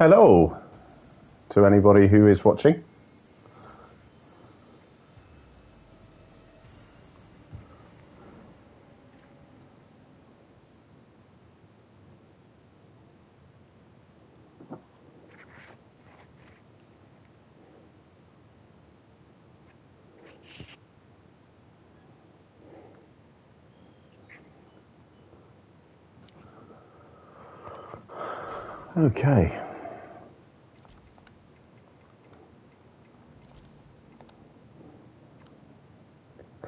Hello to anybody who is watching. Okay.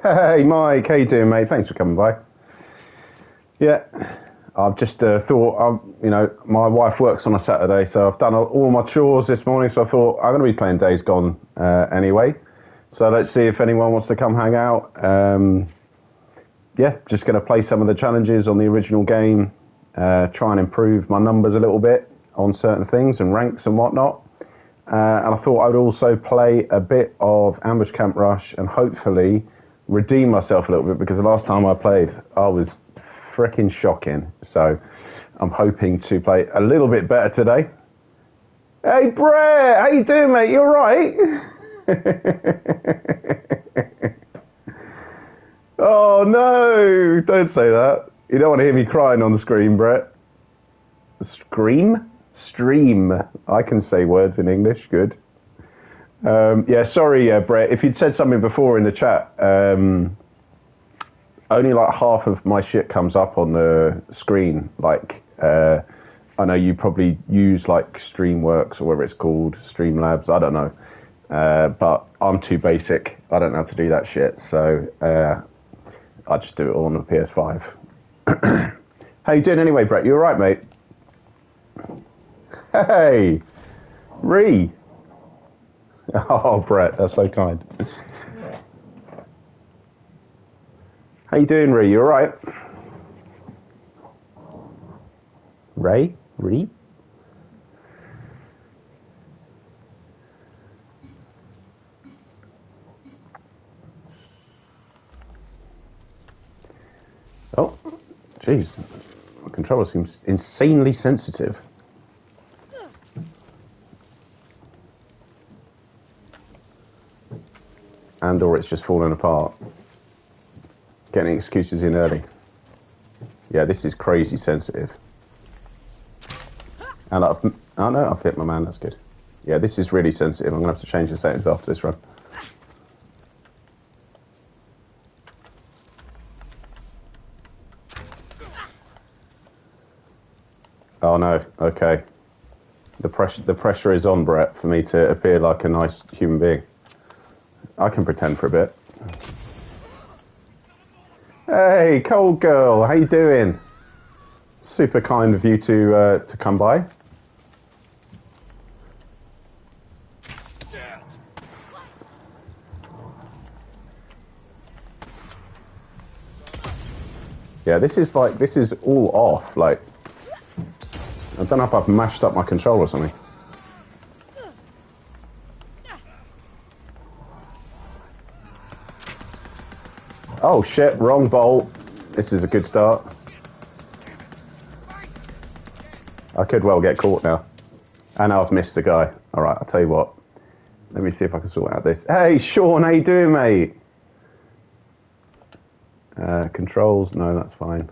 Hey Mike, how you doing, mate? Thanks for coming by. Yeah, I've just thought, my wife works on a Saturday, so I've done all my chores this morning, so I thought I'm going to be playing Days Gone anyway. So let's see if anyone wants to come hang out. Yeah, just going to play some of the challenges on the original game, try and improve my numbers a little bit on certain things and ranks and whatnot. And I thought I would also play a bit of Ambush Camp Rush and hopefully redeem myself a little bit, because the last time I played, I was freaking shocking. So I'm hoping to play a little bit better today. Hey Brett, how you doing, mate? You all right? Oh no, don't say that. You don't want to hear me crying on the screen, Brett. Scream? Stream. I can say words in English, good. Yeah, sorry, Brett, if you'd said something before in the chat, only like half of my shit comes up on the screen. Like, I know you probably use like Streamworks or whatever it's called, Streamlabs, I don't know. But I'm too basic. I don't know how to do that shit, so I just do it all on the PS5. How you doing anyway, Brett? You all right, mate? Hey, Ree. Oh, Brett, that's so kind. How you doing, Ree? You all right? Ray? Ree? Oh, jeez. My controller seems insanely sensitive. And or it's just falling apart. Getting excuses in early. Yeah, this is crazy sensitive. And oh no, I've hit my man, that's good. Yeah, this is really sensitive. I'm going to have to change the settings after this run. Oh no, okay. The pressure is on, Brett, for me to appear like a nice human being. I can pretend for a bit. Hey, Cold Girl, how you doing? Super kind of you to come by. Yeah, this is all off. Like, I don't know if I've mashed up my controller or something. Oh shit, wrong bolt. This is a good start. I could well get caught now. And I've missed the guy. Alright, I'll tell you what. Let me see if I can sort out this. Hey, Sean, how you doing, mate? Controls, no, that's fine.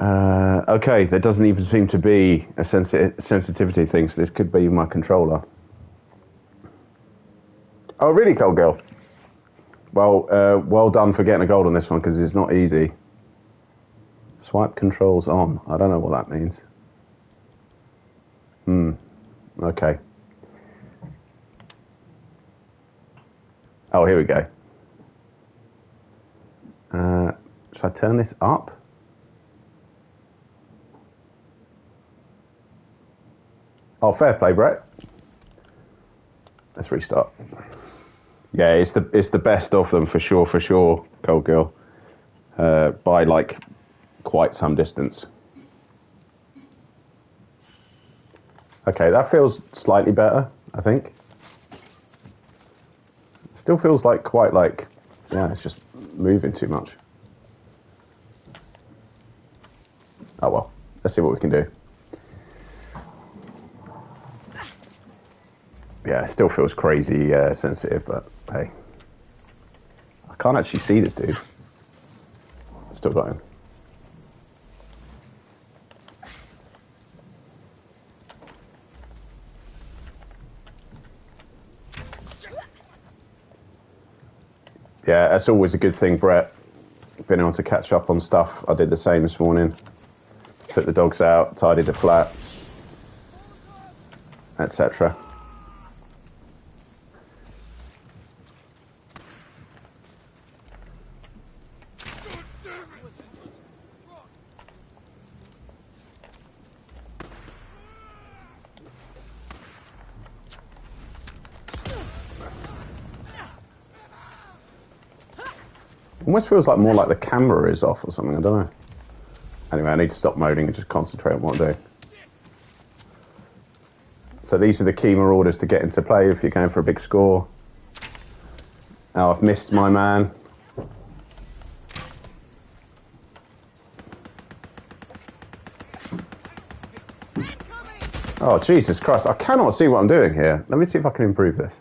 Okay, there doesn't even seem to be a sensitivity thing, so this could be my controller. Oh, really, Cold Girl? Well, well done for getting a gold on this one, because it's not easy. Swipe controls on. I don't know what that means. Okay. Oh, here we go. Should I turn this up? Oh, fair play, Brett. Let's restart. Yeah, it's the best of them for sure, Cold Girl. By like quite some distance. Okay, that feels slightly better, I think. Still feels like quite like, yeah, it's just moving too much. Oh well, let's see what we can do. Yeah, it still feels crazy sensitive, but hey. I can't actually see this dude. Still got him. Yeah, that's always a good thing, Brett. Being able to catch up on stuff. I did the same this morning. Took the dogs out, tidied the flat, etc. Almost feels like more like the camera is off or something, I don't know. Anyway, I need to stop moaning and just concentrate on what I'm doing. So these are the key marauders to get into play if you're going for a big score. Now I've missed my man. Oh, Jesus Christ, I cannot see what I'm doing here. Let me see if I can improve this.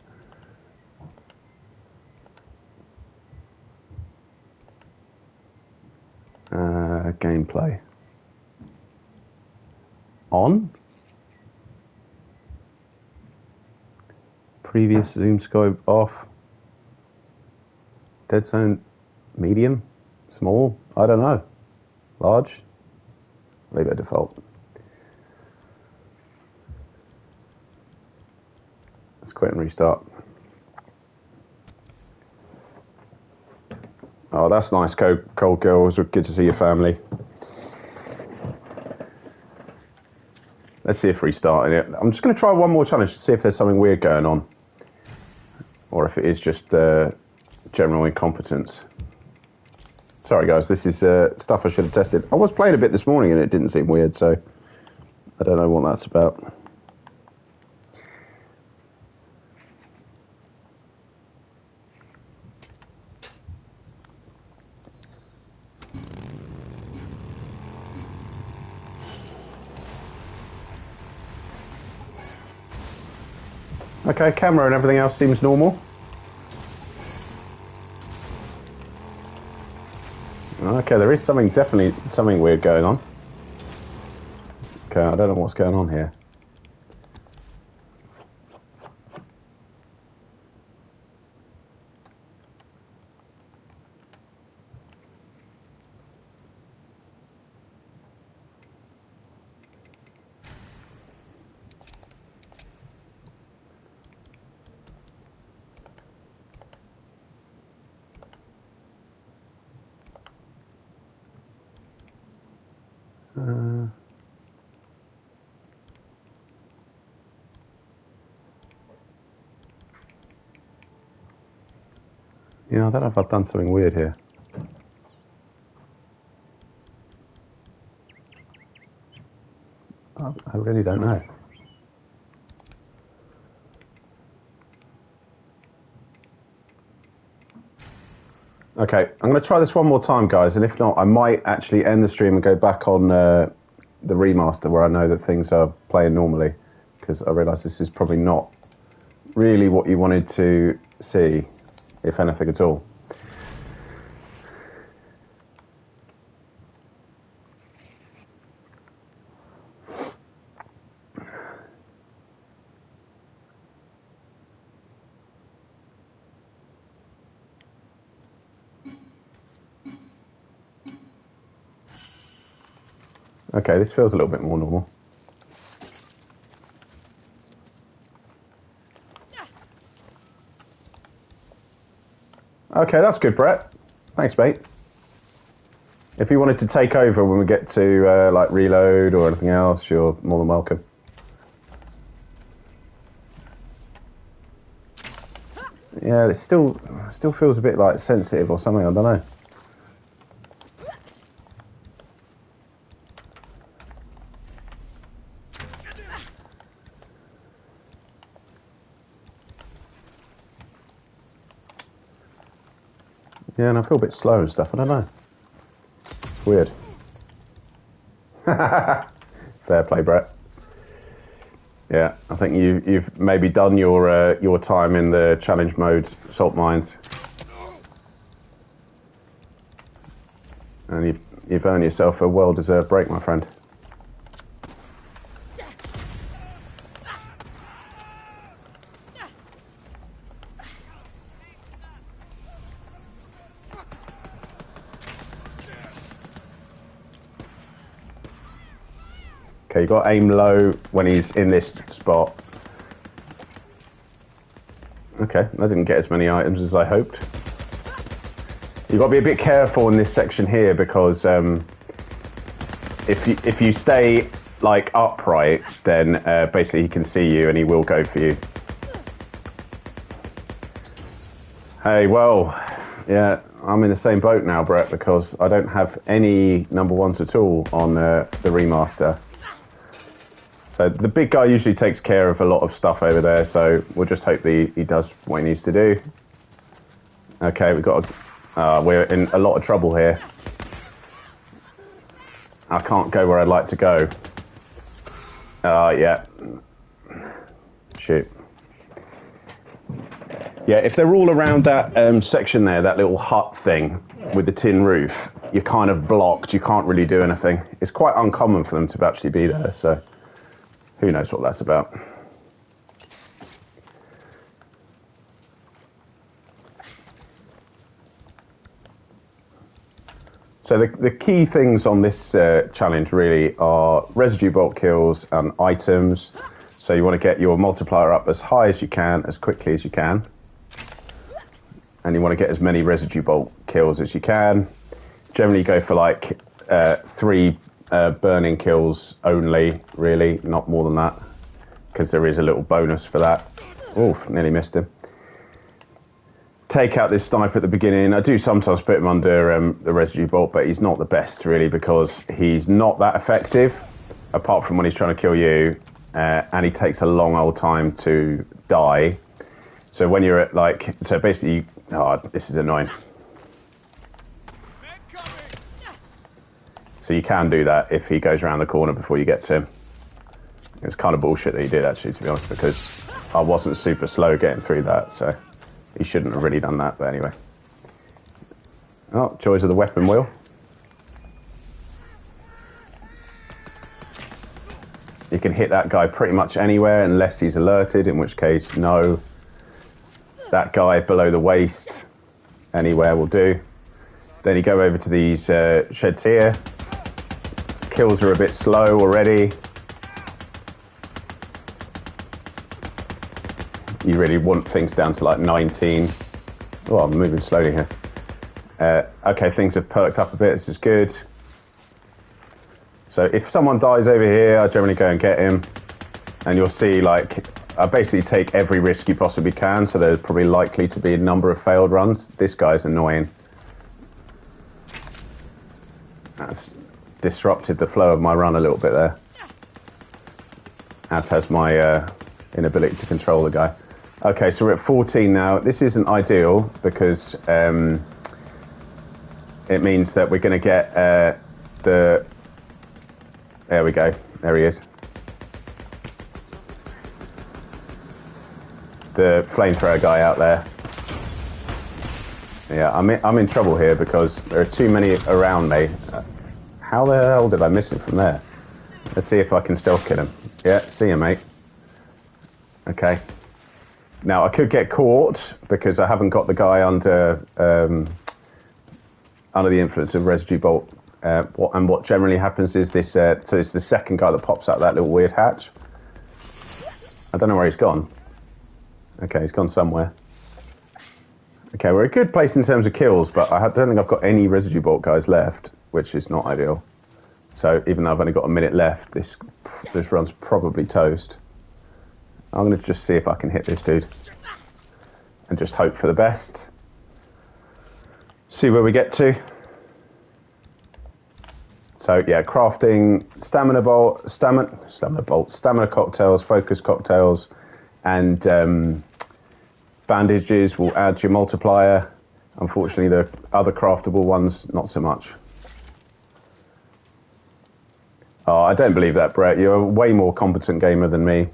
Gameplay. On. Previous zoom scope off. Dead zone medium. Small. I don't know. Large. Leave it at default. Let's quit and restart. Oh, that's nice, Cold Girls. Good to see your family. Let's see if restarting it. I'm just going to try one more challenge to see if there's something weird going on. Or if it is just general incompetence. Sorry guys, this is stuff I should have tested. I was playing a bit this morning and it didn't seem weird, so I don't know what that's about. Okay, camera and everything else seems normal. Okay, there is definitely something weird going on. Okay, I don't know what's going on here. Yeah, I don't know if I've done something weird here. I really don't know. Okay, I'm going to try this one more time, guys, and if not, I might actually end the stream and go back on the remaster where I know that things are playing normally, because I realise this is probably not really what you wanted to see, if anything at all. Okay, this feels a little bit more normal. Okay, that's good, Brett. Thanks, mate. If you wanted to take over when we get to like reload or anything else, you're more than welcome. Yeah, it still feels a bit like sensitive or something. I don't know. Yeah, and I feel a bit slow and stuff. I don't know. It's weird. Fair play, Brett. Yeah, I think you've maybe done your time in the challenge mode salt mines, and you've earned yourself a well-deserved break, my friend. Okay, you got to aim low when he's in this spot. Okay, I didn't get as many items as I hoped. You've got to be a bit careful in this section here because if you stay like upright, then basically he can see you and he will go for you. Hey, well, yeah, I'm in the same boat now, Brett, because I don't have any number ones at all on the remaster. So the big guy usually takes care of a lot of stuff over there, so we'll just hope that he does what he needs to do. Okay, we're in a lot of trouble here. I can't go where I'd like to go. Yeah. Shoot. Yeah, if they're all around that section there, that little hut thing with the tin roof, you're kind of blocked. You can't really do anything. It's quite uncommon for them to actually be there, so who knows what that's about. So the key things on this challenge really are residue bolt kills and items. So you want to get your multiplier up as high as you can, as quickly as you can. And you want to get as many residue bolt kills as you can. Generally go for like 3 burning kills only, really, not more than that. Because there is a little bonus for that. Oof, nearly missed him. Take out this sniper at the beginning. I do sometimes put him under the residue bolt, but he's not the best really because he's not that effective, apart from when he's trying to kill you, and he takes a long old time to die. So when you're at like, so basically, this is annoying. So you can do that if he goes around the corner before you get to him. It's kind of bullshit that he did actually, to be honest, because I wasn't super slow getting through that, so he shouldn't have really done that, but anyway. Oh, joys of the weapon wheel. You can hit that guy pretty much anywhere unless he's alerted, in which case, no. That guy below the waist, anywhere will do. Then you go over to these sheds here. Kills are a bit slow already. You really want things down to like 19. Oh, I'm moving slowly here. Okay, things have perked up a bit. This is good. So if someone dies over here, I generally go and get him. And you'll see, like, I basically take every risk you possibly can, so there's probably likely to be a number of failed runs. This guy's annoying. That's disrupted the flow of my run a little bit there. As has my inability to control the guy. Okay, so we're at 14 now. This isn't ideal because it means that we're going to get the... There we go. There he is. The flamethrower guy out there. Yeah, I'm in trouble here because there are too many around me. How the hell did I miss him from there? Let's see if I can stealth kill him. Yeah, see you, mate. Okay. Now, I could get caught because I haven't got the guy under the influence of residue bolt. What generally happens is this, so it's the second guy that pops out that little weird hatch. I don't know where he's gone. Okay, he's gone somewhere. Okay, we're a good place in terms of kills, but I don't think I've got any residue bolt guys left, which is not ideal. So even though I've only got a minute left, this run's probably toast. I'm going to just see if I can hit this dude. And just hope for the best. See where we get to. So yeah, crafting stamina cocktails, focus cocktails, and bandages will add to your multiplier. Unfortunately, the other craftable ones, not so much. Oh, I don't believe that, Brett. You're a way more competent gamer than me.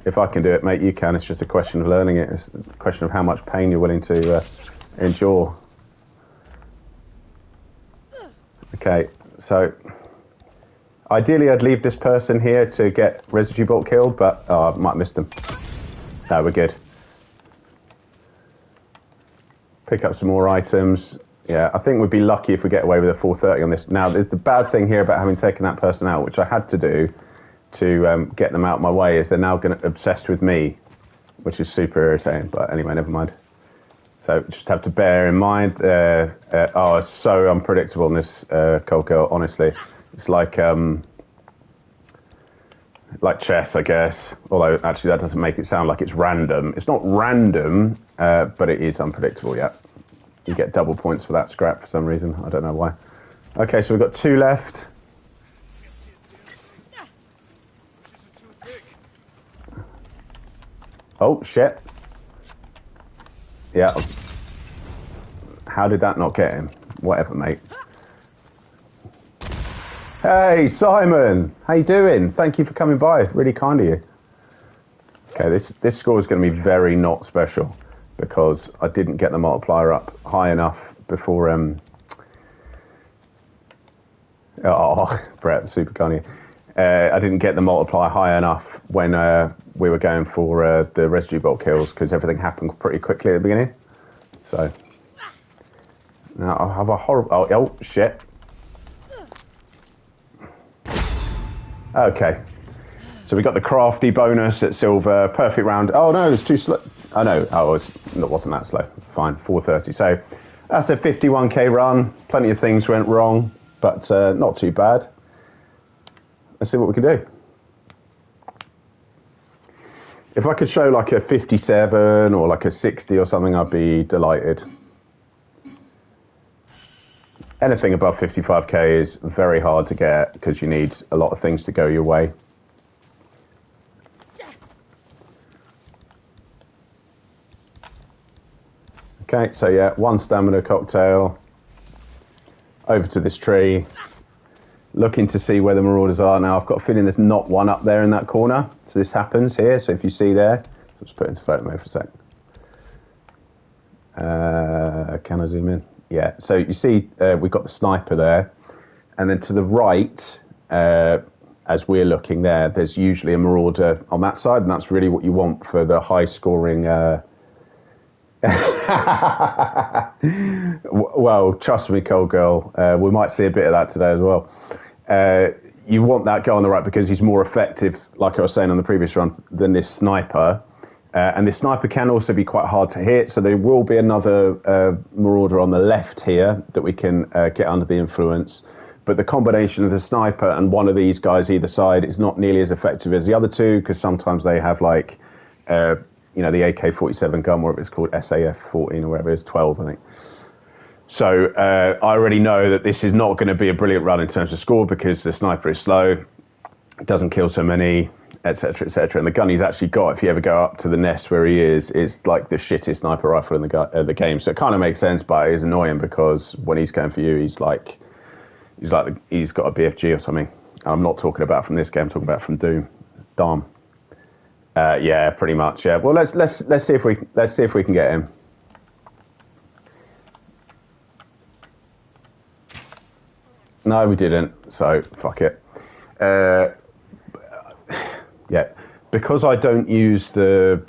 If I can do it, mate, you can. It's just a question of learning it. It's a question of how much pain you're willing to endure. Okay, so ideally I'd leave this person here to get Residue Bolt killed, but I might have missed him. No, we're good. Pick up some more items. Yeah, I think we'd be lucky if we get away with a 430 on this. Now, the bad thing here about having taken that person out, which I had to do to get them out of my way, is they're now going to obsessed with me, which is super irritating. But anyway, never mind. So just have to bear in mind. It's so unpredictable in this Cold Girl. Honestly, it's like chess, I guess. Although actually, that doesn't make it sound like it's random. It's not random, but it is unpredictable. Yeah, you get double points for that scrap for some reason. I don't know why. Okay, so we've got 2 left. Oh, shit. Yeah. How did that not get him? Whatever, mate. Hey, Simon! How you doing? Thank you for coming by. Really kind of you. Okay, this score is going to be very not special because I didn't get the multiplier up high enough before... Brett, super kind of you. I didn't get the multiplier high enough when we were going for the Residue Bolt kills because everything happened pretty quickly at the beginning. So now I'll have a horrible... Oh, shit. Okay. So we got the crafty bonus at silver. Perfect round. Oh, no, it's too slow. Oh, no. Oh, it wasn't that slow. Fine, 430. So that's a 51k run. Plenty of things went wrong, but not too bad. Let's see what we can do. If I could show like a 57 or like a 60 or something, I'd be delighted. Anything above 55k is very hard to get because you need a lot of things to go your way. Okay, so yeah, 1 stamina cocktail. Over to this tree. Looking to see where the Marauders are now. I've got a feeling there's not one up there in that corner. So this happens here. So if you see there, so let's put it into photo mode for a sec. Can I zoom in? Yeah. So you see we've got the sniper there. And then to the right, as we're looking there, there's usually a Marauder on that side. And that's really what you want for the high scoring... Well, trust me, Cold Girl, we might see a bit of that today as well. You want that guy on the right because he's more effective, like I was saying on the previous run, than this sniper. And this sniper can also be quite hard to hit, so there will be another Marauder on the left here that we can get under the influence. But the combination of the sniper and one of these guys either side is not nearly as effective as the other two, because sometimes they have like... the AK-47 gun, whatever it's called, SAF-14 or whatever it is, 12, I think. So I already know that this is not going to be a brilliant run in terms of score because the sniper is slow, doesn't kill so many, etc., etc. And the gun he's actually got, if you ever go up to the nest where he is like the shittest sniper rifle in the game. So it kind of makes sense, but it is annoying because when he's going for you, he's got a BFG or something. And I'm not talking about from this game, I'm talking about from Dom. Yeah, pretty much. Yeah. Well, let's see if we can get him. No, we didn't. So fuck it. Yeah, because I don't use the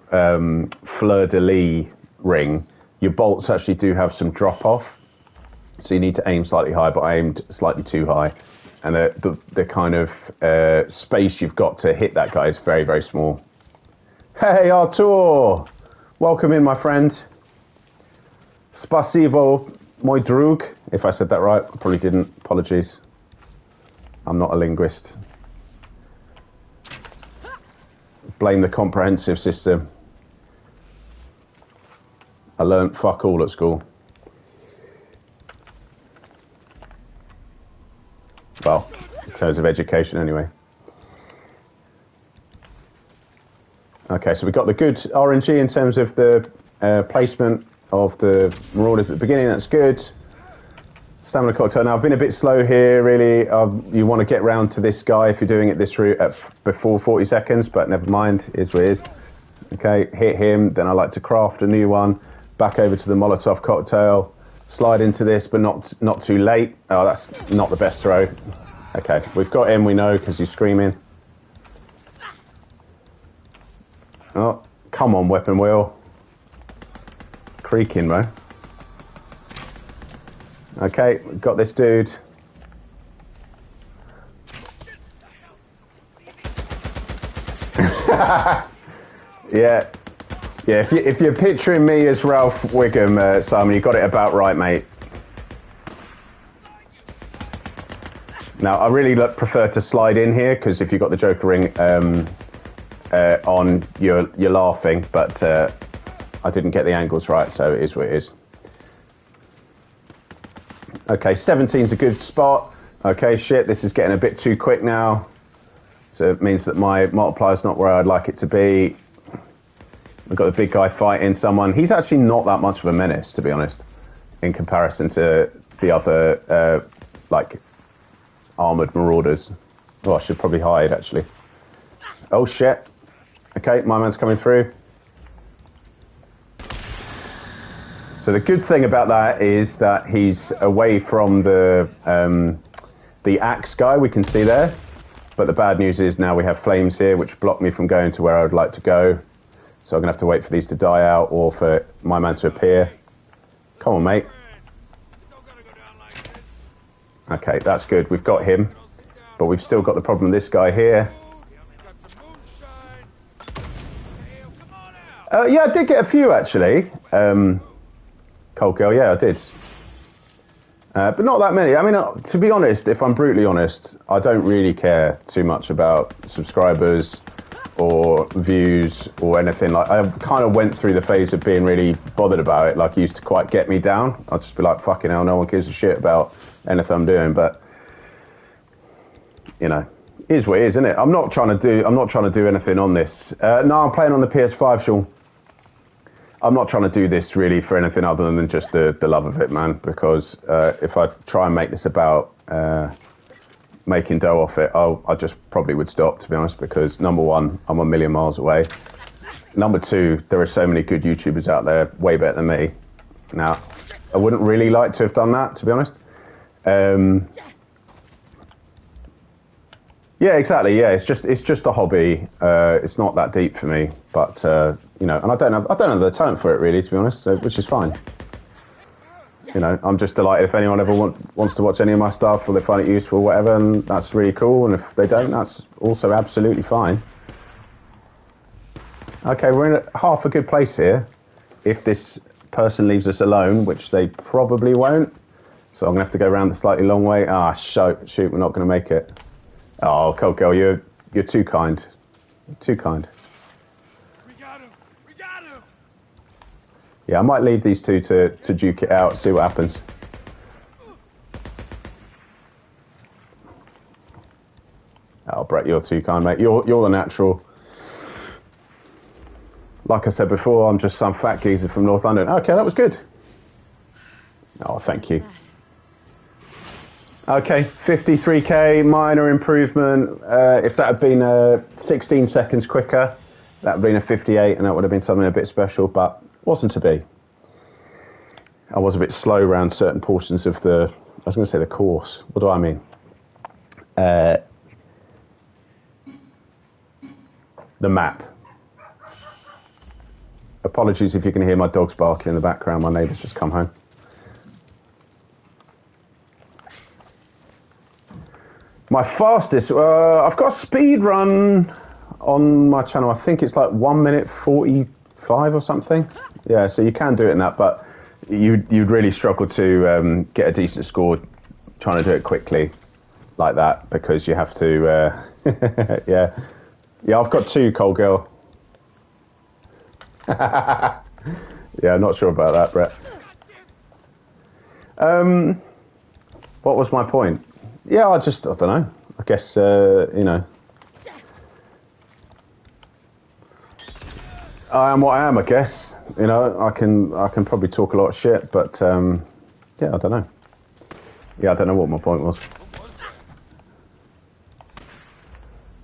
fleur de lis ring. Your bolts actually do have some drop off, so you need to aim slightly high. But I aimed slightly too high, and the kind of space you've got to hit that guy is very, very small. Hey, Artur! Welcome in, my friend. Spasibo, mój drug. If I said that right, I probably didn't. Apologies. I'm not a linguist. Blame the comprehensive system. I learnt fuck all at school. Well, in terms of education, anyway. Okay, so we got the good RNG in terms of the placement of the Marauders at the beginning. That's good. Stamina cocktail. Now, I've been a bit slow here, really. You want to get round to this guy if you're doing it this route before 40 seconds, but never mind. Is what it is. Okay, hit him. Then I like to craft a new one. Back over to the Molotov cocktail. Slide into this, but not too late. Oh, that's not the best throw. Okay, we've got him, we know, because he's screaming. Oh, come on, weapon wheel. Creaking, bro. Okay, got this dude. Yeah. Yeah, if you're picturing me as Ralph Wiggum, Simon, you got it about right, mate. Now, I really prefer to slide in here, because if you've got the Joker ring on, you're laughing, but I didn't get the angles right, so it is what it is. Okay, 17's a good spot. Okay, shit, this is getting a bit too quick now. So it means that my multiplier's not where I'd like it to be. I've got the big guy fighting someone. He's actually not that much of a menace, to be honest, in comparison to the other, like, armoured marauders. Oh, I should probably hide, actually. Oh, shit. Okay, my man's coming through. So the good thing about that is that he's away from the axe guy we can see there. But the bad news is now we have flames here, which block me from going to where I would like to go. So I'm going to have to wait for these to die out or for my man to appear. Come on, mate. Okay, that's good. We've got him. But we've still got the problem with this guy here. Yeah, I did get a few, actually. Cold Girl, yeah, I did. But not that many. I mean, to be honest, if I'm brutally honest, I don't really care too much about subscribers or views or anything. Like, I kind of went through the phase of being really bothered about it. Like, it used to quite get me down. I'd just be like, fucking hell, no one gives a shit about anything I'm doing. But, you know, it is what it is, isn't it? I'm not trying to do anything on this. No, I'm playing on the PS5, Sean. I'm not trying to do this really for anything other than just the love of it, man, because if I try and make this about making dough off it, I just probably would stop, to be honest, because number one, I'm a million miles away. Number two, there are so many good YouTubers out there, way better than me. Now, I wouldn't really like to have done that, to be honest. Yeah, exactly. Yeah, it's just a hobby. It's not that deep for me, but you know, and I don't have the talent for it really, to be honest, so, which is fine. You know, I'm just delighted if anyone ever wants to watch any of my stuff or they find it useful, whatever, and that's really cool. And if they don't, that's also absolutely fine. Okay, we're in half a good place here. If this person leaves us alone, which they probably won't, so I'm gonna have to go around the slightly long way. Ah, shoot, we're not gonna make it. Oh, Cold Girl, you're too kind. Too kind. We got him! We got him! Yeah, I might leave these two to duke it out, see what happens. Oh, Brett, you're too kind, mate. You're the natural. Like I said before, I'm just some fat geezer from North London. Okay, that was good. Oh, thank you. Okay, 53k, minor improvement. If that had been 16 seconds quicker, that would have been a 58, and that would have been something a bit special, but wasn't to be. I was a bit slow around certain portions of I was going to say the course. What do I mean? The map. Apologies if you can hear my dogs barking in the background. My neighbour's just come home. My fastest, I've got a speed run on my channel. I think it's like 1 minute 45 or something. Yeah, so you can do it in that, but you'd really struggle to get a decent score trying to do it quickly like that, because you have to, yeah. Yeah, I've got 2, Cold Girl. Yeah, I'm not sure about that, Brett. What was my point? Yeah, I don't know. I guess, you know. I am what I am, I guess. You know, I can probably talk a lot of shit, but, yeah, I don't know. Yeah, I don't know what my point was.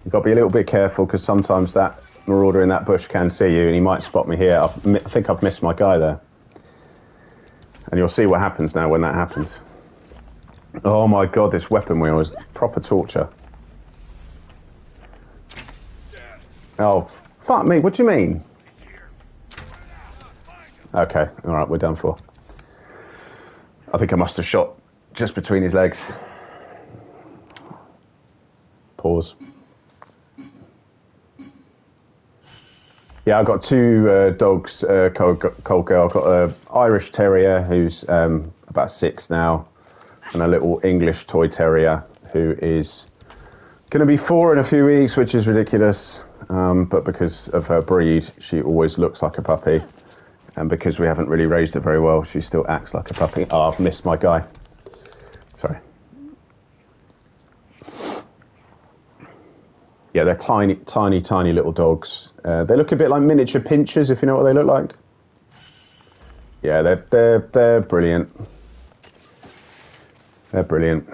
You've got to be a little bit careful because sometimes that marauder in that bush can see you and he might spot me here. I think I've missed my guy there. And you'll see what happens now when that happens. Oh my god, this weapon wheel is proper torture. Oh, fuck me, what do you mean? Okay, alright, we're done for. I think I must have shot just between his legs. Pause. Yeah, I've got two dogs, cold girl. I've got an Irish Terrier who's about 6 now, and a little English Toy Terrier who is going to be 4 in a few weeks, which is ridiculous. But because of her breed, she always looks like a puppy. And because we haven't really raised her very well, she still acts like a puppy. Oh, I've missed my guy. Sorry. Yeah, they're tiny, tiny, tiny little dogs. They look a bit like miniature pinchers, if you know what they look like. Yeah, they're brilliant. They're brilliant.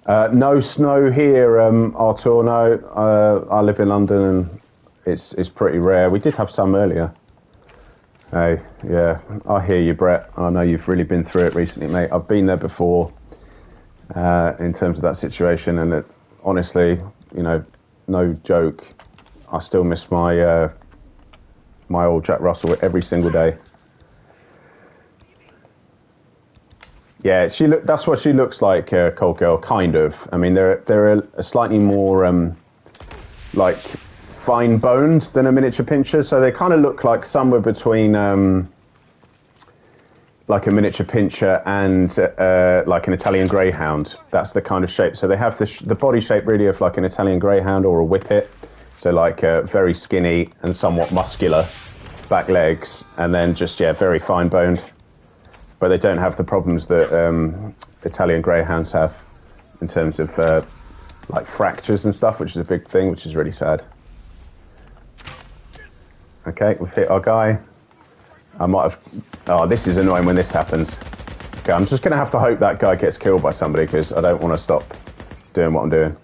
No snow here, Artur. No, I live in London and it's pretty rare. We did have some earlier. Hey, yeah, I hear you, Brett. I know you've really been through it recently, mate. I've been there before. In terms of that situation, and it, honestly, you know, no joke, I still miss my my old Jack Russell every single day. Yeah, that's what she looks like, Cold Girl, kind of. I mean, they're a slightly more like fine boned than a miniature pincher, so they kind of look like somewhere between like a miniature pincher and like an Italian Greyhound. That's the kind of shape. So they have the body shape really of like an Italian Greyhound or a Whippet. So like very skinny and somewhat muscular back legs, and then just, yeah, very fine boned. But they don't have the problems that Italian Greyhounds have in terms of like fractures and stuff, which is a big thing, which is really sad. Okay, we've hit our guy. I might have... Oh, this is annoying when this happens. Okay, I'm just going to have to hope that guy gets killed by somebody because I don't want to stop doing what I'm doing.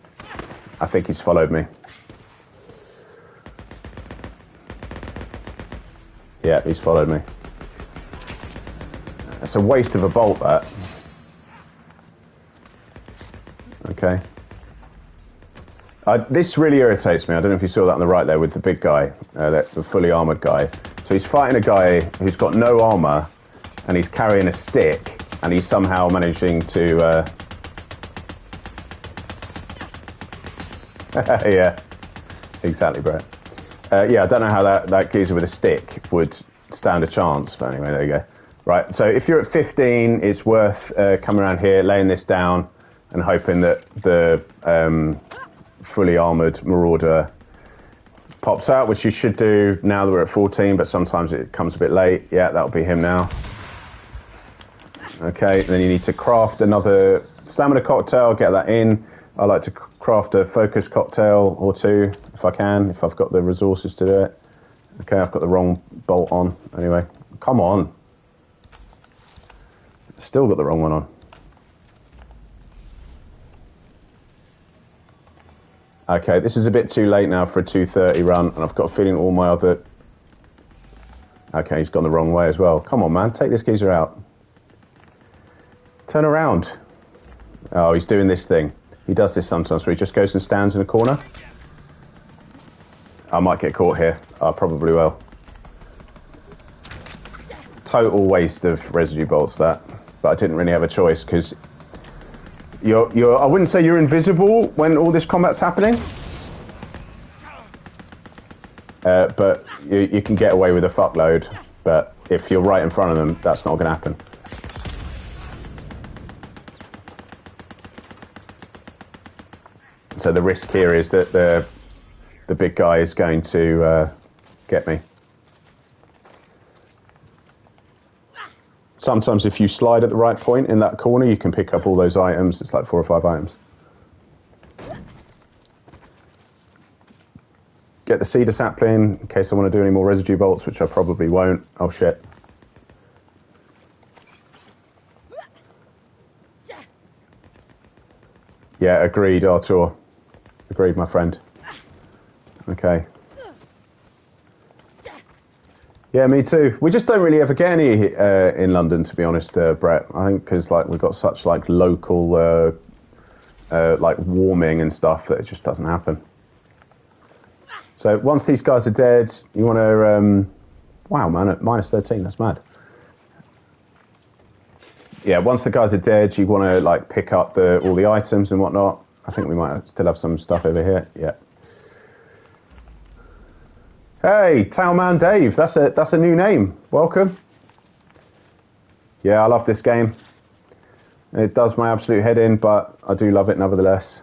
I think he's followed me. Yeah, he's followed me. It's a waste of a bolt, that. Okay. This really irritates me. I don't know if you saw that on the right there with the big guy, the fully armoured guy. So he's fighting a guy who's got no armour, and he's carrying a stick, and he's somehow managing to... yeah, exactly, Brett. Yeah, I don't know how that geezer with a stick would stand a chance, but anyway, there you go. Right, so if you're at 15, it's worth coming around here, laying this down, and hoping that the fully armoured marauder pops out, which you should do now that we're at 14, but sometimes it comes a bit late. Yeah, that'll be him now. Okay, then you need to craft another stamina cocktail, get that in. I like to craft a focus cocktail or 2, if I can, if I've got the resources to do it. Okay, I've got the wrong bolt on. Anyway, come on. Still got the wrong one on. Okay, this is a bit too late now for a 2:30 run, and I've got a feeling all my other... Okay, he's gone the wrong way as well. Come on, man, take this geezer out. Turn around. Oh, he's doing this thing. He does this sometimes where he just goes and stands in a corner. I might get caught here. I probably will. Total waste of residue bolts, that. But I didn't really have a choice, because... I wouldn't say you're invisible when all this combat's happening. But you can get away with a fuckload. But if you're right in front of them, that's not going to happen. So the risk here is that the big guy is going to get me. Sometimes if you slide at the right point in that corner, you can pick up all those items. It's like 4 or 5 items. Get the cedar sapling in case I want to do any more residue bolts, which I probably won't. Oh shit. Yeah, agreed, Artur. Agreed, my friend. Okay. Yeah, me too. We just don't really ever get any in London, to be honest, Brett. I think because like we've got such like local like warming and stuff that it just doesn't happen. So once these guys are dead, you want to... wow, man, at -13, that's mad. Yeah, once the guys are dead, you want to like pick up all the items and whatnot. I think we might still have some stuff over here. Yeah. Hey, Tailman Dave, that's a new name. Welcome. Yeah, I love this game. It does my absolute head in, but I do love it nevertheless.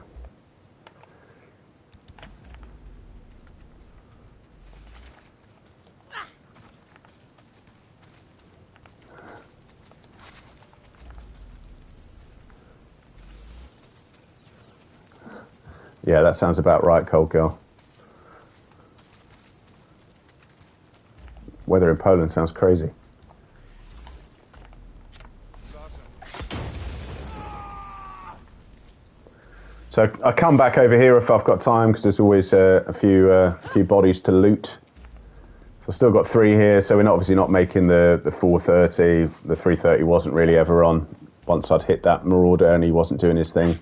Yeah, that sounds about right, Cold Girl. Weather in Poland sounds crazy. So I come back over here if I've got time, because there's always a few bodies to loot. So I've still got 3 here, so we're obviously not making the 430. The 330 wasn't really ever on once I'd hit that Marauder and he wasn't doing his thing.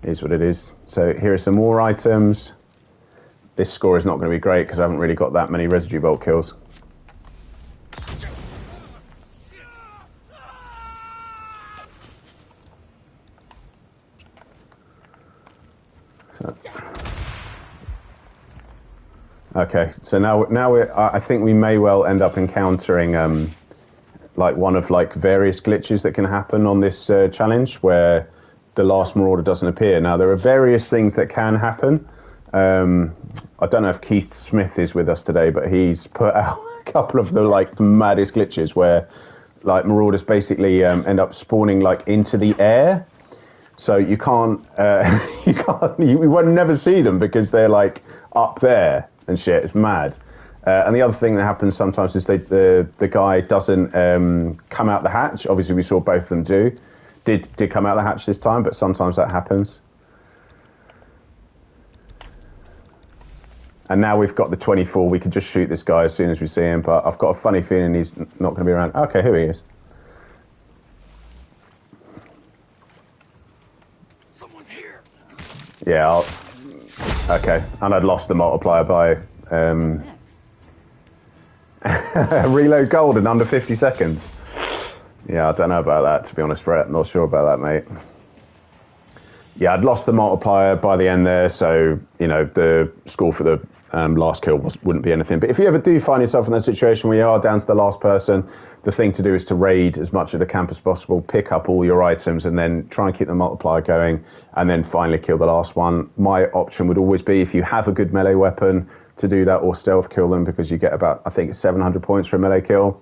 It is what it is. So here are some more items. This score is not going to be great because I haven't really got that many residue bolt kills. Okay, so now I think we may well end up encountering like one of like various glitches that can happen on this challenge where the last Marauder doesn't appear. Now there are various things that can happen. I don't know if Keith Smith is with us today, but he's put out a couple of the like maddest glitches where like Marauders basically end up spawning like into the air. So you can't, you won't never see them because they're like up there and shit. It's mad. And the other thing that happens sometimes is the guy doesn't come out the hatch. Obviously, we saw both of them did come out the hatch this time, but sometimes that happens. And now we've got the 24. We can just shoot this guy as soon as we see him, but I've got a funny feeling he's not going to be around. Okay, here he is. Yeah, okay. And I'd lost the multiplier by reload gold in under 50 seconds. Yeah, I don't know about that, to be honest, Brett. I'm not sure about that, mate. Yeah, I'd lost the multiplier by the end there, so, you know, the score for the last kill wouldn't be anything. But if you ever do find yourself in that situation where you are down to the last person, the thing to do is to raid as much of the camp as possible, pick up all your items, and then try and keep the multiplier going, and then finally kill the last one. My option would always be, if you have a good melee weapon, to do that or stealth kill them, because you get about, I think it's 700 points for a melee kill,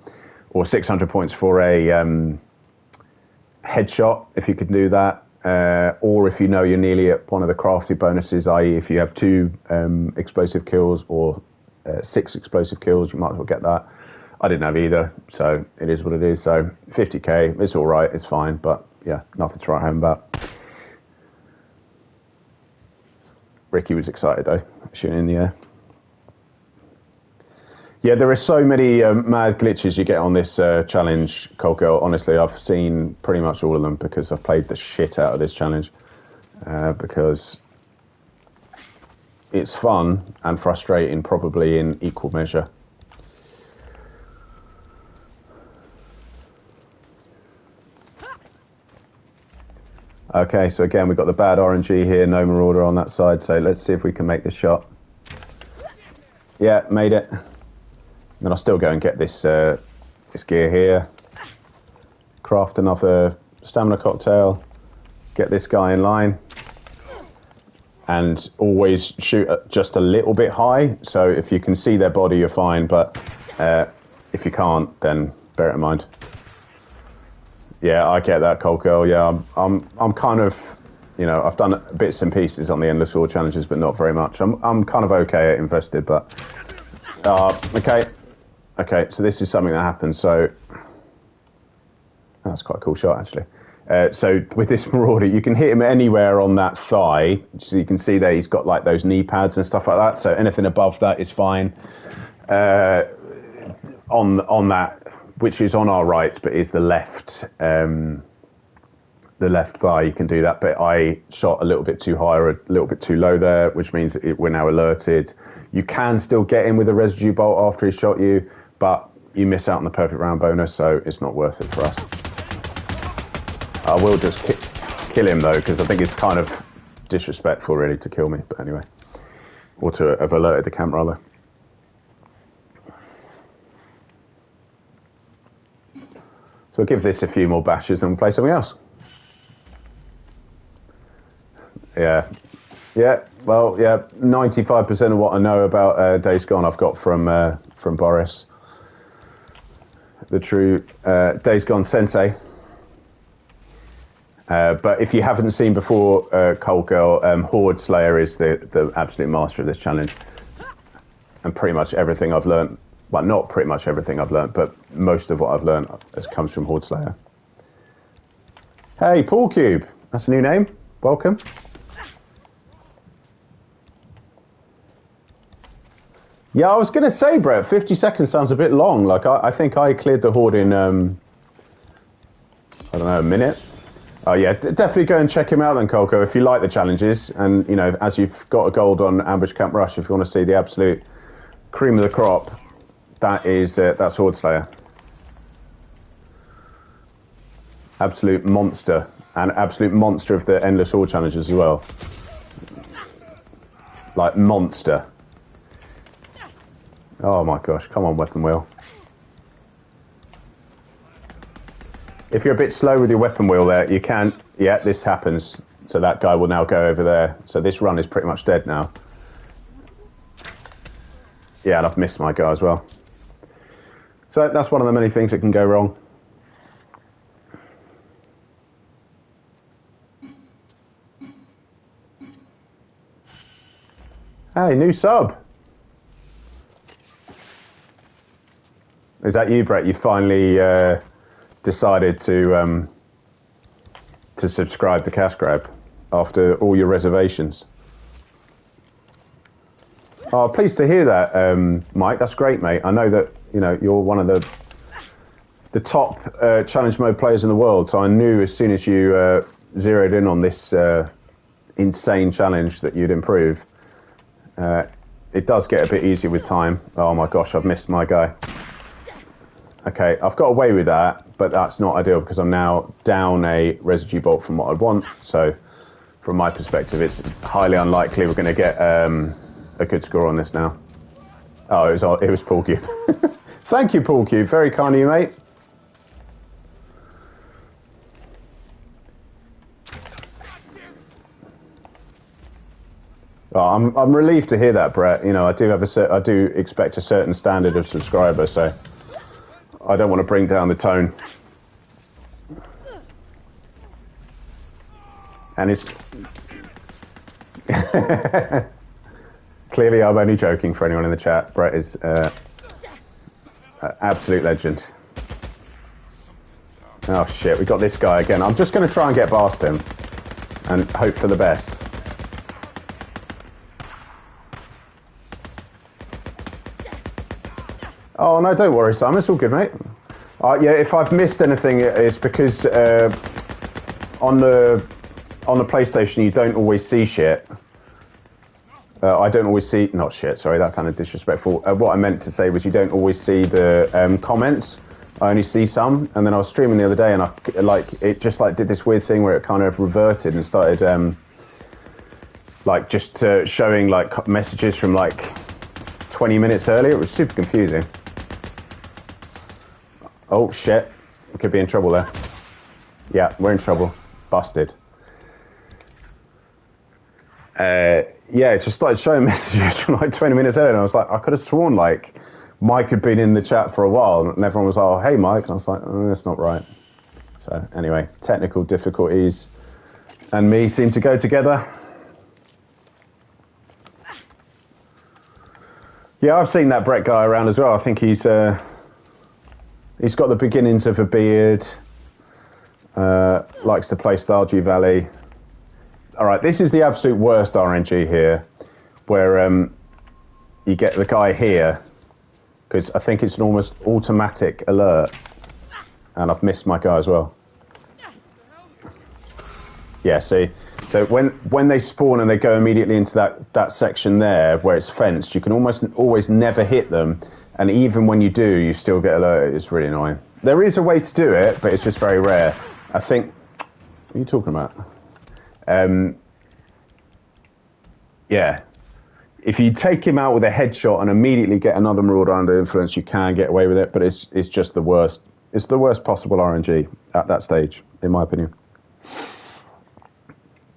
or 600 points for a headshot, if you could do that. Or if you know you're nearly at one of the crafty bonuses, i.e. if you have 2 explosive kills or 6 explosive kills, you might as well get that. I didn't have either, so it is what it is. So 50k, it's all right, it's fine, but yeah, nothing to write home about. Ricky was excited though, shooting in the air. Yeah, there are so many mad glitches you get on this challenge, Cold Girl. Honestly, I've seen pretty much all of them because I've played the shit out of this challenge. Because it's fun and frustrating, probably in equal measure. Okay, so again, we've got the bad RNG here, no Marauder on that side, so let's see if we can make this shot. Yeah, made it. Then I'll still go and get this this gear here. Craft another stamina cocktail. Get this guy in line. And always shoot just a little bit high. So if you can see their body, you're fine. But if you can't, then bear it in mind. Yeah, I get that, Cold Girl. Yeah, I'm kind of, you know, I've done bits and pieces on the Endless Sword challenges, but not very much. I'm kind of okay at invested, but okay. So this is something that happens. So that's quite a cool shot, actually. So with this Marauder, you can hit him anywhere on that thigh. So you can see there he's got like those knee pads and stuff like that. So anything above that is fine. On that, which is on our right, but is the left thigh, you can do that. But I shot a little bit too high or a little bit too low there, which means we're now alerted. You can still get in with a residue bolt after he shot you, but you miss out on the perfect round bonus, so it's not worth it for us. I will just kill him though, because I think it's kind of disrespectful really to kill me, but anyway. Or to have alerted the camp rather. So I'll give this a few more bashes and play something else. Yeah, well, 95% of what I know about Days Gone I've got from Boris, the true Days Gone sensei. But if you haven't seen before, Cold Girl, Horde Slayer is the absolute master of this challenge. And pretty much everything I've learned, well, not pretty much everything I've learned, but most of what I've learned comes from Horde Slayer. Hey, Paul Cube, that's a new name. Welcome. Yeah, I was going to say, Brett, 50 seconds sounds a bit long. Like, I think I cleared the Horde in, I don't know, a minute. Oh, yeah, definitely go and check him out then, Colco, if you like the challenges. And, you know, as you've got a gold on Ambush Camp Rush, if you want to see the absolute cream of the crop, that's Horde Slayer. Absolute monster. And absolute monster of the Endless Horde challenges as well. Like, monster. Oh my gosh, come on, Weapon Wheel. If you're a bit slow with your weapon wheel there, you can... Yeah, this happens. So that guy will now go over there. So this run is pretty much dead now. Yeah, and I've missed my guy as well. So that's one of the many things that can go wrong. Hey, new sub. Is that you, Brett? You finally... decided to subscribe to Cash Grab after all your reservations. Oh, pleased to hear that, Mike. That's great, mate. I know that you're one of the top challenge mode players in the world. So I knew as soon as you zeroed in on this insane challenge that you'd improve. It does get a bit easier with time. Oh my gosh, I've missed my guy. Okay, I've got away with that, but that's not ideal because I'm now down a residue bolt from what I'd want. So, from my perspective, it's highly unlikely we're going to get a good score on this now. Oh, it was Paul Cube. Thank you, Paul Cube. Very kind of you, mate. Oh, I'm relieved to hear that, Brett. You know, I do expect a certain standard of subscriber, so. I don't want to bring down the tone. And it's... Clearly, I'm only joking for anyone in the chat. Brett is an absolute legend. Oh, shit, we got this guy again. I'm just going to try and get past him and hope for the best. Oh, no, don't worry, Simon. It's all good, mate. Yeah, if I've missed anything, it's because on the PlayStation, you don't always see shit. I don't always see... Not shit, sorry, that sounded disrespectful. What I meant to say was you don't always see the comments. I only see some. And then I was streaming the other day, and it just did this weird thing where it kind of reverted and started showing messages from 20 minutes earlier. It was super confusing. Oh, shit. We could be in trouble there. Yeah, we're in trouble. Busted. Yeah, it just started showing messages from 20 minutes earlier, and I was like, I could have sworn Mike had been in the chat for a while, and everyone was like, oh, hey, Mike. And I was like, oh, that's not right. So, anyway, technical difficulties and me seem to go together. Yeah, I've seen that Brett guy around as well. I think he's got the beginnings of a beard. likes to play Stardew Valley. All right, this is the absolute worst RNG here, where you get the guy here, because I think it's an almost automatic alert, and I've missed my guy as well. Yeah, see, so when they spawn and they go immediately into that section there where it's fenced, you can almost always never hit them, and even when you do, you still get alerted. It's really annoying. There is a way to do it, but it's just very rare. I think... What are you talking about? Yeah. If you take him out with a headshot and immediately get another Marauder under influence, you can get away with it, but it's just the worst. It's the worst possible RNG at that stage, in my opinion.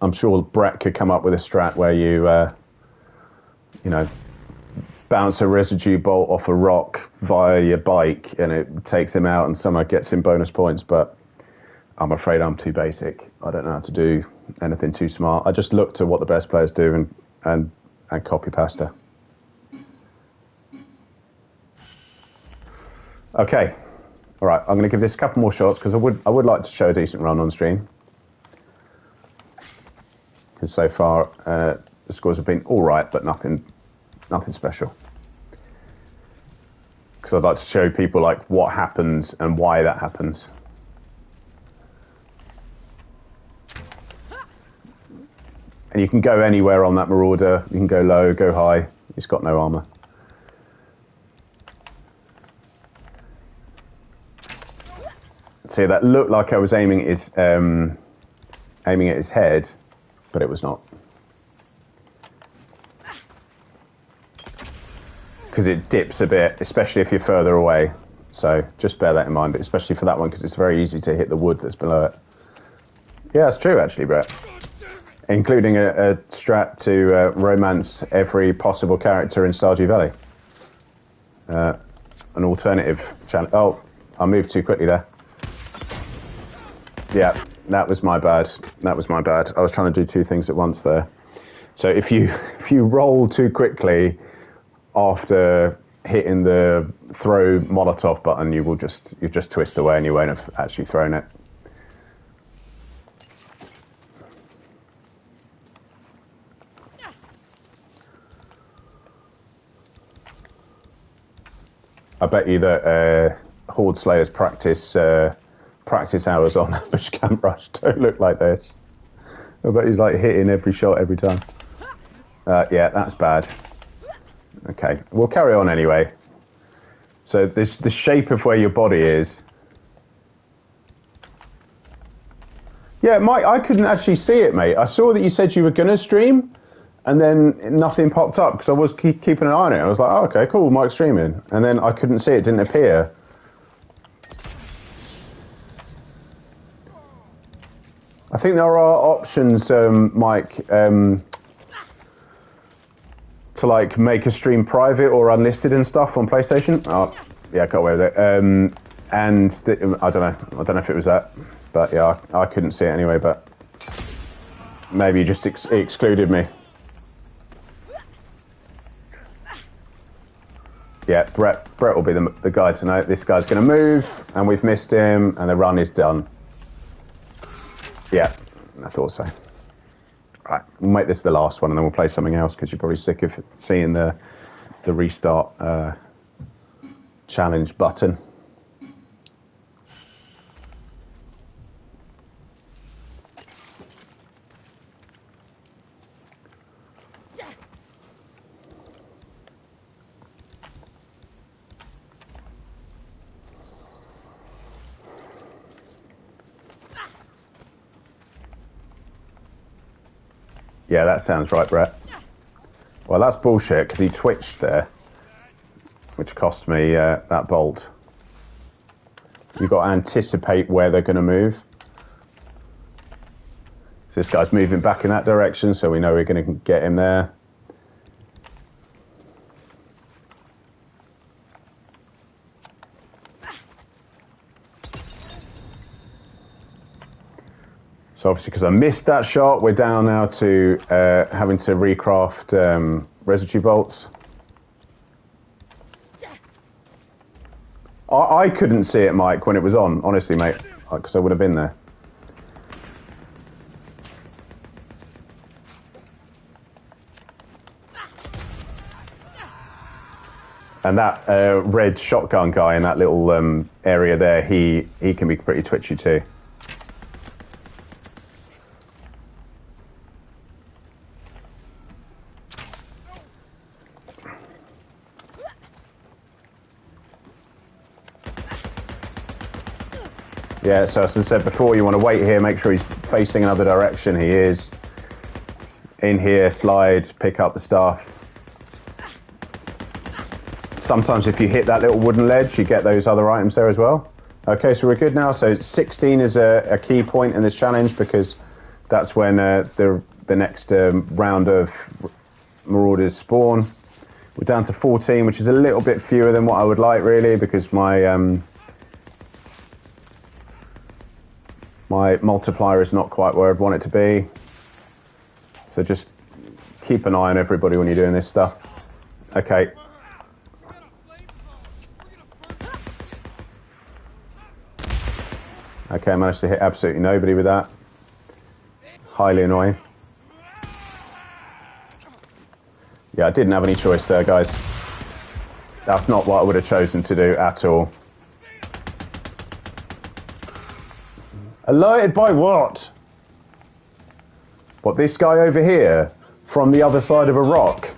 I'm sure Brett could come up with a strat where you, bounce a residue bolt off a rock via your bike and it takes him out and somehow gets him bonus points, but I'm afraid I'm too basic. I don't know how to do anything too smart. I just look to what the best players do and copy pasta. Okay. All right, I'm going to give this a couple more shots because I would like to show a decent run on stream. Because so far the scores have been all right, but nothing special. Because I'd like to show people like what happens and why that happens. And you can go anywhere on that Marauder. You can go low, go high. He's got no armor. See, that looked like I was aiming at his head, but it was not. Because it dips a bit, especially if you're further away. So just bear that in mind, especially for that one, because it's very easy to hit the wood that's below it. Yeah, that's true, actually, Brett. Including a strat to romance every possible character in Stardew Valley. An alternative challenge. Oh, I moved too quickly there. Yeah, that was my bad. That was my bad. I was trying to do two things at once there. So if you roll too quickly after hitting the throw Molotov button, you just twist away and you won't have actually thrown it. I bet you that Horde Slayers practice hours on Ambush Camp Rush don't look like this. I bet he's like hitting every shot every time. Yeah, that's bad. Okay, we'll carry on anyway. So the shape of where your body is. Yeah, Mike, I couldn't actually see it, mate. I saw that you said you were going to stream, and then nothing popped up because I was keeping an eye on it. I was like, oh, okay, cool, Mike's streaming. And then I couldn't see it, didn't appear. I think there are options, Mike, to like make a stream private or unlisted and stuff on PlayStation. Oh, yeah, I got away with it. And I don't know if it was that, but yeah, I couldn't see it anyway. But maybe you just excluded me. Yeah, Brett will be the guy to know. This guy's going to move, and we've missed him, and the run is done. Yeah, I thought so. Right, we'll make this the last one, and then we'll play something else because you're probably sick of seeing the restart challenge button. Yeah, that sounds right, Brett. Well, that's bullshit, because he twitched there, which cost me that bolt. You've got to anticipate where they're going to move. So this guy's moving back in that direction, so we know we're going to get him there. So obviously, because I missed that shot, we're down now to having to recraft residue bolts. I couldn't see it, Mike, when it was on, honestly, mate, because I would have been there. And that red shotgun guy in that little area there, he can be pretty twitchy too. Yeah, so as I said before, you want to wait here, make sure he's facing another direction. He is. In here, slide, pick up the stuff. Sometimes if you hit that little wooden ledge, you get those other items there as well. Okay, so we're good now. So 16 is a key point in this challenge because that's when the next round of Marauders spawn. We're down to 14, which is a little bit fewer than what I would like, really, because my my multiplier is not quite where I'd want it to be. So just keep an eye on everybody when you're doing this stuff. Okay. Okay, I managed to hit absolutely nobody with that. Highly annoying. Yeah, I didn't have any choice there, guys. That's not what I would have chosen to do at all. Alerted by what? What, this guy over here? From the other side of a rock?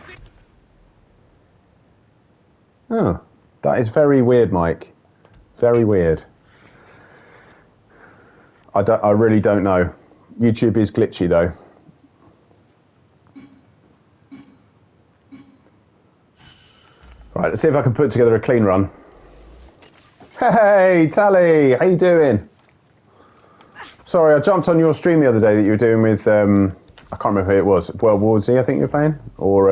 Oh, that is very weird, Mike. Very weird. I really don't know. YouTube is glitchy, though. Right, let's see if I can put together a clean run. Hey, Tally! How you doing? Sorry, I jumped on your stream the other day that you were doing with, I can't remember who it was. World War Z, I think you were playing? Or,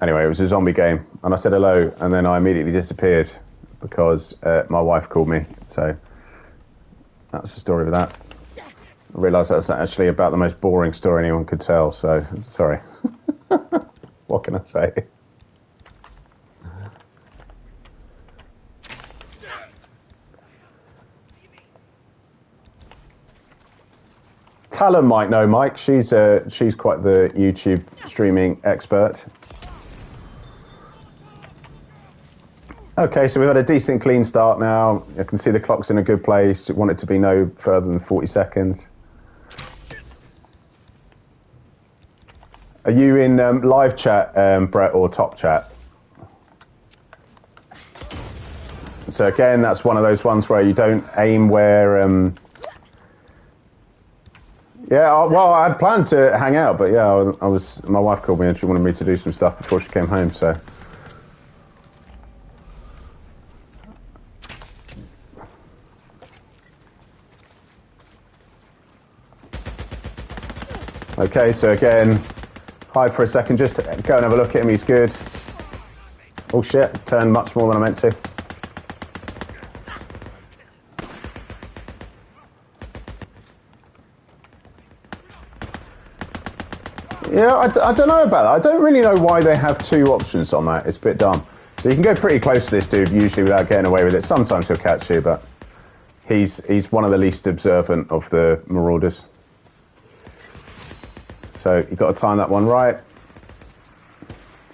anyway, it was a zombie game. And I said hello, and then I immediately disappeared because my wife called me. So, that was the story of that. I realised that's actually about the most boring story anyone could tell, so, sorry. What can I say? Talon might know Mike. She's quite the YouTube streaming expert. Okay, so we've had a decent clean start now. I can see the clock's in a good place. I want it to be no further than 40 seconds. Are you in live chat, Brett, or top chat? So again, that's one of those ones where you don't aim where... Yeah, well, I had planned to hang out, but yeah, I was. My wife called me and she wanted me to do some stuff before she came home, so. Okay, so again, hide for a second, just go and have a look at him, he's good. Oh shit, turned much more than I meant to. Yeah, I don't know about that. I don't really know why they have two options on that. It's a bit dumb. So you can go pretty close to this dude, usually without getting away with it. Sometimes he'll catch you, but he's one of the least observant of the Marauders. So you've got to time that one right.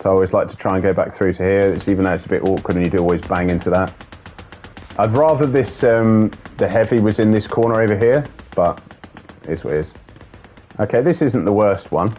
So I always like to try and go back through to here. It's, even though it's a bit awkward and you do always bang into that. I'd rather this the heavy was in this corner over here, but it is what it is. Okay, this isn't the worst one.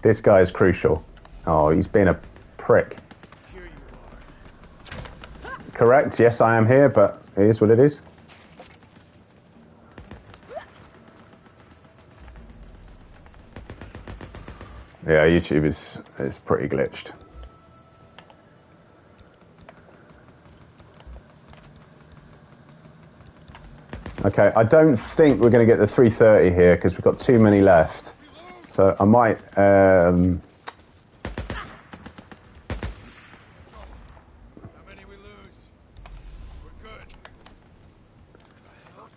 This guy is crucial. Oh, he's been a prick. Correct, yes I am here, but it is what it is. Yeah, YouTube is pretty glitched. Okay, I don't think we're going to get the 330 here because we've got too many left. So I might... How many we lose? We're good.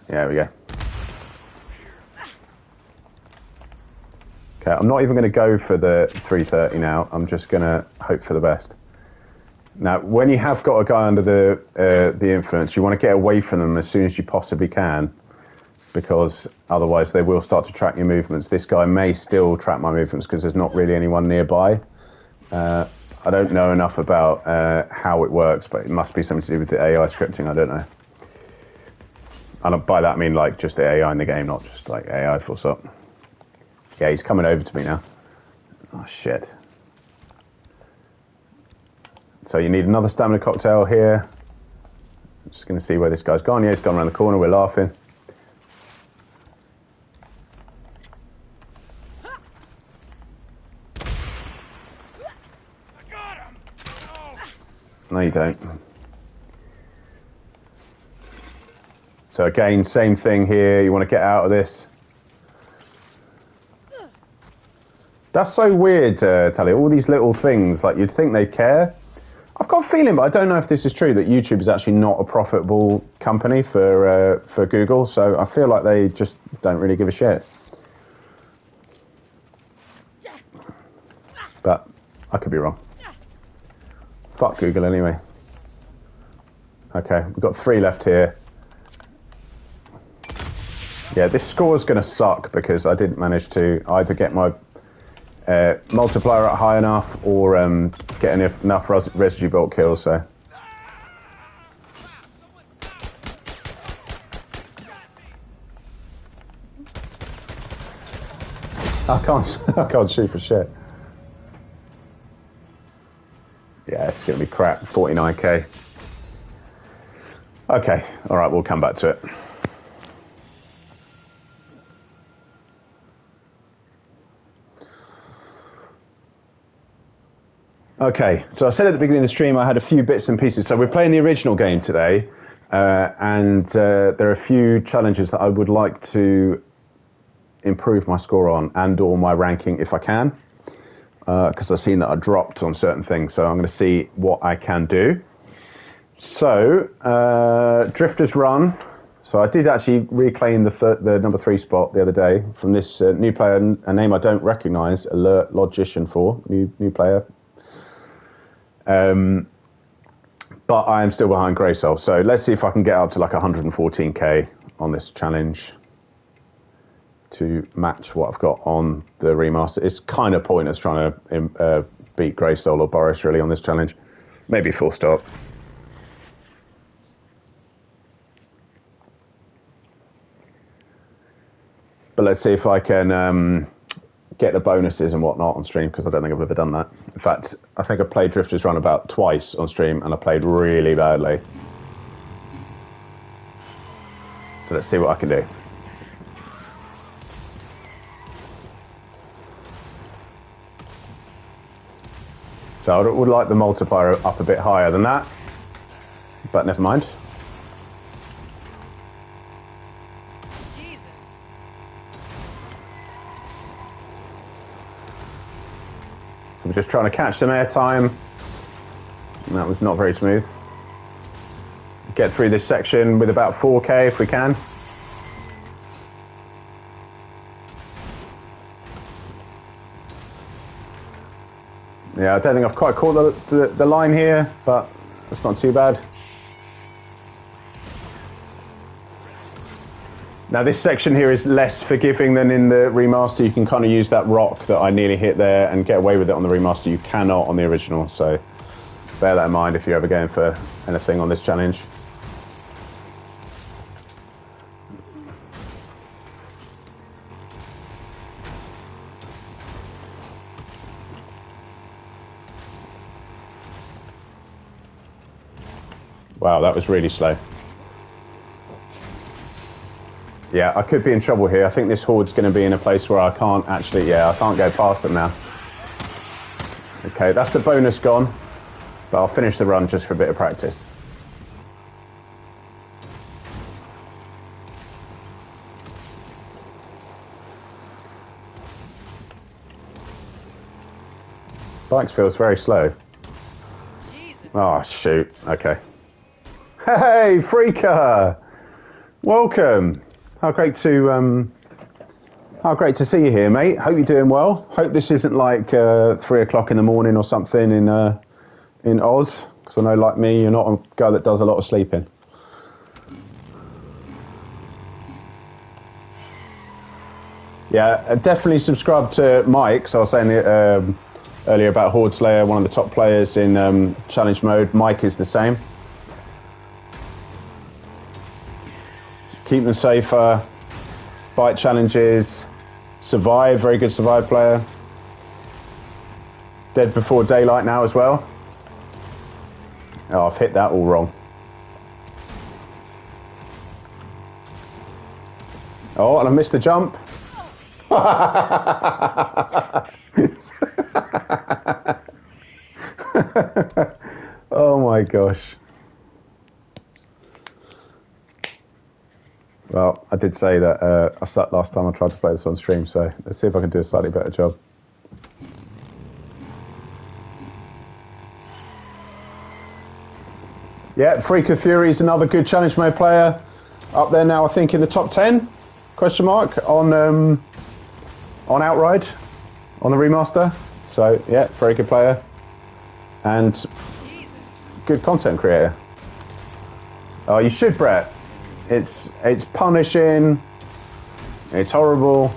There we go. Okay, I'm I'm not even going to go for the 330 now. I'm just going to hope for the best. Now, when you have got a guy under the influence, you want to get away from them as soon as you possibly can, because otherwise they will start to track your movements. This guy may still track my movements because there's not really anyone nearby. I don't know enough about how it works, but it must be something to do with the AI scripting. I don't know. And by that I mean like just the AI in the game, not just like AI full stop. Yeah, he's coming over to me now. Oh shit. So you need another stamina cocktail here. I'm just going to see where this guy's gone. Yeah, he's gone around the corner. We're laughing. No, you don't. So again, same thing here. You want to get out of this. That's so weird, Tally. All these little things, like you'd think they'd care. I've got a feeling, but I don't know if this is true, that YouTube is actually not a profitable company for Google. So I feel like they just don't really give a shit. But I could be wrong. Fuck Google anyway. Okay, we've got 3 left here. Yeah, this score's going to suck because I didn't manage to either get my multiplier up high enough or get enough residue bolt kills, so. I can't shoot for shit. Yeah, it's going to be crap. 49k. Okay, all right, we'll come back to it. Okay, so I said at the beginning of the stream I had a few bits and pieces. So we're playing the original game today, and there are a few challenges that I would like to improve my score on and or my ranking if I can, because I've seen that I dropped on certain things, so I'm going to see what I can do. So, Drifter's Run. So I did actually reclaim the number 3 spot the other day from this new player, a name I don't recognise, Alert Logician 4, new player. But I am still behind Grey Soul, so let's see if I can get up to like 114k on this challenge to match what I've got on the remaster. It's kind of pointless trying to beat Grey Soul or Boris really on this challenge. Maybe full stop. But let's see if I can get the bonuses and whatnot on stream, because I don't think I've ever done that. In fact, I think I played Drifter's Run about twice on stream, and I played really badly. So let's see what I can do. So I would like the multiplier up a bit higher than that, but never mind. We're just trying to catch some airtime. That was not very smooth. Get through this section with about 4k if we can. Yeah, I don't think I've quite caught the line here, but that's not too bad. Now this section here is less forgiving than in the remaster. You can kind of use that rock that I nearly hit there and get away with it on the remaster. You cannot on the original, so bear that in mind if you're ever going for anything on this challenge. Wow, that was really slow. Yeah, I could be in trouble here. I think this horde's going to be in a place where I can't actually, I can't go past them now. Okay, that's the bonus gone, but I'll finish the run just for a bit of practice. Bikes feels very slow. Jesus. Oh, shoot. Okay. Hey, Freaker! Welcome! How great to Oh, great to see you here, mate. Hope you're doing well. Hope this isn't like 3 o'clock in the morning or something in Oz, because I know, like me, you're not a guy that does a lot of sleeping. Yeah, definitely subscribe to Mike. So I was saying earlier about Horde Slayer, one of the top players in challenge mode. Mike is the same. Keep them safer. Fight challenges. Survive, very good survive player. Dead Before Daylight now as well. Oh, I've hit that all wrong. Oh, and I missed the jump. Oh my gosh. Well, I did say that I sucked last time I tried to play this on stream, so let's see if I can do a slightly better job. Yeah, Freak of Fury is another good challenge mode player. Up there now, I think, in the top 10, question mark, on Outride, on the remaster. So, yeah, very good player. And good content creator. Oh, you should, Brett. It's punishing, it's horrible,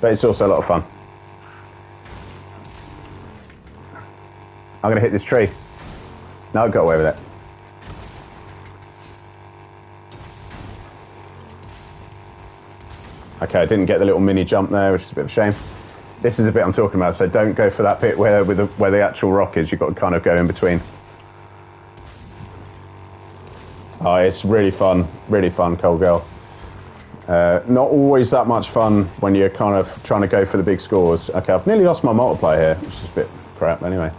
but it's also a lot of fun. I'm going to hit this tree. No, got away with it. Okay, I didn't get the little mini jump there, which is a bit of a shame. This is the bit I'm talking about, so don't go for that bit where the actual rock is. You've got to kind of go in between. Oh, it's really fun, Cold Girl. Not always that much fun when you're kind of trying to go for the big scores. Okay, I've nearly lost my multiplier here, which is a bit crap anyway.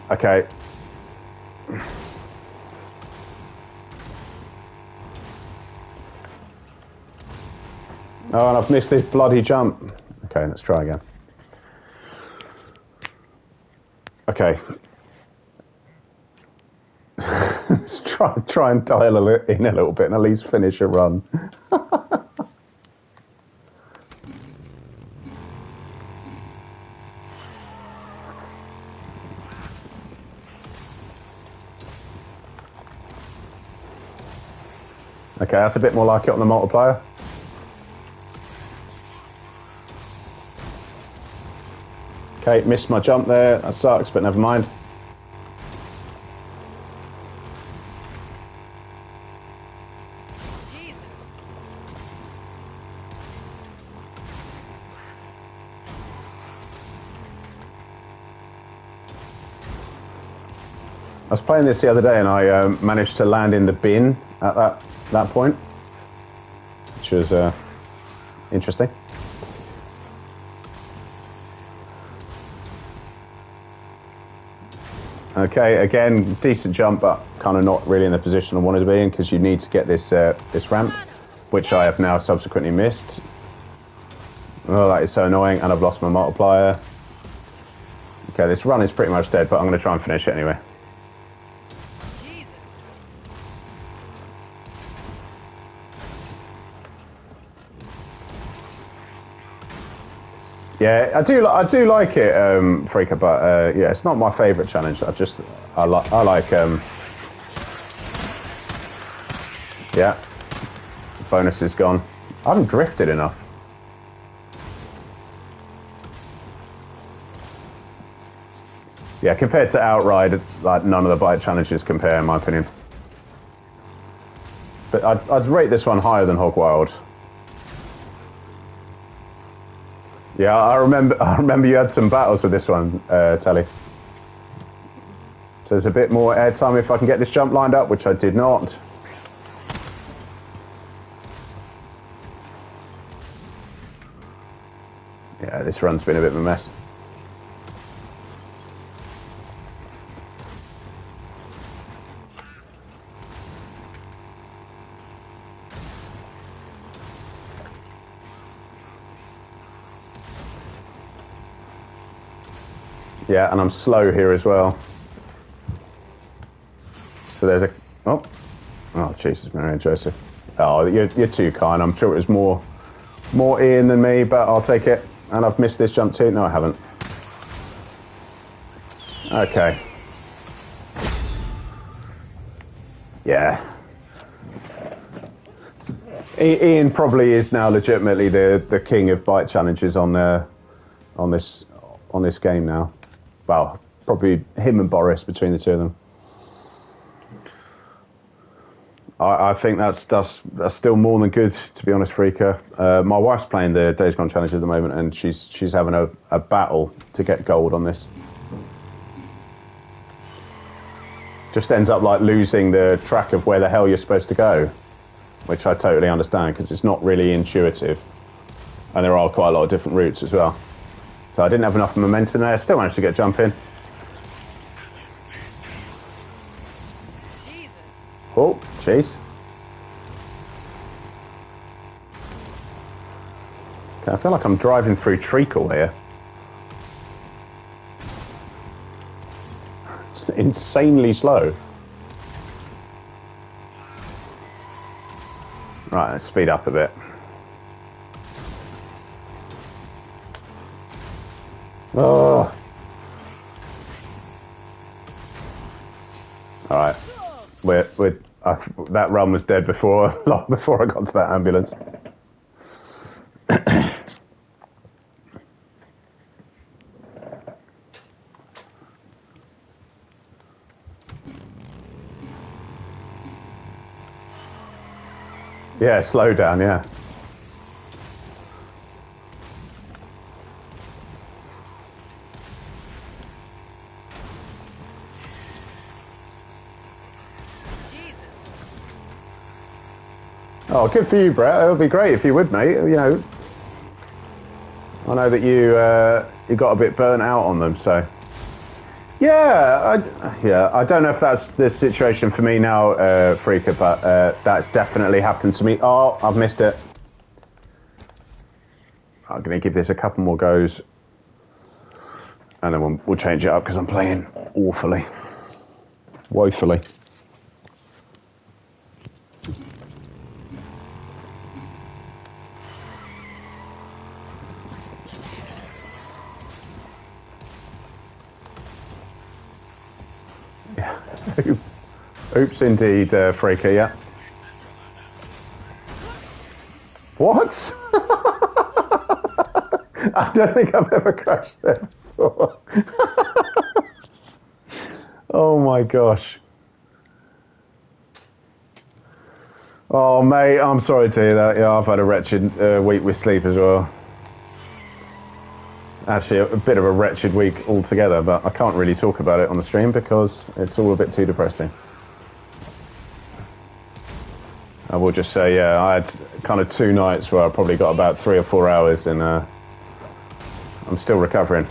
Okay. Oh, and I've missed this bloody jump. Okay, let's try again. Okay. Let's try and dial in a little bit and at least finish a run. Okay, that's a bit more like it on the multiplier. Okay, missed my jump there. That sucks, but never mind. I was playing this the other day and I managed to land in the bin at that point, which was interesting. Okay, again, decent jump, but kind of not really in the position I wanted to be in because you need to get this this ramp, which I have now subsequently missed. Oh, that is so annoying, and I've lost my multiplier. Okay, this run is pretty much dead, but I'm going to try and finish it anyway. Yeah, I do like it, Freaker, but yeah, it's not my favourite challenge. I like yeah, bonus is gone. I haven't drifted enough. Yeah, compared to Outride, like none of the bike challenges compare, in my opinion. But I'd rate this one higher than Hog Wild. Yeah, I remember you had some battles with this one, Telly. So there's a bit more airtime if I can get this jump lined up, which I did not. Yeah, this run's been a bit of a mess. Yeah, and I'm slow here as well. So there's a... Oh, Jesus, Mary and Joseph. Oh, you're too kind. I'm sure it was more Ian than me, but I'll take it. And I've missed this jump too. No, I haven't. Okay. Yeah. Ian probably is now legitimately the king of bite challenges on this game now. Well, probably him and Boris between the two of them. I think that's still more than good, to be honest, Freaka. My wife's playing the Days Gone challenge at the moment, and she's having a battle to get gold on this. Just ends up like losing the track of where the hell you're supposed to go, which I totally understand because it's not really intuitive, and there are quite a lot of different routes as well. So I didn't have enough momentum there. Still managed to get jump in. Jesus. Oh, jeez. Okay, I feel like I'm driving through treacle here. It's insanely slow. Right, let's speed up a bit. Oh. All right, that run was dead long before I got to that ambulance. Yeah, slow down, yeah. Oh, good for you, Brett. It would be great if you would, mate. You know, I know that you got a bit burnt out on them, so. Yeah, I don't know if that's the situation for me now, Freaka, but that's definitely happened to me. Oh, I've missed it. I'm going to give this a couple more goes, and then we'll change it up because I'm playing awfully, woefully. Oops, indeed, Freaka, yeah. What? I don't think I've ever crashed there before. Oh my gosh. Oh, mate, I'm sorry to hear that. Yeah, I've had a wretched week with sleep as well. Actually, a bit of a wretched week altogether, but I can't really talk about it on the stream because it's all a bit too depressing. I will just say, yeah, I had kind of 2 nights where I probably got about 3 or 4 hours, and I'm still recovering.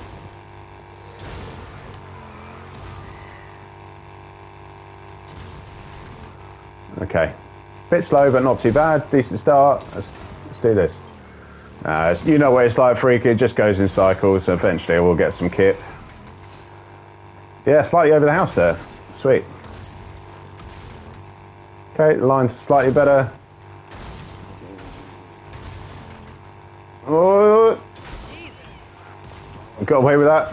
Okay, bit slow, but not too bad. Decent start. Let's do this. You know what it's like, Freak. It just goes in cycles. So eventually, we'll get some kit. Yeah, slightly over the house there. Sweet. Okay, the line's slightly better. Oh, got away with that.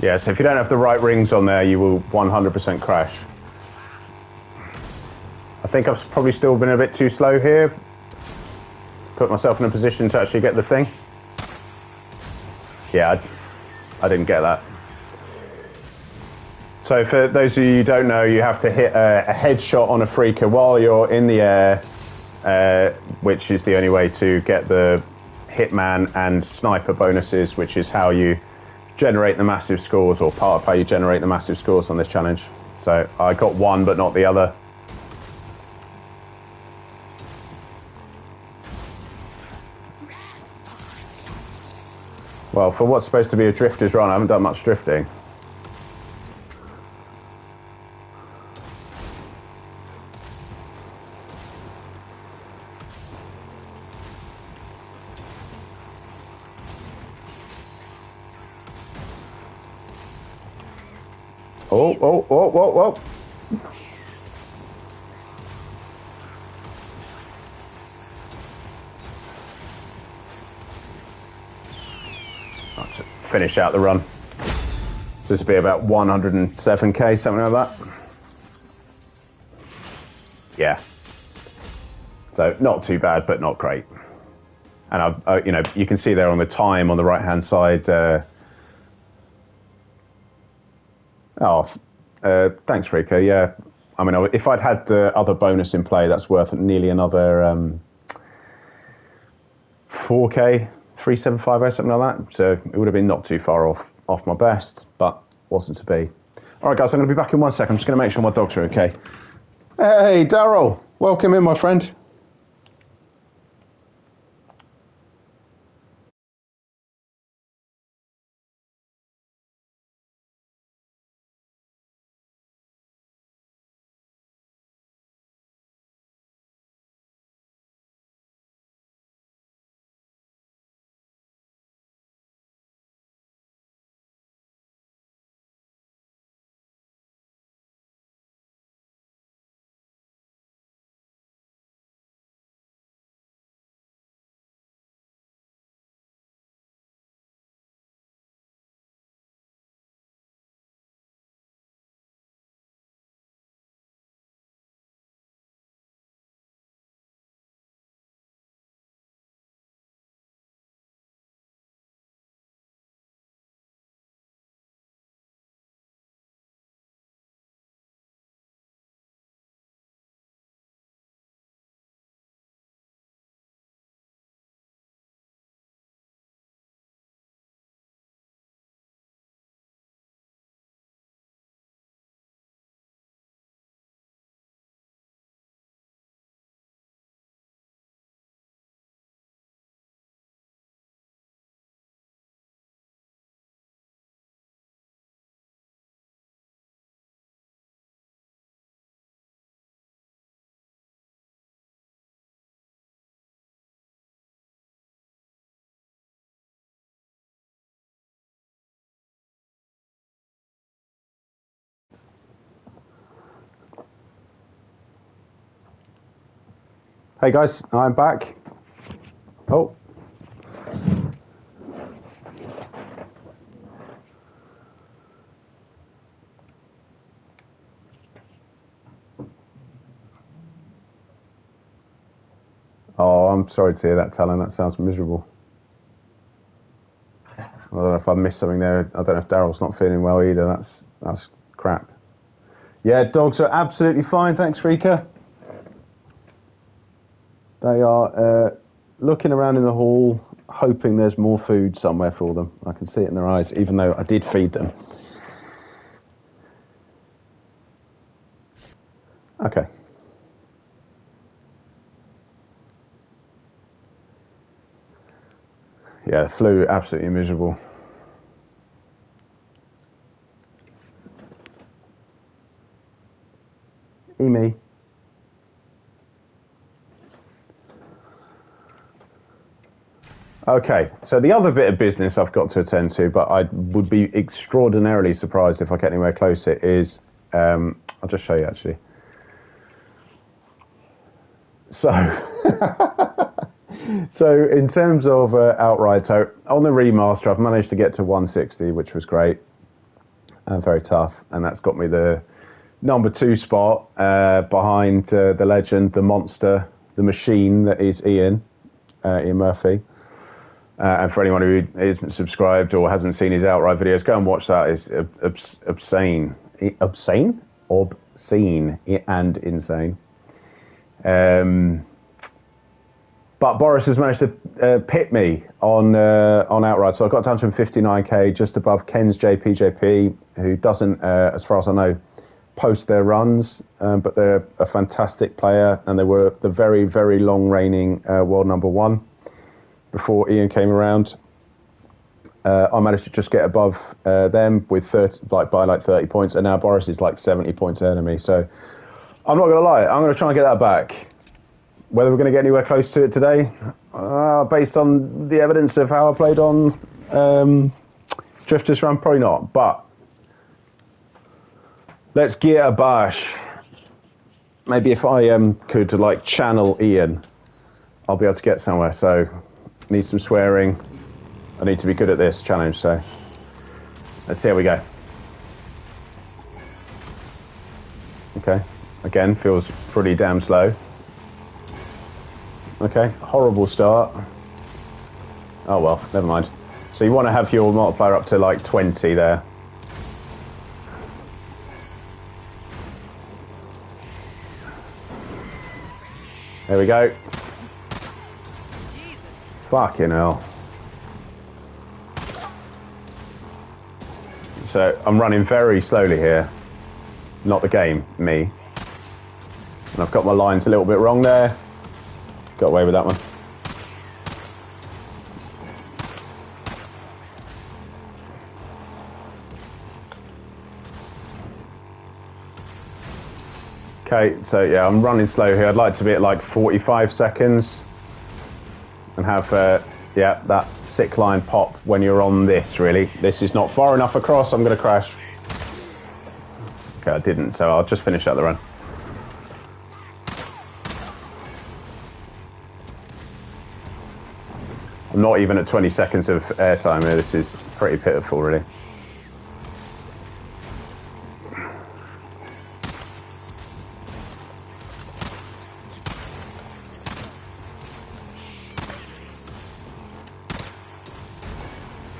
Yeah, so if you don't have the right rings on there, you will 100% crash. I think I've probably still been a bit too slow here. Put myself in a position to actually get the thing. Yeah, I didn't get that. So for those of you who don't know, you have to hit a headshot on a Freaka while you're in the air, which is the only way to get the Hitman and Sniper bonuses, which is how you generate the massive scores, or part of how you generate the massive scores on this challenge. So I got one, but not the other. Well, for what's supposed to be a drifter's run, I haven't done much drifting. Oh, oh, oh, whoa, whoa. Finish out the run. So this will be about 107k, something like that. Yeah. So not too bad, but not great. And you know, you can see there on the time on the right-hand side. Thanks, Rico. Yeah, I mean, if I'd had the other bonus in play, that's worth nearly another 4k, 3750, something like that. So it would have been not too far off my best, but wasn't to be. All right, guys, I'm going to be back in 1 second. I'm just going to make sure my dogs are okay. Hey, Daryl, welcome in, my friend. Hey guys, I'm back. Oh. Oh, I'm sorry to hear that, Talon. That sounds miserable. I don't know if I missed something there. I don't know if Daryl's not feeling well either. That's crap. Yeah, dogs are absolutely fine. Thanks, Rika. They are looking around in the hall, hoping there's more food somewhere for them. I can see it in their eyes, even though I did feed them. Okay. Yeah, the flu, absolutely miserable. Me. Okay, so the other bit of business I've got to attend to, but I would be extraordinarily surprised if I get anywhere close it, is, I'll just show you actually. So, so in terms of outright, so on the remaster, I've managed to get to 160, which was great and very tough, and that's got me the number 2 spot behind the legend, the monster, the machine that is Ian Murphy. And for anyone who isn't subscribed or hasn't seen his outright videos, go and watch that. It's obscene, obscene and insane. But Boris has managed to pit me on outright, so I got down to 59k, just above Ken's JPJP, who doesn't, as far as I know, post their runs, but they're a fantastic player, and they were the very, very long reigning world number 1 before Ian came around. I managed to just get above them with 30, by 30 points, and now Boris is like 70 points ahead of me. So I'm not going to lie, I'm going to try and get that back. Whether we're going to get anywhere close to it today, based on the evidence of how I played on Drifters Run, probably not. But Let's get a bash. Maybe if I could like channel Ian, I'll be able to get somewhere. So, need some swearing. I need to be good at this challenge. So, let's see how we go. Okay. Again, feels pretty damn slow. Okay, horrible start. Oh well, never mind. So you want to have your multiplier up to like 20 there. There we go. Jesus. Fucking hell. So I'm running very slowly here. Not the game, me. And I've got my lines a little bit wrong there. Got away with that one. Okay, so yeah, I'm running slow here. I'd like to be at like 45 seconds and have, yeah, that sick line pop when you're on this, really. This is not far enough across, I'm going to crash. Okay, I didn't, so I'll just finish out the run. I'm not even at 20 seconds of airtime here. This is pretty pitiful, really.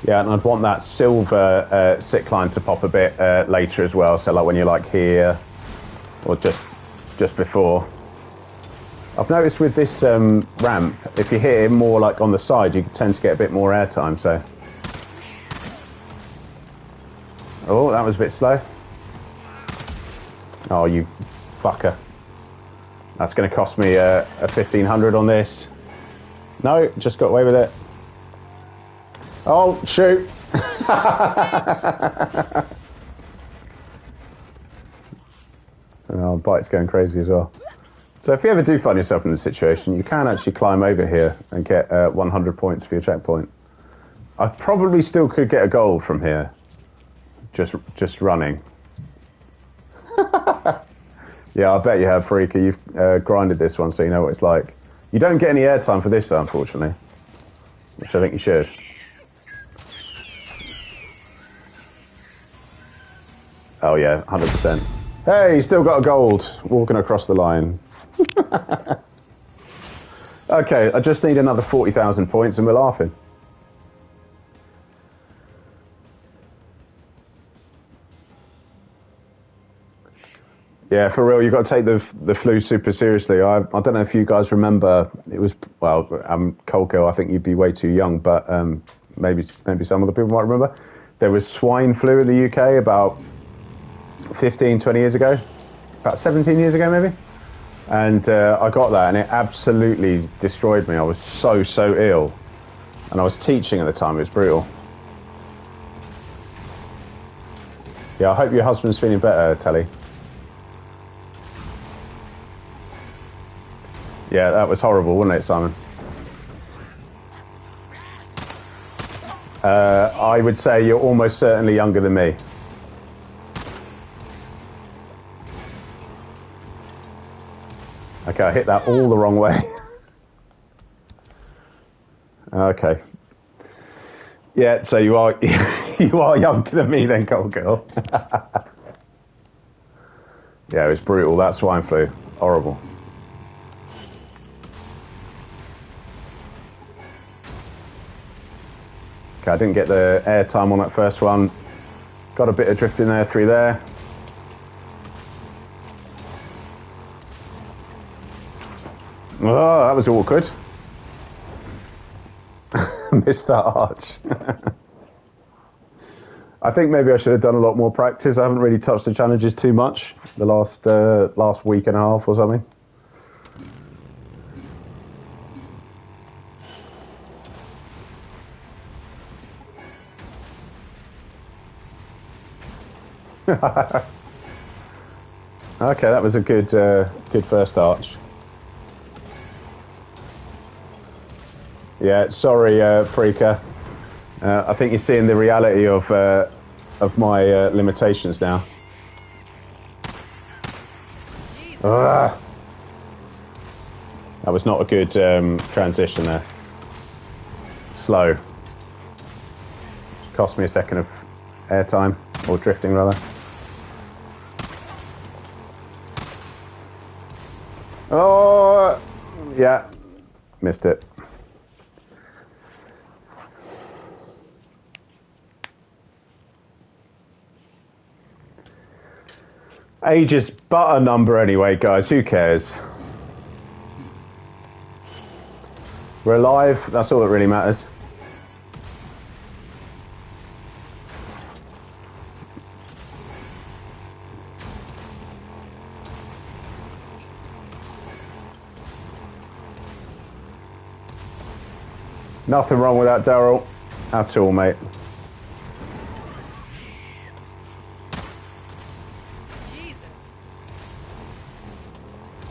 Yeah, and I'd want that silver sick line to pop a bit later as well. So like when you're like here, or just before. I've noticed with this ramp, if you hit it more like on the side, you tend to get a bit more airtime. So, oh, that was a bit slow. Oh, you fucker! That's going to cost me a 1500 on this. No, just got away with it. Oh, shoot. Oh, Bite's going crazy as well. So if you ever do find yourself in this situation, you can actually climb over here and get 100 points for your checkpoint. I probably still could get a gold from here, just running. Yeah, I bet you have, Freaker. You've grinded this one, so you know what it's like. You don't get any airtime for this, though, unfortunately, which I think you should. Oh yeah, 100%. Hey, you still got a gold walking across the line. Okay, I just need another 40,000 points and we're laughing. Yeah, for real, you've got to take the flu super seriously. I don't know if you guys remember, it was, well, Cold Girl, I think you'd be way too young, but maybe some other people might remember. There was swine flu in the UK about 15, 20 years ago, about 17 years ago maybe. And I got that and it absolutely destroyed me. I was so ill. And I was teaching at the time, it was brutal. Yeah, I hope your husband's feeling better, Telly. Yeah, that was horrible, wasn't it, Simon? I would say you're almost certainly younger than me. Okay, I hit that all the wrong way. Okay. Yeah, so you are you are younger than me then, Cold Girl. Yeah, it was brutal. That swine flu, horrible. Okay, I didn't get the air time on that first one. Got a bit of drift in there through there. Oh, that was awkward. Missed that arch. I think maybe I should have done a lot more practice. I haven't really touched the challenges too much the last week and a half or something. Okay, that was a good first arch. Yeah, sorry, Freaker. I think you're seeing the reality of my limitations now. Ugh. That was not a good transition there. Slow. Cost me a second of airtime, or drifting rather. Oh, yeah, missed it. Age is but a number anyway, guys. Who cares? We're alive. That's all that really matters. Nothing wrong with that, Daryl. At all, mate.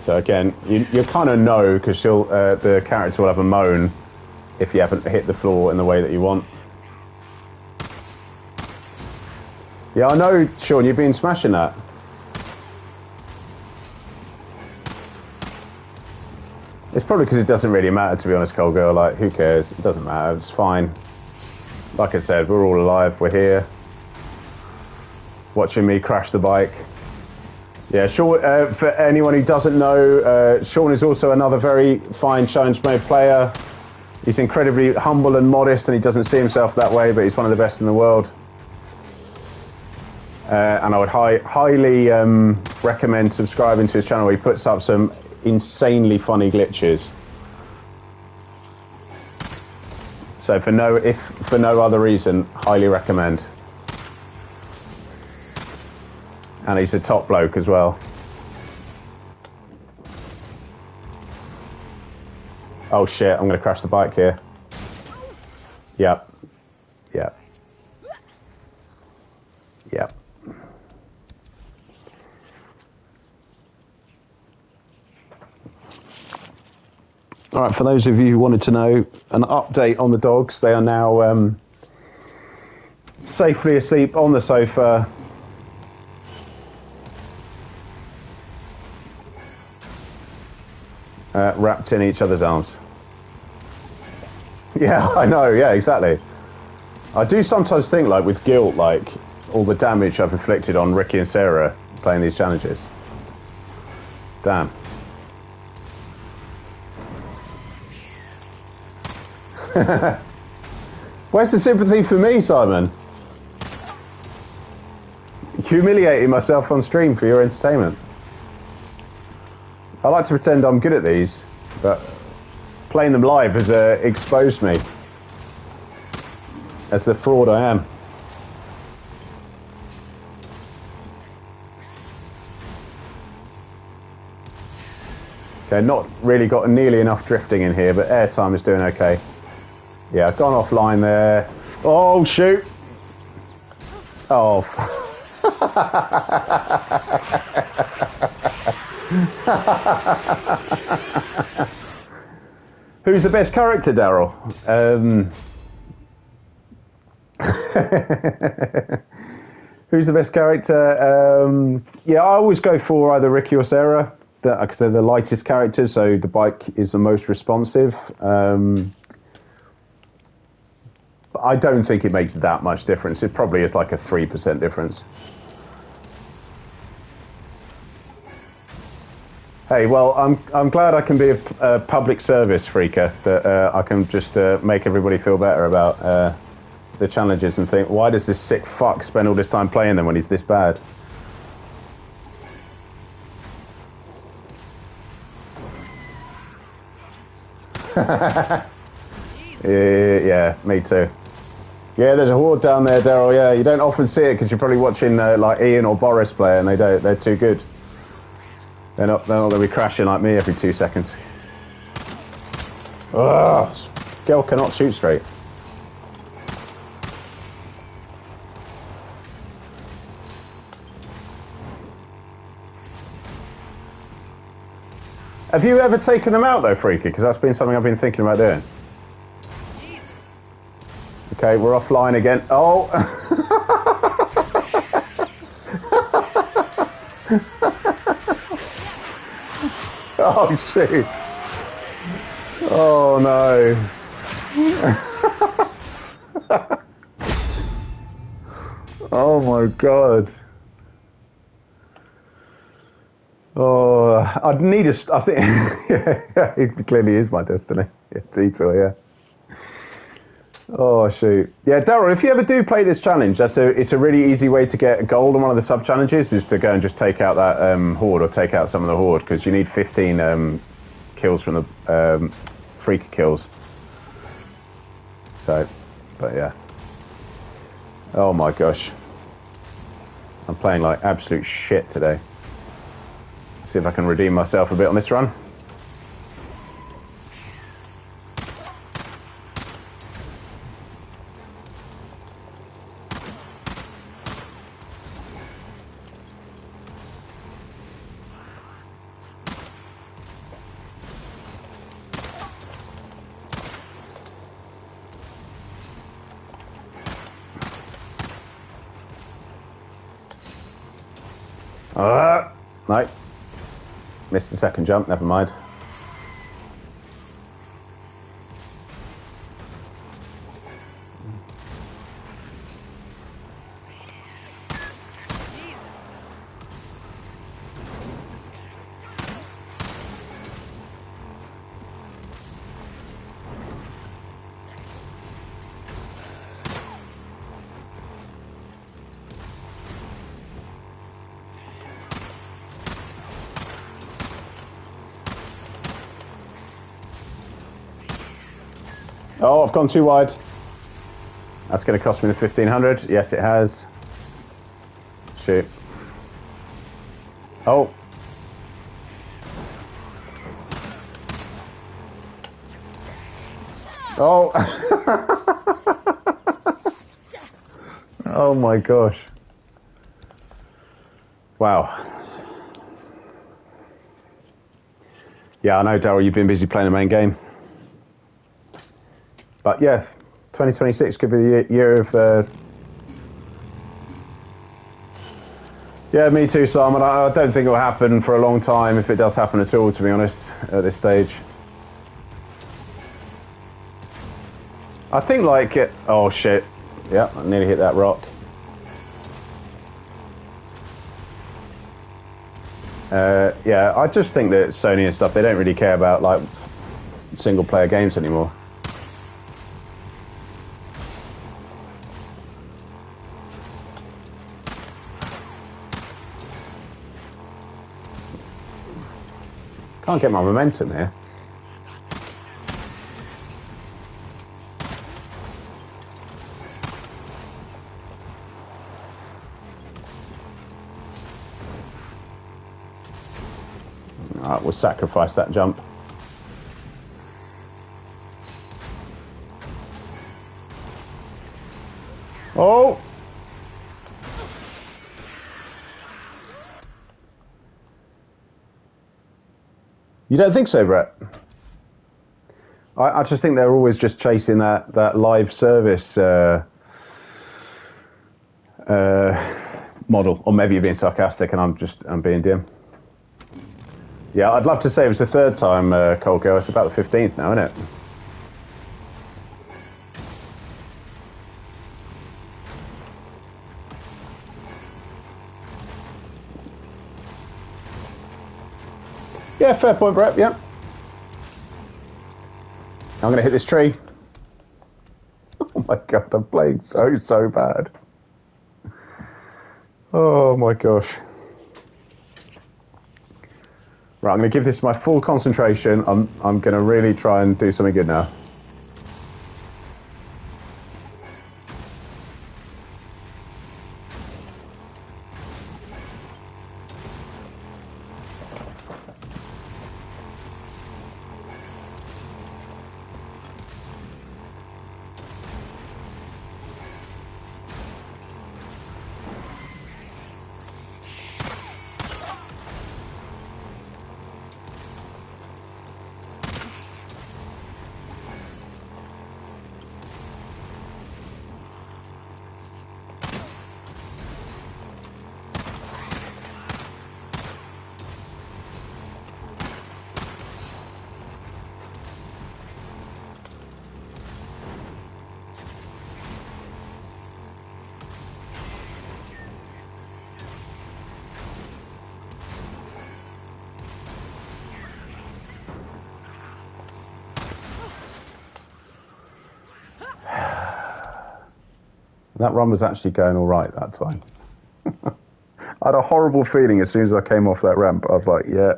So again, you kind of know because the character will have a moan if you haven't hit the floor in the way that you want. Yeah, I know, Sean, you've been smashing that. It's probably because it doesn't really matter, to be honest, Cold Girl. Like, who cares? It doesn't matter. It's fine. Like I said, we're all alive. We're here. Watching me crash the bike. Yeah, Sean, for anyone who doesn't know, Sean is also another very fine challenge mode player. He's incredibly humble and modest, and he doesn't see himself that way, but he's one of the best in the world. And I would highly recommend subscribing to his channel where he puts up some insanely funny glitches. So for no other reason, highly recommend. And he's a top bloke as well. Oh shit, I'm gonna crash the bike here. Yep. Yep. Yep. All right, for those of you who wanted to know an update on the dogs, they are now safely asleep on the sofa. Wrapped in each other's arms. Yeah, I know, yeah, exactly. I do sometimes think, like, with guilt, like, all the damage I've inflicted on Ricky and Sarah playing these challenges. Damn. Where's the sympathy for me, Simon? Humiliating myself on stream for your entertainment. I like to pretend I'm good at these, but playing them live has exposed me as the fraud I am. Okay, not really got nearly enough drifting in here, but airtime is doing okay. Yeah, I've gone offline there. Oh, shoot. Oh. Who's the best character, Daryl? Who's the best character? Yeah, I always go for either Ricky or Sarah, because they're the lightest characters, so the bike is the most responsive. But I don't think it makes that much difference. It probably is like a 3% difference. Hey, well, I'm glad I can be a public service freaker, that I can just make everybody feel better about the challenges and think, why does this sick fuck spend all this time playing them when he's this bad? Yeah, me too. Yeah, there's a horde down there, Daryl. Yeah, you don't often see it because you're probably watching like Ian or Boris play, and they're too good. They're not going to be crashing like me every 2 seconds. Ugh, girl cannot shoot straight. Have you ever taken them out though, Freaky? Because that's been something I've been thinking about doing. Jesus. Okay, we're offline again. Oh! Oh shit! Oh no! Oh my god! Oh, I'd need a. I think yeah, it clearly is my destiny. Yeah, detour, yeah. Oh shoot! Yeah, Daryl, if you ever do play this challenge, it's a really easy way to get gold on one of the sub challenges. Is to go and just take out that horde or take out some of the horde because you need 15 kills from the freak kills. So, but yeah. Oh my gosh, I'm playing like absolute shit today. See if I can redeem myself a bit on this run. No. Missed the second jump, never mind. Oh, I've gone too wide. That's going to cost me the 1500. Yes, it has. Shoot. Oh. Oh. Oh my gosh. Wow. Yeah, I know, Daryl, you've been busy playing the main game. But yeah, 2026 could be the year of... Yeah, me too, Simon. I don't think it will happen for a long time, if it does happen at all, to be honest, at this stage. I think like it... Oh, shit. Yeah, I nearly hit that rock. Yeah, I just think that Sony and stuff, they don't really care about like single-player games anymore. Can't get my momentum here. Alright, we'll sacrifice that jump. Oh! You don't think so, Brett? I just think they're always just chasing that live service model. Or maybe you're being sarcastic and I'm being dim. Yeah, I'd love to say it was the third time, Cold Girl. It's about the 15th now, isn't it? Yeah, fair point, Brett, yeah. I'm going to hit this tree. Oh my god, I'm playing so bad. Oh my gosh. Right, I'm going to give this my full concentration. I'm going to really try and do something good now. That run was actually going all right that time. I had a horrible feeling as soon as I came off that ramp. I was like, yeah.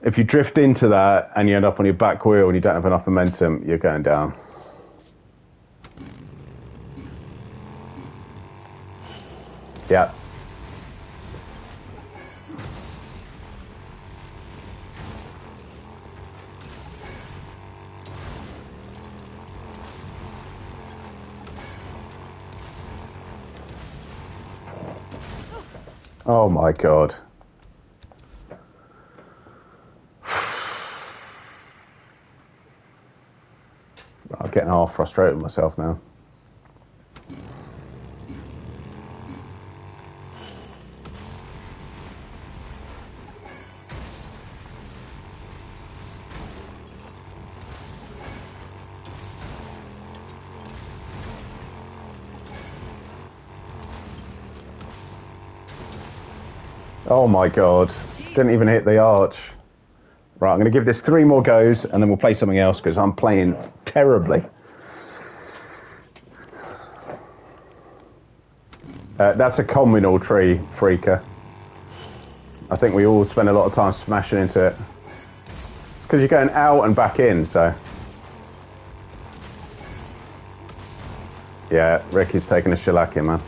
If you drift into that and you end up on your back wheel and you don't have enough momentum, you're going down. Yeah. Oh my God. I'm getting half frustrated with myself now. Oh my God. Didn't even hit the arch. Right, I'm going to give this 3 more goes and then we'll play something else because I'm playing terribly. That's a communal tree, Freaker. I think we all spend a lot of time smashing into it. It's because you're going out and back in, so. Yeah, Ricky's taking a shellacking, man.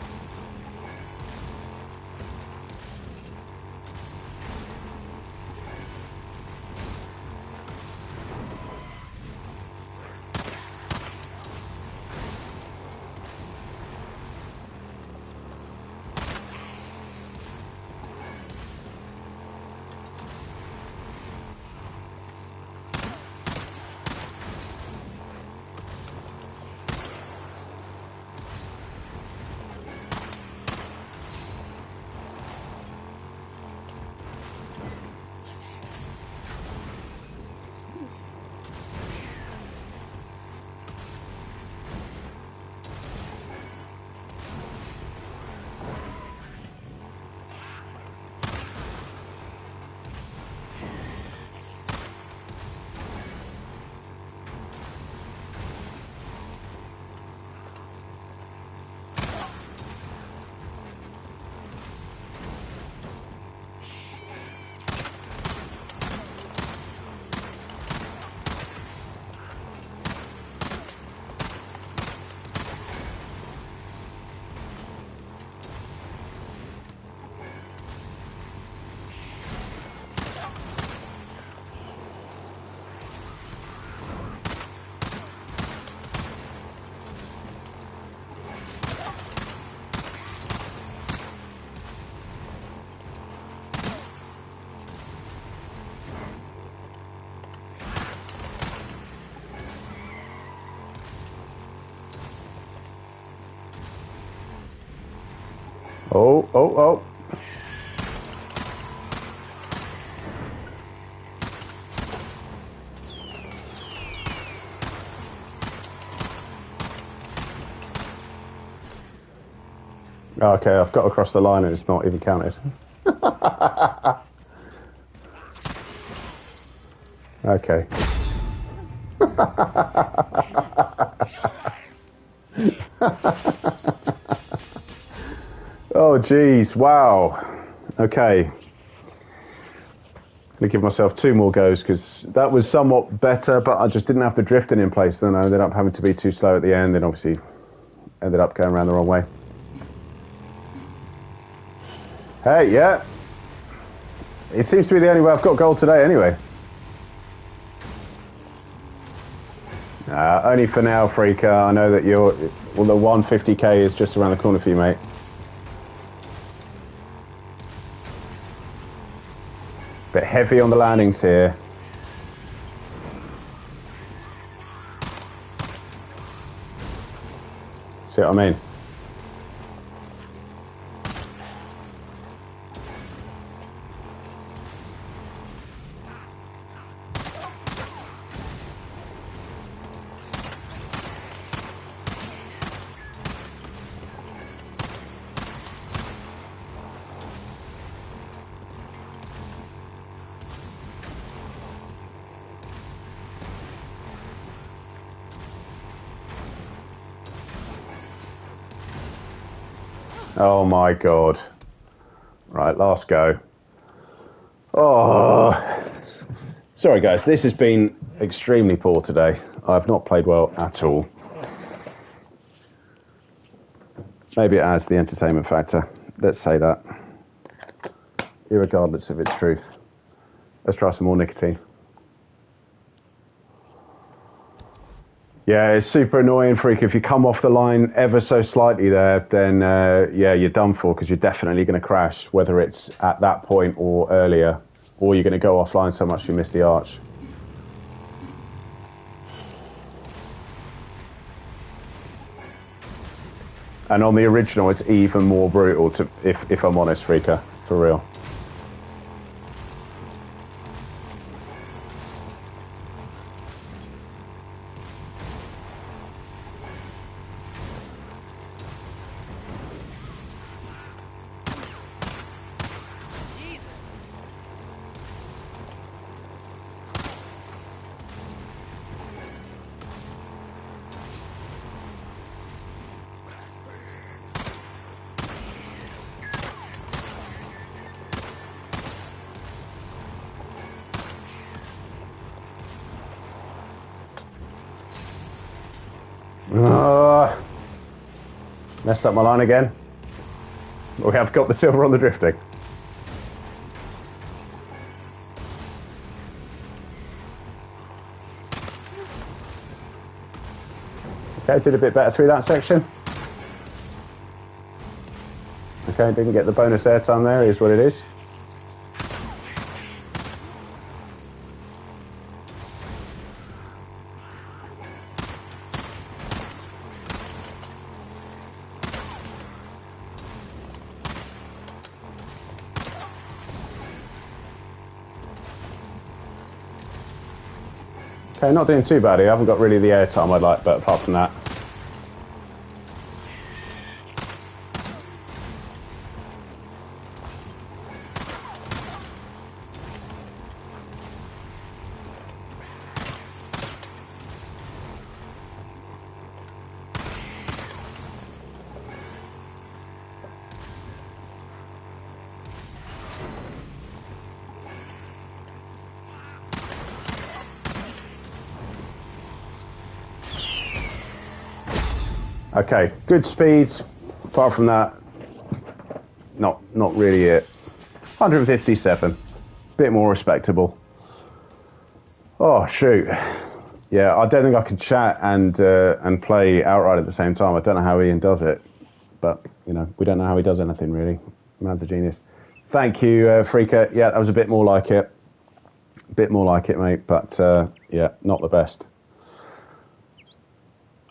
Oh, oh, oh. Okay, I've got across the line and it's not even counted. Okay. Oh, geez. Wow. Okay. I'm going to give myself 2 more goes because that was somewhat better, but I just didn't have the drifting in place. Then I ended up having to be too slow at the end and obviously ended up going around the wrong way. Hey, yeah. It seems to be the only way I've got gold today anyway. Only for now, Freaker. I know that you're... Well, the 150k is just around the corner for you, mate. Bit heavy on the landings here. See what I mean? Oh my god. Right, last go. Oh. Sorry guys, this has been extremely poor today. I've not played well at all. Maybe it has the entertainment factor. Let's say that. Irregardless of its truth. Let's try some more nicotine. Yeah, it's super annoying, Freak. If you come off the line ever so slightly there, then yeah, you're done for, because you're definitely going to crash, whether it's at that point or earlier, or you're going to go offline so much you miss the arch. And on the original, it's even more brutal, to, if I'm honest, Freaker, for real. Messed up my line again. We have got the silver on the drifting. Okay, did a bit better through that section. Okay, didn't get the bonus airtime there, is what it is. Okay, not doing too bad here. I haven't got really the airtime I'd like, but apart from that. Okay, good speed. Apart from that, not really it. 157, bit more respectable. Oh shoot, yeah. I don't think I can chat and play outright at the same time. I don't know how Ian does it, but you know, we don't know how he does anything really. Man's a genius. Thank you, Freaker. Yeah, that was a bit more like it. A bit more like it, mate. But yeah, not the best.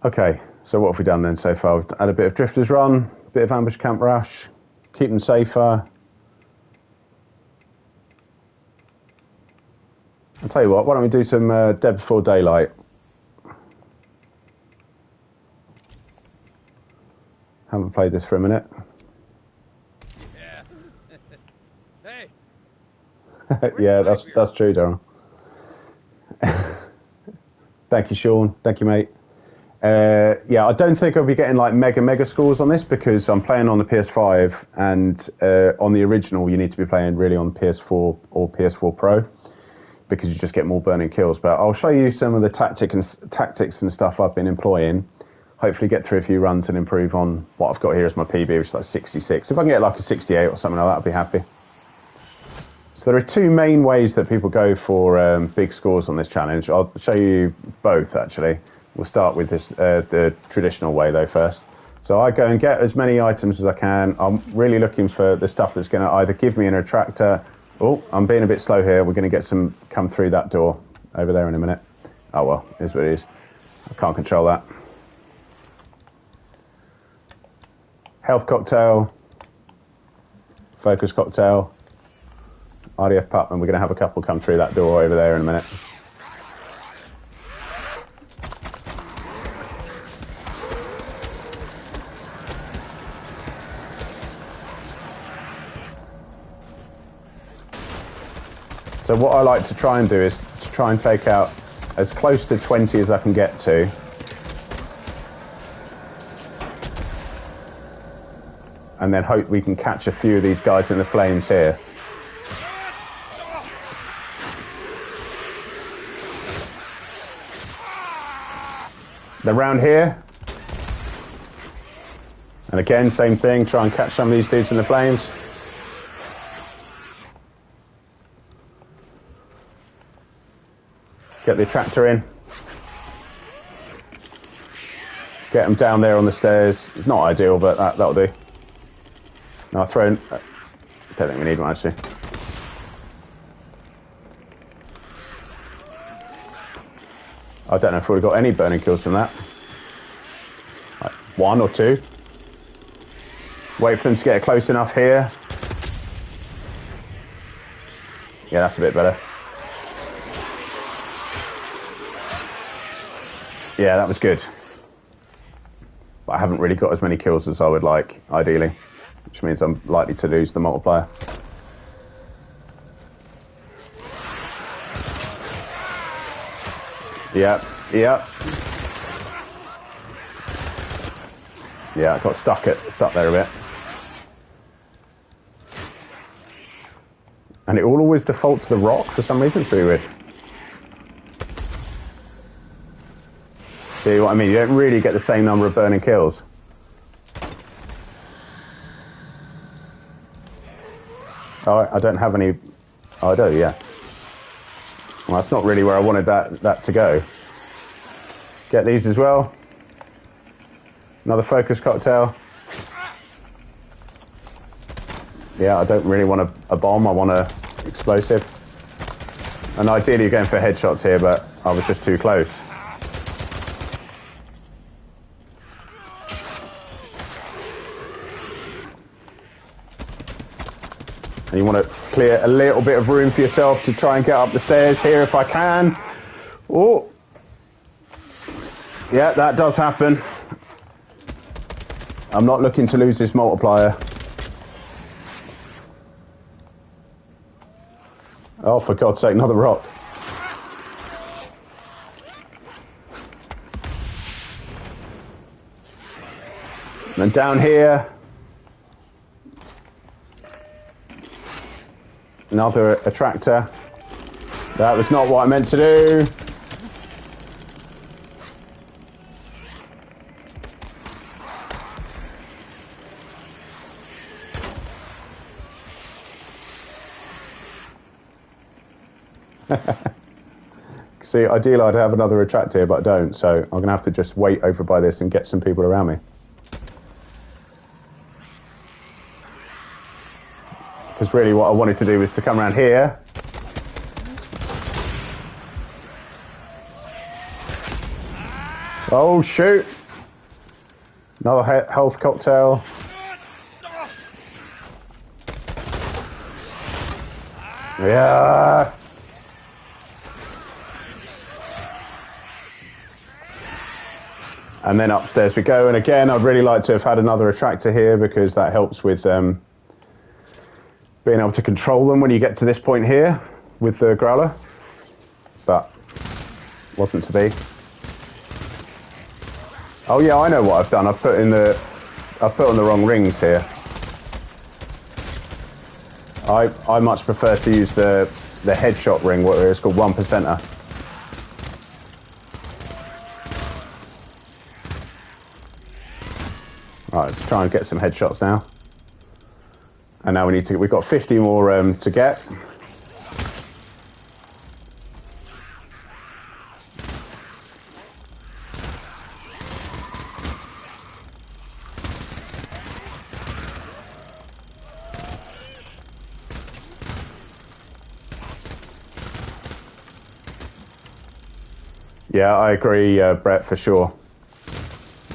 Okay. So what have we done then so far? We've had a bit of Drifters Run, a bit of Ambush Camp Rush, keep them safer. I'll tell you what, why don't we do some Dead Before Daylight? Haven't played this for a minute. Yeah. Hey. Yeah, that's true, Darren. Thank you, Sean. Thank you, mate. Yeah, I don't think I'll be getting like mega scores on this, because I'm playing on the PS5, and on the original you need to be playing really on PS4 or PS4 Pro, because you just get more burning kills. But I'll show you some of the tactics and stuff I've been employing. Hopefully get through a few runs and improve on what I've got here as my PB, which is like 66. If I can get like a 68 or something like that, I'd be happy. So there are two main ways that people go for big scores on this challenge. I'll show you both actually. We'll start with this the traditional way though first. So I go and get as many items as I can. I'm really looking for the stuff that's going to either give me an attractor. Oh, I'm being a bit slow here. We're going to get some come through that door over there in a minute. Oh well, here's what it is. I can't control that. Health cocktail, focus cocktail, RDF pup, and we're going to have a couple come through that door over there in a minute. So what I like to try and do is to try and take out as close to 20 as I can get to. and then hope we can catch a few of these guys in the flames here. They're round here. And again, same thing, try and catch some of these dudes in the flames. Get the attractor in. Get them down there on the stairs. It's not ideal, but that'll do. No, I'll throw in, I don't think we need one actually. I don't know if we've got any burning kills from that. Like 1 or 2. Wait for them to get close enough here. Yeah, that's a bit better. Yeah, that was good. But I haven't really got as many kills as I would like, ideally. Which means I'm likely to lose the multiplier. Yep, yep. Yeah, I got stuck there a bit. And it will always default to the rock for some reason. It's really weird. See what I mean? You don't really get the same number of burning kills. Oh, I don't have any... Oh, I do, yeah. Well, that's not really where I wanted that to go. Get these as well. Another focus cocktail. Yeah, I don't really want a bomb, I want a explosive. And ideally you're going for headshots here, but I was just too close. And you want to clear a little bit of room for yourself to try and get up the stairs here if I can. Oh. Yeah, that does happen. I'm not looking to lose this multiplier. Oh, for God's sake, another rock. And down here, another attractor. That was not what I meant to do. See, ideally I'd have another attractor here, but I don't, so I'm going to have to just wait over by this and get some people around me. Because really what I wanted to do was to come around here. Oh, shoot! Another health cocktail. Yeah! And then upstairs we go, and again I'd really like to have had another attractor here because that helps with being able to control them when you get to this point here with the Growler, but wasn't to be. Oh yeah, I know what I've done. I've put on the wrong rings here. I much prefer to use the headshot ring, what it's called, 1%er. Right, let's try and get some headshots now. And now we've got 50 more to get. Yeah, I agree, Brett, for sure.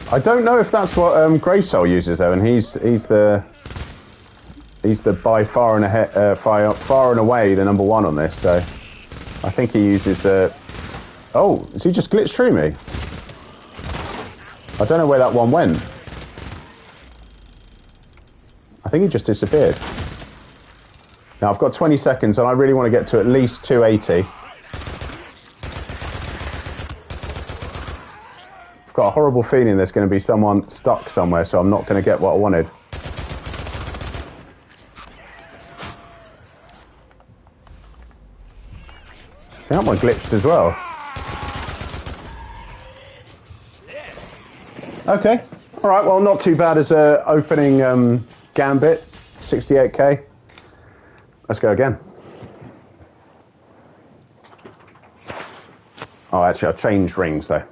I don't know if that's what Greysoul uses though, and he's the by far and far and away the number one on this. So I think he uses the. Oh, has he just glitched through me? I don't know where that one went. I think he just disappeared. Now I've got 20 seconds, and I really want to get to at least 280. Got a horrible feeling there's going to be someone stuck somewhere, so I'm not going to get what I wanted. That one glitched as well. Okay. All right. Well, not too bad as a opening gambit. 68k. Let's go again. Oh, actually, I've changed rings though.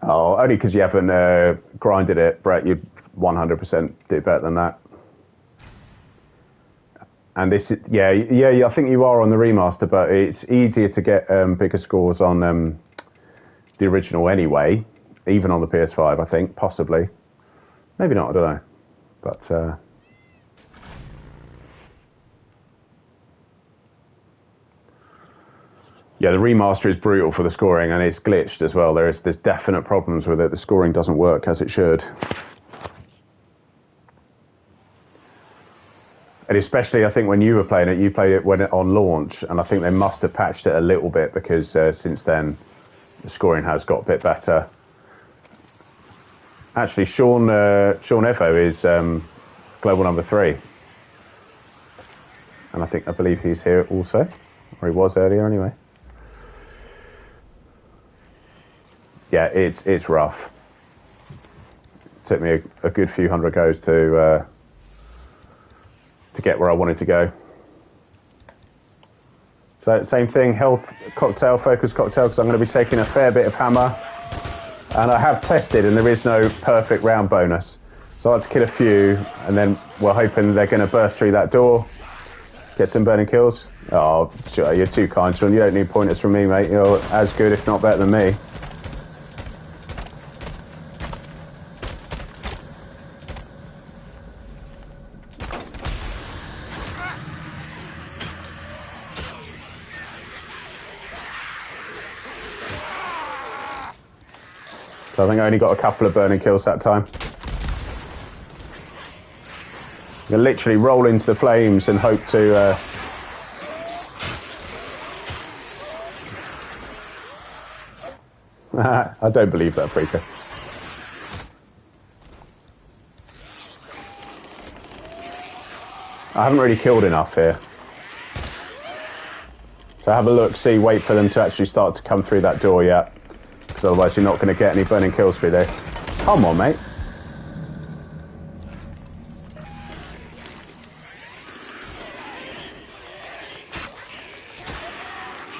Oh, only because you haven't grinded it, Brett. You 100% do better than that. And this is, yeah, I think you are on the remaster, but it's easier to get bigger scores on the original anyway, even on the PS5, I think, possibly. Maybe not, I don't know. But yeah, the remaster is brutal for the scoring, and it's glitched as well. There's definite problems with it. The scoring doesn't work as it should. And especially, I think when you were playing it, you played it when on launch, and I think they must have patched it a little bit because since then, the scoring has got a bit better. Actually, Sean Evo is global number 3, and I believe he's here also, or he was earlier anyway. Yeah, it's rough. Took me a good few hundred goes to get where I wanted to go. So same thing, health cocktail, focus cocktail, because I'm going to be taking a fair bit of hammer. And I have tested, and there is no perfect round bonus. So I had to kill a few, and then we're hoping they're going to burst through that door, get some burning kills. Oh, sure, you're too kind, Sean. You don't need pointers from me, mate. You're as good, if not better than me. So I think I only got a couple of burning kills that time. You literally roll into the flames and hope to... I don't believe that, Freaker. I haven't really killed enough here. So have a look, see, wait for them to actually start to come through that door yet. Because otherwise you're not going to get any burning kills through this. Come on, mate.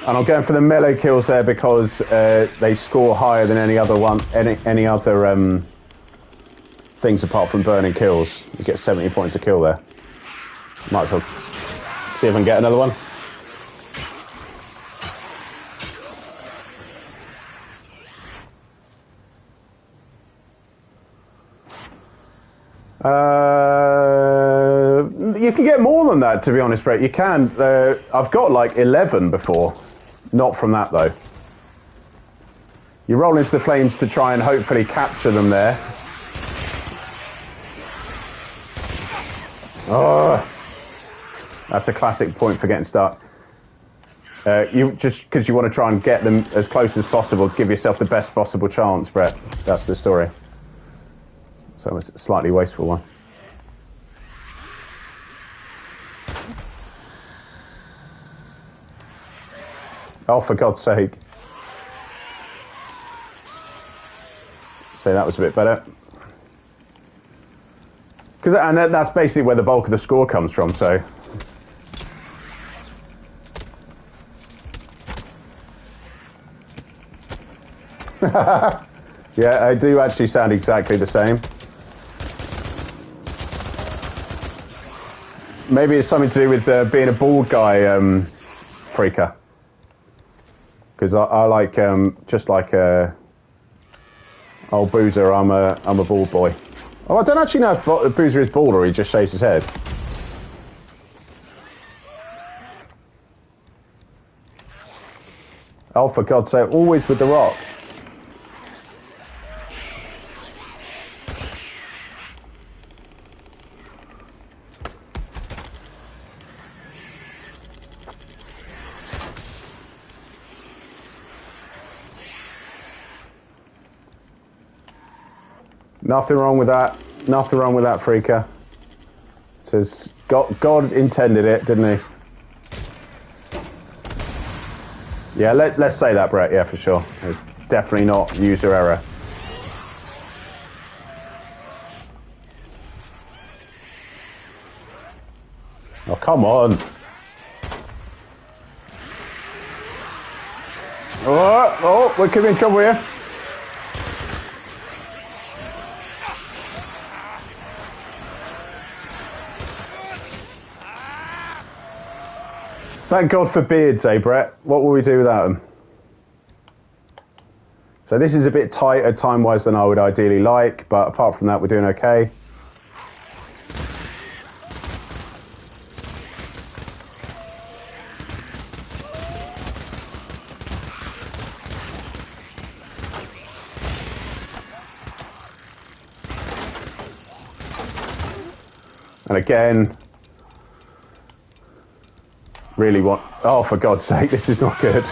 And I'm going for the melee kills there because they score higher than any other things apart from burning kills. You get 70 points a kill there. Might as well see if I can get another one. You can get more than that, to be honest, Brett. You can. I've got like 11 before. Not from that, though. You roll into the flames to try and hopefully capture them there. Oh, that's a classic point for getting stuck. You just because you want to try and get them as close as possible to give yourself the best possible chance, Brett. That's the story. So it's a slightly wasteful one. Oh, for God's sake. So that was a bit better. And that's basically where the bulk of the score comes from, so... Yeah, I do actually sound exactly the same. Maybe it's something to do with being a bald guy, Freaker. Because I like, just like old Boozer, I'm a bald boy. Oh, I don't actually know if Boozer is bald or he just shaves his head. Oh, for God's sake, always with the rock. Nothing wrong with that. Nothing wrong with that, Freaker. It says God intended it, didn't he? Yeah, let's say that, Brett. Yeah, for sure. It's definitely not user error. Oh, come on. Oh, we could be in trouble here. Thank God for beards, eh, Brett? What will we do without them? So this is a bit tighter time-wise than I would ideally like, but apart from that, we're doing okay. And again, really want... Oh, for God's sake, this is not good.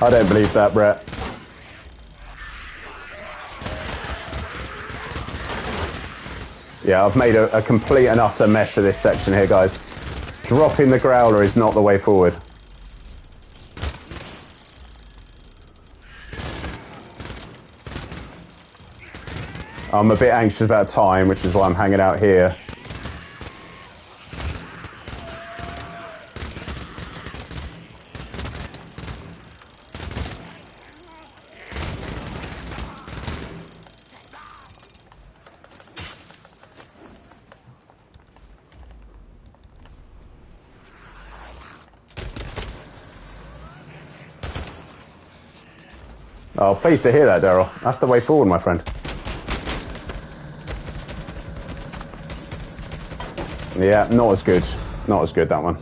I don't believe that, Brett. Yeah, I've made a complete and utter mess of this section here, guys. Dropping the growler is not the way forward. I'm a bit anxious about time, which is why I'm hanging out here. Oh, pleased to hear that, Daryl. That's the way forward, my friend. Yeah, not as good. Not as good, that one.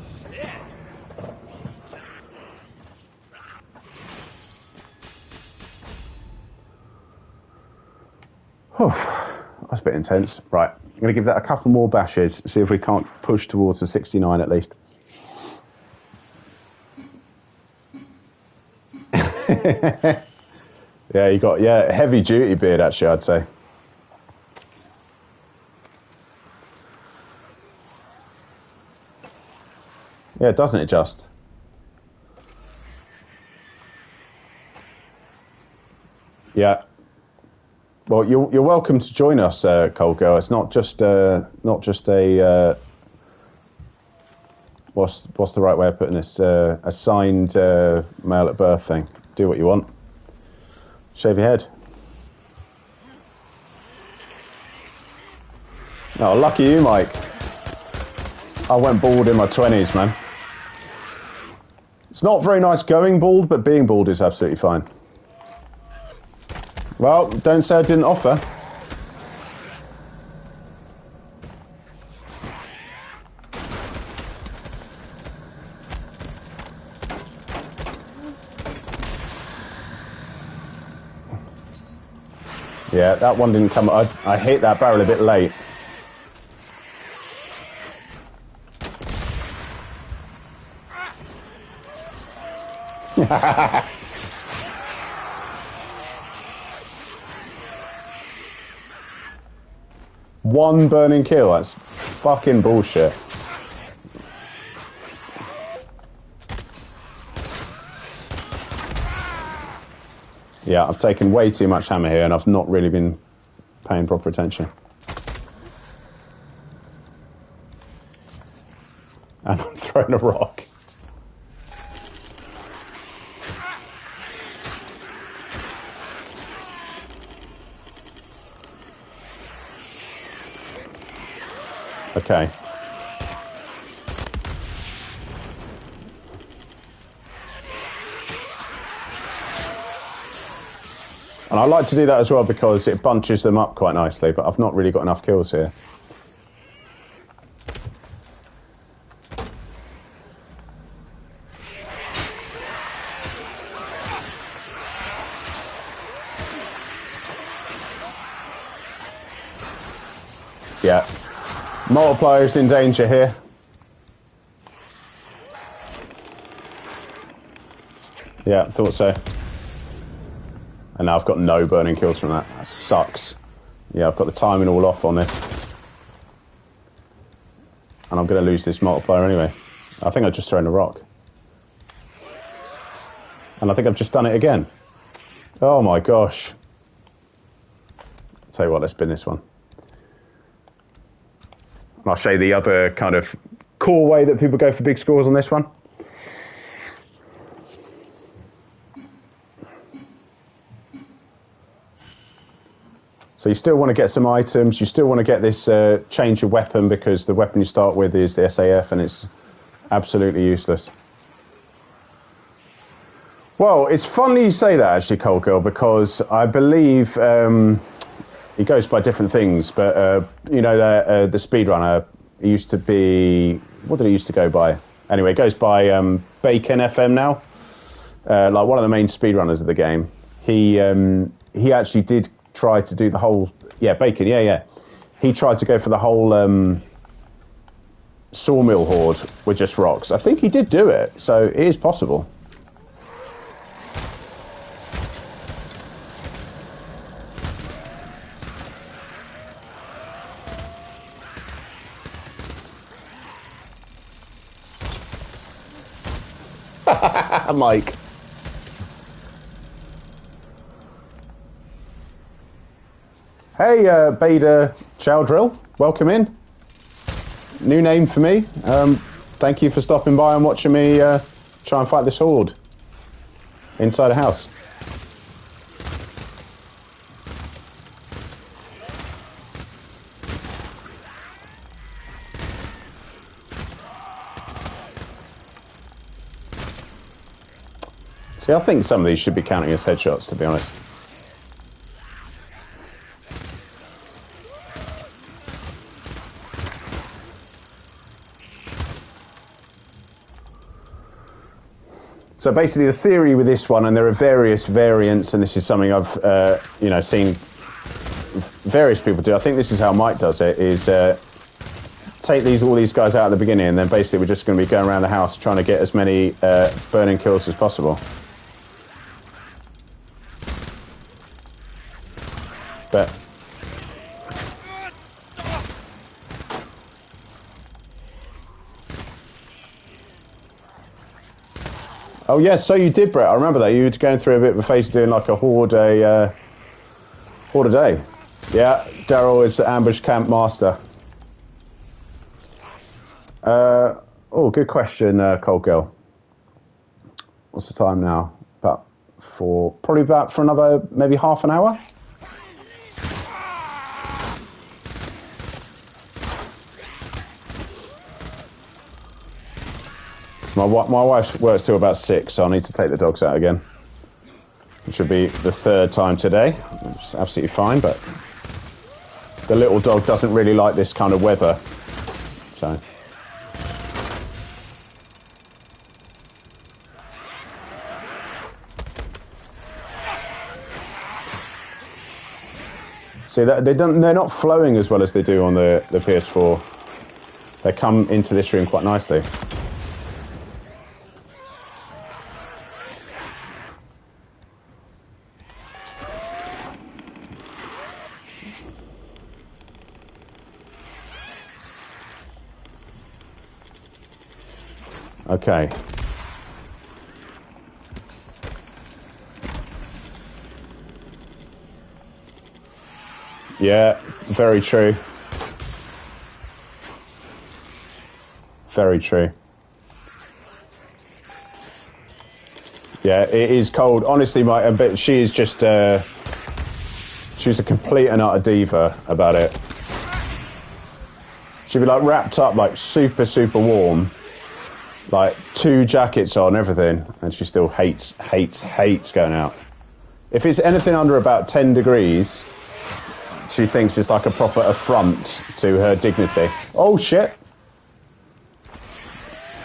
That's a bit intense. Right, I'm going to give that a couple more bashes, see if we can't push towards the 69 at least. Yeah, you got, yeah, heavy duty beard actually, I'd say. Yeah, doesn't it just? Yeah. Well, you're welcome to join us, Cold Girl. It's not just a what's the right way of putting this? A signed male at birth thing. Do what you want. Shave your head. Oh, lucky you, Mike. I went bald in my 20s, man. It's not very nice going bald, but being bald is absolutely fine. Well, don't say I didn't offer. Yeah, that one didn't come. I hit that barrel a bit late. One burning kill, that's fucking bullshit. Yeah, I've taken way too much hammer here and I've not really been paying proper attention. And I'm throwing a rock. Okay. And I like to do that as well because it bunches them up quite nicely, but I've not really got enough kills here. Yeah. Multiplier's in danger here. Yeah, thought so. And now I've got no burning kills from that. That sucks. Yeah, I've got the timing all off on this. And I'm going to lose this multiplier anyway. I think I've just thrown a rock. And I think I've just done it again. Oh my gosh. I'll tell you what, let's spin this one. I'll show you the other kind of core way that people go for big scores on this one. So you still want to get some items, you still want to get this change of weapon, because the weapon you start with is the SAF and it's absolutely useless. Well, it's funny you say that actually, Cold Girl, because I believe he goes by different things, but you know, the speedrunner used to be, what did he used to go by? Anyway, it goes by Bacon FM now, like one of the main speedrunners of the game. He actually did try to do the whole, Bacon, yeah. He tried to go for the whole sawmill horde with just rocks. I think he did do it, so it is possible. Mike. Hey, Bader Chowdrill, welcome in. New name for me. Thank you for stopping by and watching me try and fight this horde inside a house. See, I think some of these should be counting as headshots, to be honest. So basically the theory with this one, and there are various variants, and this is something I've seen various people do. I think this is how Mike does it, is take all these guys out at the beginning, and then basically we're just going to be going around the house trying to get as many burning kills as possible. But oh yes, so you did, Brett. I remember that. You were going through a bit of a phase doing like a horde a day. Yeah, Daryl is the ambush camp master. Oh, good question, Cold Girl. What's the time now? Probably about for another maybe half an hour. My wife works till about 6, so I need to take the dogs out again. It should be the 3rd time today. It's absolutely fine, but the little dog doesn't really like this kind of weather. So. See, they're not flowing as well as they do on the PS4. They come into this room quite nicely. Okay. Yeah, very true. Very true. Yeah, it is cold. Honestly, but she is just, she's a complete and utter diva about it. She'd be like wrapped up like super, super warm. Like 2 jackets on, everything, and she still hates going out. If it's anything under about 10 degrees, she thinks it's like a proper affront to her dignity. Oh shit!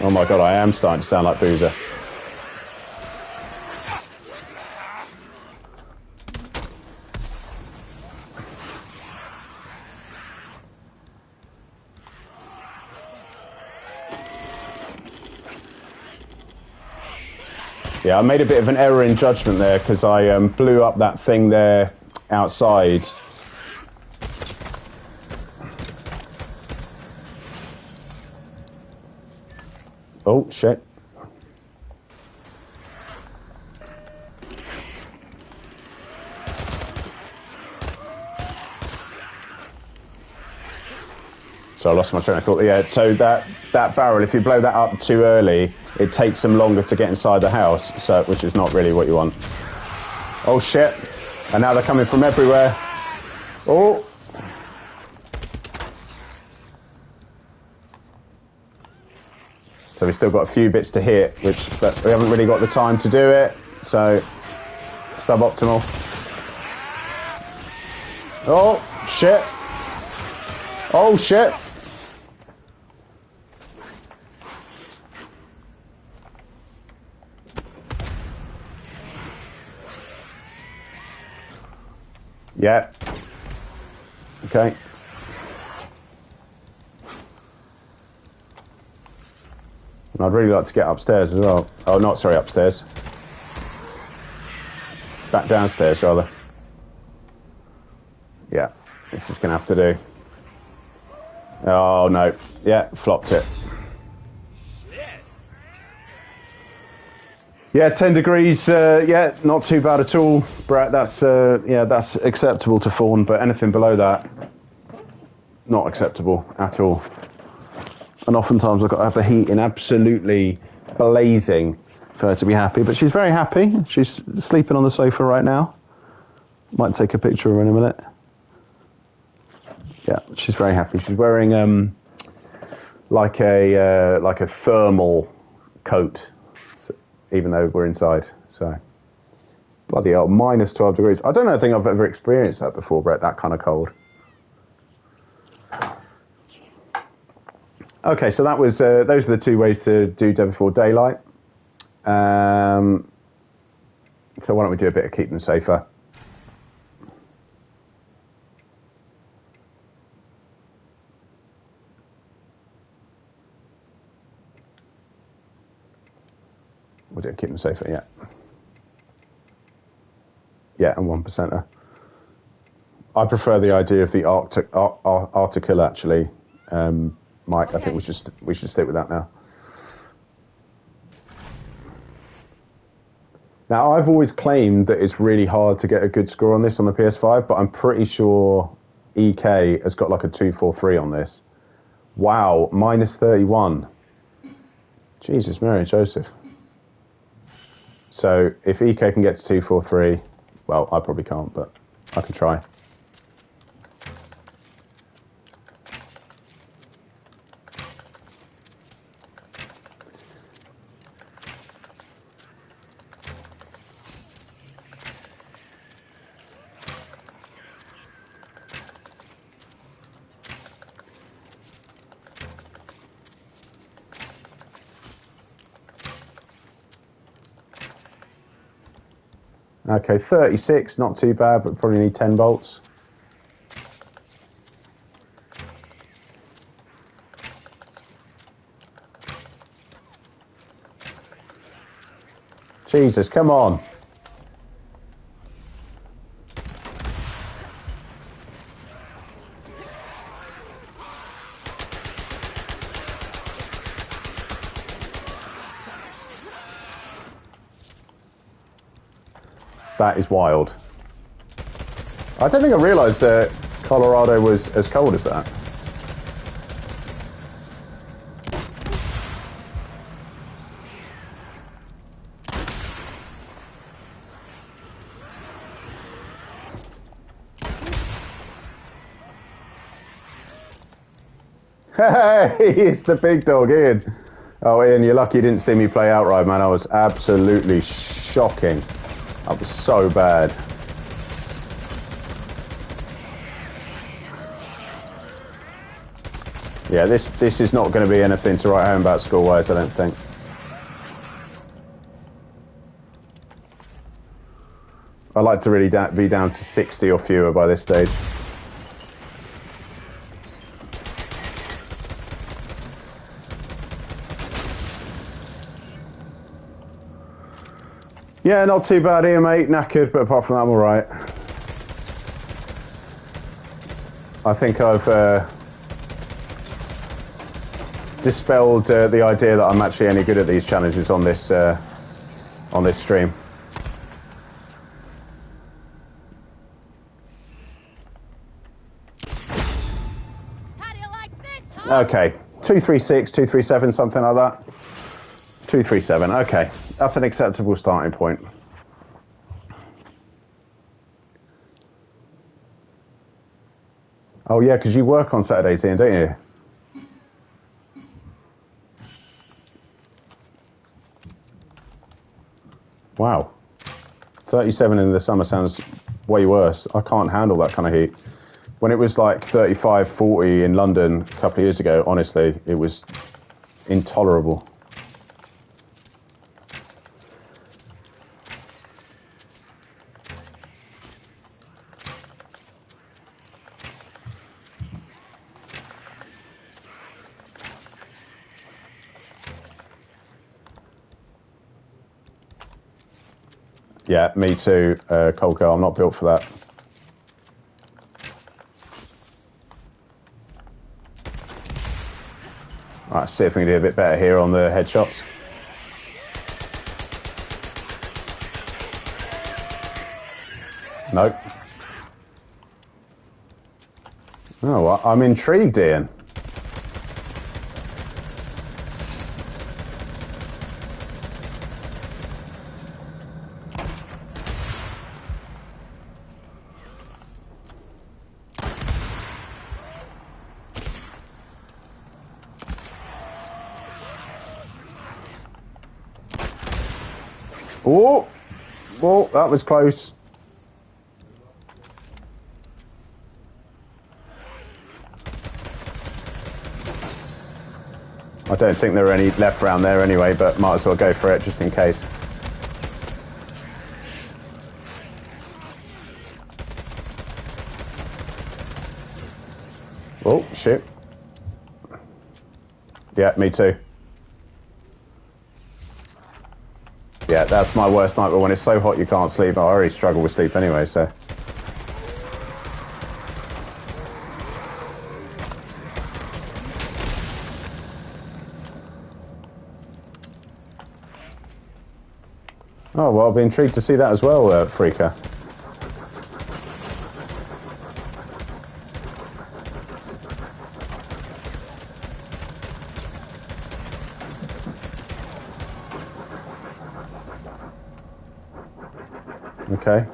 Oh my god, I am starting to sound like Boozer. Yeah, I made a bit of an error in judgment there because I blew up that thing there outside. Oh, shit. So I lost my train of thought. Yeah, so that barrel, if you blow that up too early, it takes them longer to get inside the house, so which is not really what you want. Oh shit! And now they're coming from everywhere. Oh! So we've still got a few bits to hit, but we haven't really got the time to do it, so suboptimal. Oh shit! Oh shit! Yeah. Okay. And I'd really like to get upstairs as well. Oh, not sorry, upstairs. Back downstairs, rather. Yeah, this is going to have to do. Oh, no. Yeah, flopped it. Yeah, 10 degrees, yeah, not too bad at all, Brett. That's, yeah, that's acceptable to fawn, but anything below that, not acceptable at all. And oftentimes I've got to have the heating absolutely blazing for her to be happy, but she's very happy. She's sleeping on the sofa right now. Might take a picture of her in a minute. Yeah, she's very happy. She's wearing like a thermal coat, even though we're inside. So bloody hell, minus 12 degrees. I don't think I've ever experienced that before, Brett, that kind of cold. Okay, so that was those are the two ways to do Dead Before Daylight. So why don't we do a bit of Keep Them Safer? We'll do Keep Them Safer, yeah. Yeah, and 1%er. I prefer the idea of the article, actually. Mike, okay. I think we should stick with that now. Now, I've always claimed that it's really hard to get a good score on this on the PS5, but I'm pretty sure EK has got like a 243 on this. Wow, minus 31. Jesus, Mary and Joseph. So if EK can get to 243, well, I probably can't, but I can try. Okay, 36, not too bad, but probably need 10 bolts. Jesus, come on. That is wild. I don't think I realised that Colorado was as cold as that. Hey, it's the big dog, Ian. Oh, Ian, you're lucky you didn't see me play Outright, man. I was absolutely shocking. That was so bad. Yeah, this is not going to be anything to write home about score-wise, I don't think. I'd like to really be down to 60 or fewer by this stage. Yeah, not too bad here, mate. Knackered, but apart from that, I'm all right. I think I've dispelled the idea that I'm actually any good at these challenges on this stream. How do you like this, huh? Okay, 236, 237, something like that. 237. Okay, that's an acceptable starting point. Oh yeah, because you work on Saturdays, Ian, don't you? Wow. 37 in the summer sounds way worse. I can't handle that kind of heat. When it was like 35, 40 in London a couple of years ago, honestly, it was intolerable. Yeah, me too, Colco. I'm not built for that. All right, see if we can do a bit better here on the headshots. Nope. Oh, well, I'm intrigued, Ian. Oh, oh, that was close. I don't think there are any left around there anyway, but might as well go for it just in case. Oh, shit. Yeah, me too. Yeah, that's my worst nightmare. When it's so hot you can't sleep. I already struggle with sleep anyway, so. Oh, well, I'll be intrigued to see that as well, Freaker. Okay.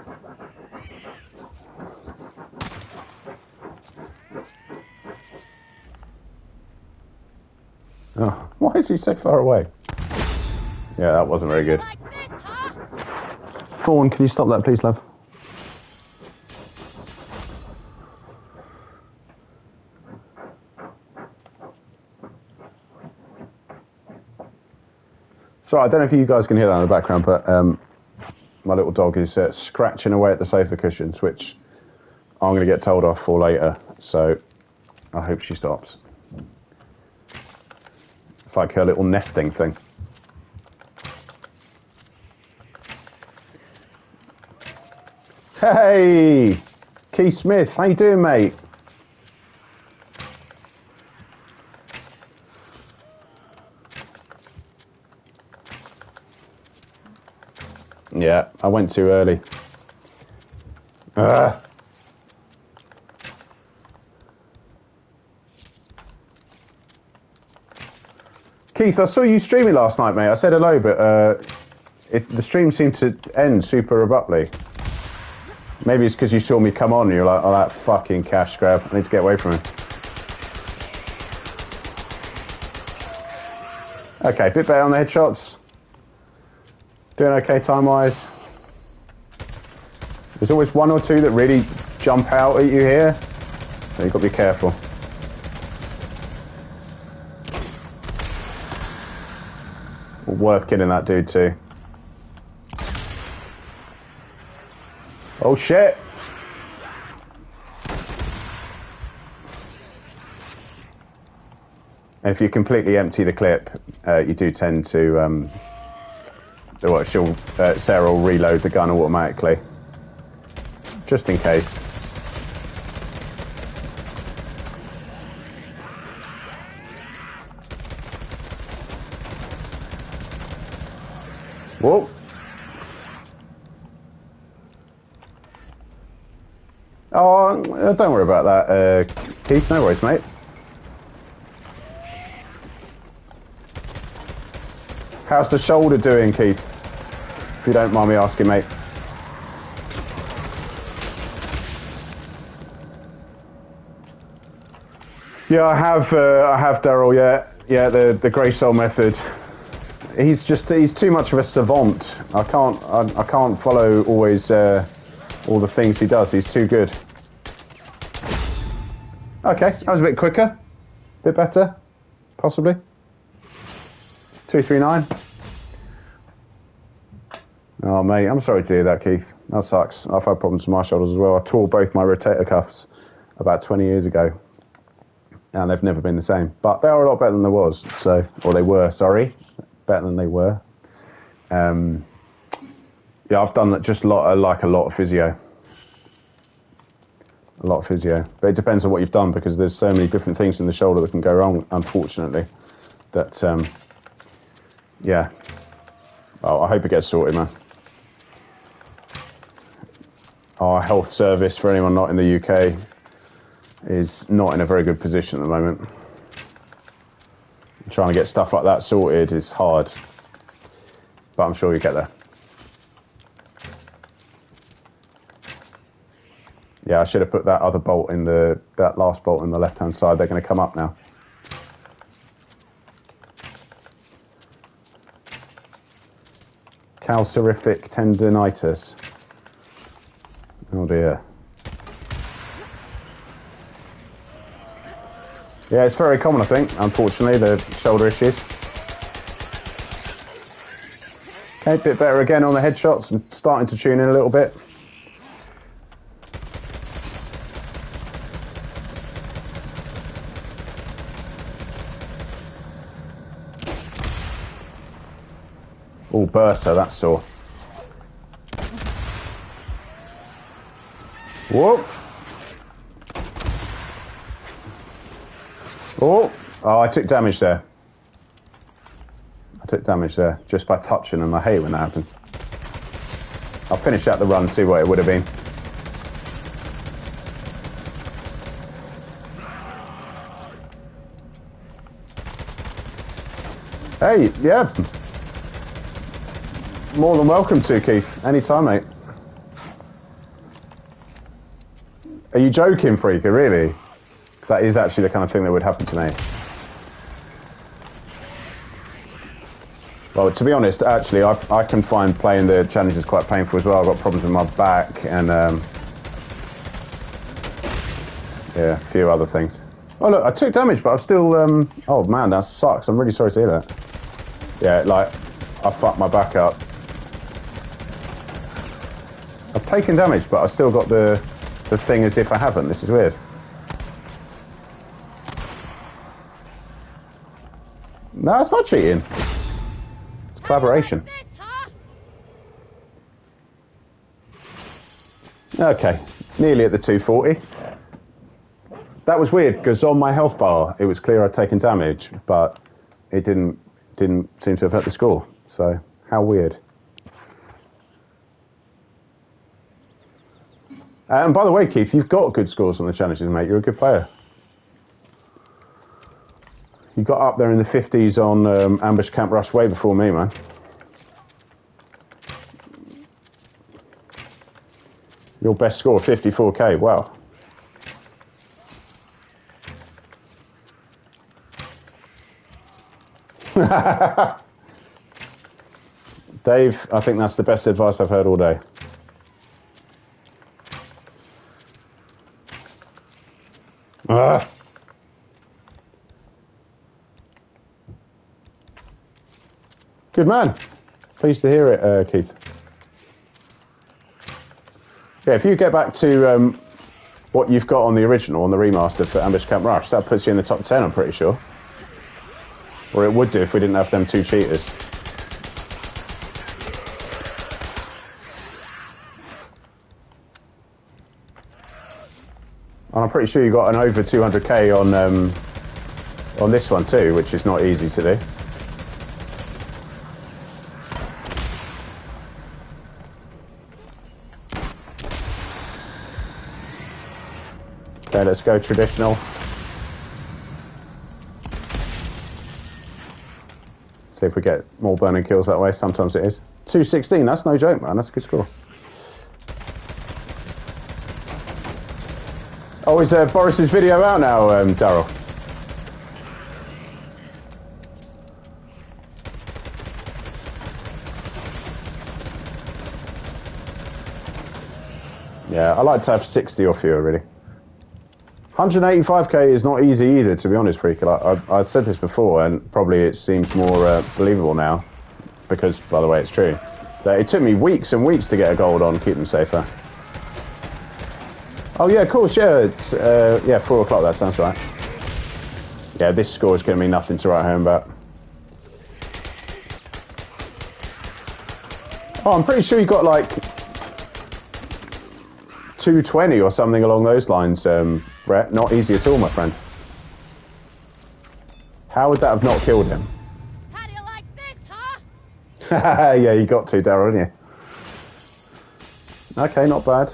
Oh, why is he so far away? Yeah, that wasn't very good. Like this, huh? Fawn, can you stop that, please, love? So I don't know if you guys can hear that in the background, but my little dog is scratching away at the sofa cushions, which I'm going to get told off for later. So I hope she stops. It's like her little nesting thing. Hey, Keith Smith, how you doing, mate? Yeah, I went too early. Keith, I saw you streaming last night, mate. I said hello, but the stream seemed to end super abruptly. Maybe it's because you saw me come on and you're like, oh, that fucking cash grab. I need to get away from him. Okay, a bit better on the headshots. Doing okay time-wise. There's always one or two that really jump out at you here, so you've got to be careful. Worth killing that dude too. Oh shit! And if you completely empty the clip, you do tend to Well, Sarah will reload the gun automatically, just in case. Whoa. Oh, don't worry about that, Keith. No worries, mate. How's the shoulder doing, Keith? If you don't mind me asking, mate. Yeah, I have Daryl. Yeah, the Grey Soul method. He's too much of a savant. I can't follow always all the things he does. He's too good. Okay, that was a bit quicker, bit better, possibly. 239. Oh mate, I'm sorry to hear that, Keith. That sucks. I've had problems with my shoulders as well. I tore both my rotator cuffs about 20 years ago, and they've never been the same. But they are a lot better than they was. Or they were. Sorry, better than they were. Yeah, I've done just a lot of physio. A lot of physio, but it depends on what you've done because there's so many different things in the shoulder that can go wrong. Unfortunately, that yeah. Oh, I hope it gets sorted, man. Our health service, for anyone not in the UK, is not in a very good position at the moment. Trying to get stuff like that sorted is hard, but I'm sure you get there. Yeah, I should have put that other bolt in that last bolt in the left-hand side. They're going to come up now. Calcific tendinitis. Oh dear. Yeah, it's very common, I think, unfortunately, the shoulder issues. Okay, a bit better again on the headshots. I'm starting to tune in a little bit. Oh, burster, that's sore. Whoa. Oh, I took damage there. I took damage there just by touching them. I hate when that happens. I'll finish out the run, see what it would have been. Hey, yeah. More than welcome to, Keith. Anytime, mate. Are you joking, Freaker? Really? Because that is actually the kind of thing that would happen to me. Well, to be honest, actually, I can find playing the challenges quite painful as well. I've got problems with my back and yeah, a few other things. Oh look, I took damage, but I'm still. Oh man, that sucks. I'm really sorry to hear that. Yeah, like I fucked my back up. I've taken damage, but I've still got the thing as if I haven't. This is weird. No, it's not cheating. It's collaboration. Okay, nearly at the 240. That was weird because on my health bar it was clear I'd taken damage, but it didn't seem to have hurt the score. So how weird. And by the way, Keith, you've got good scores on the challenges, mate. You're a good player. You got up there in the 50s on Ambush Camp Rush way before me, man. Your best score, 54k. Wow. Dave, I think that's the best advice I've heard all day. Good man. Pleased to hear it, Keith. Yeah, if you get back to what you've got on the original, on the remaster for Ambush Camp Rush, that puts you in the top 10, I'm pretty sure. Or it would do if we didn't have them two cheaters. And I'm pretty sure you got an over 200k on this one too, which is not easy to do. Okay, let's go traditional. See if we get more burning kills that way. Sometimes it is. 216, that's no joke, man. That's a good score. Oh, is Boris's video out now, Daryl? Yeah, I like to have 60 or fewer, really. 185k is not easy either, to be honest, Freak. I've said this before, and probably it seems more believable now, because, by the way, it's true. That it took me weeks and weeks to get a gold on Keep Them Safer. Oh yeah, of course, yeah, it's, yeah, 4 o'clock, that sounds right. Yeah, this score is going to be nothing to write home about. Oh, I'm pretty sure you got like 220 or something along those lines, Brett. Not easy at all, my friend. How would that have not killed him? How do you like this, huh? Yeah, you got to, Daryl, didn't you? Okay, not bad.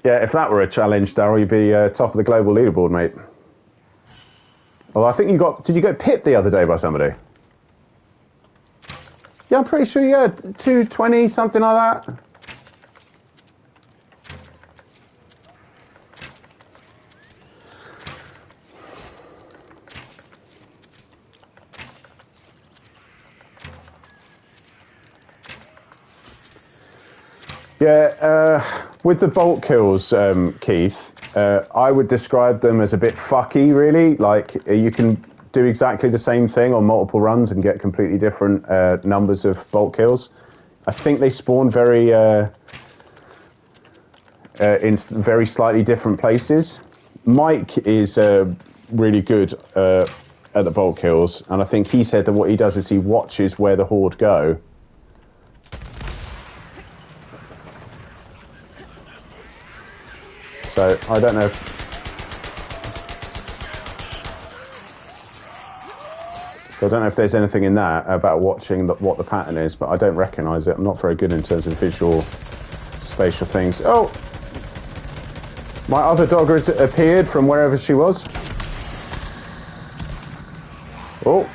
Yeah, if that were a challenge, Daryl, you'd be top of the global leaderboard, mate. Well, I think you got... Did you get pipped the other day by somebody? Yeah, I'm pretty sure you had 220, something like that. Yeah, with the bolt kills, Keith, I would describe them as a bit fucky, really. Like, you can do exactly the same thing on multiple runs and get completely different numbers of bolt kills. I think they spawn very in very slightly different places. Mike is really good at the bolt kills, and I think he said that what he does is he watches where the horde go. So I don't know if... So I don't know if there's anything in that about watching what the pattern is, but I don't recognise it. I'm not very good in terms of visual, spatial things. Oh! My other dog has appeared from wherever she was. Oh.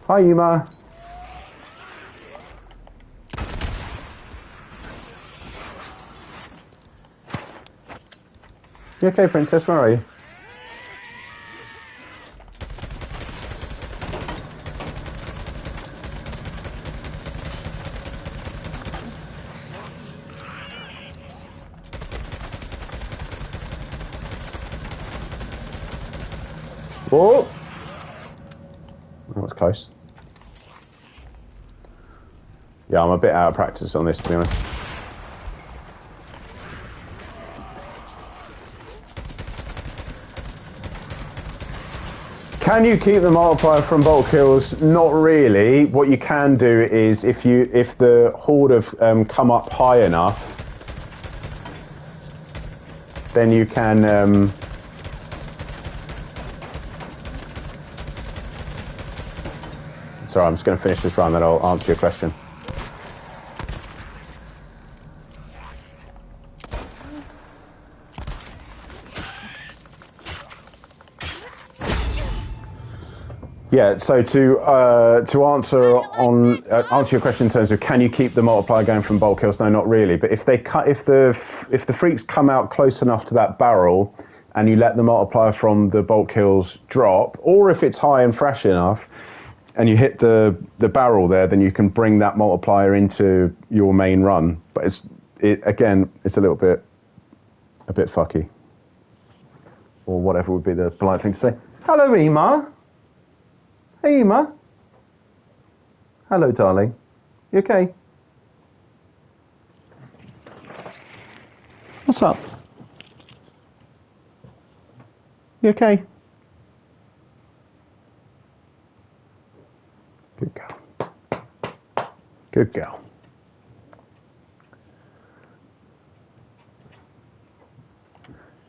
Hi, Yuma. You okay, Princess? Where are you? Oh! That was close. Yeah, I'm a bit out of practice on this, to be honest. Can you keep the multiplier from bolt kills? Not really. What you can do is if the horde have come up high enough, then you can sorry, I'm just going to finish this run, then I'll answer your question. Yeah, so to answer your question in terms of can you keep the multiplier going from bolt kills? No, not really. But if the freaks come out close enough to that barrel, and you let the multiplier from the bolt kills drop, or if it's high and fresh enough, and you hit the barrel there, then you can bring that multiplier into your main run. But again, it's a bit fucky, or whatever would be the polite thing to say. Hello, Ema. Hey, Ema. Hello, darling. You okay? What's up? You okay? Good girl.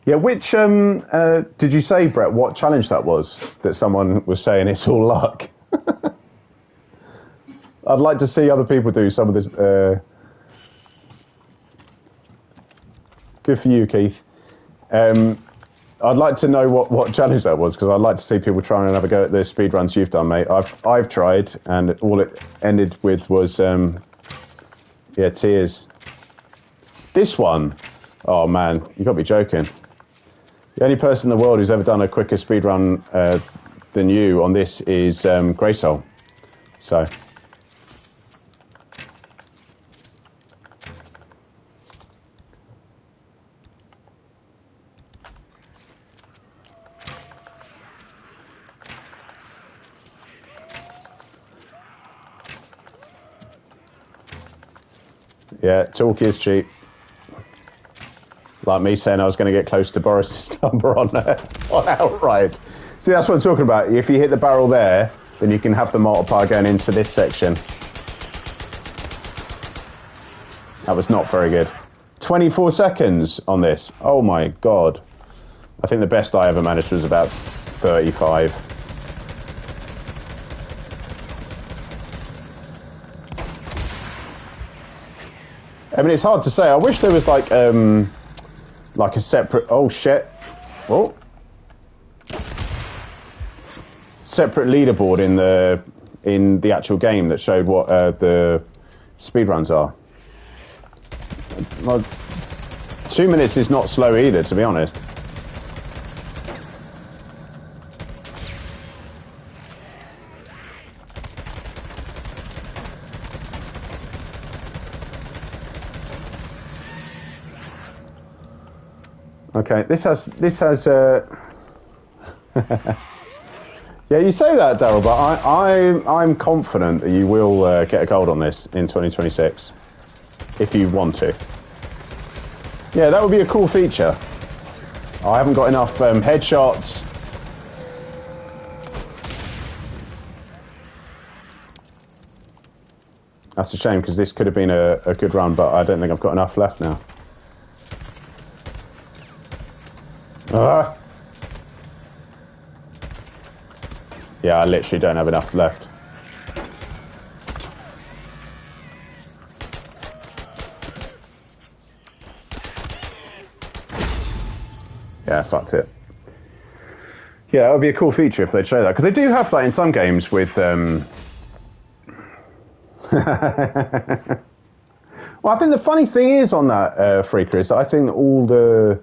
Yeah, which, did you say, Brett, what challenge that was that someone was saying it's all luck? I'd like to see other people do some of this. Good for you, Keith. I'd like to know what challenge that was, because I'd like to see people trying to have a go at the speedruns you've done, mate. I've tried, and all it ended with was, yeah, tears. This one, oh man, you got to be joking. The only person in the world who's ever done a quicker speedrun than you on this is Graysoul. So. Yeah, talk is cheap. Like me saying I was going to get close to Boris's number on outright. See, that's what I'm talking about. If you hit the barrel there, then you can have the multiplier going into this section. That was not very good. 24 seconds on this. Oh my God. I think the best I ever managed was about 35. I mean, it's hard to say. I wish there was like a separate. Oh shit! Oh, separate leaderboard in the actual game that showed what the speedruns are. Well, 2 minutes is not slow either, to be honest. Okay, this has yeah, you say that, Daryl, but I'm confident that you will get a gold on this in 2026 if you want to. Yeah, that would be a cool feature. I haven't got enough headshots. That's a shame, because this could have been a good run, but I don't think I've got enough left now. Yeah, I literally don't have enough left. Yeah, fucked it. Yeah, that would be a cool feature if they'd show that, because they do have that in some games with. Well, I think the funny thing is on that Freaker is that I think all the.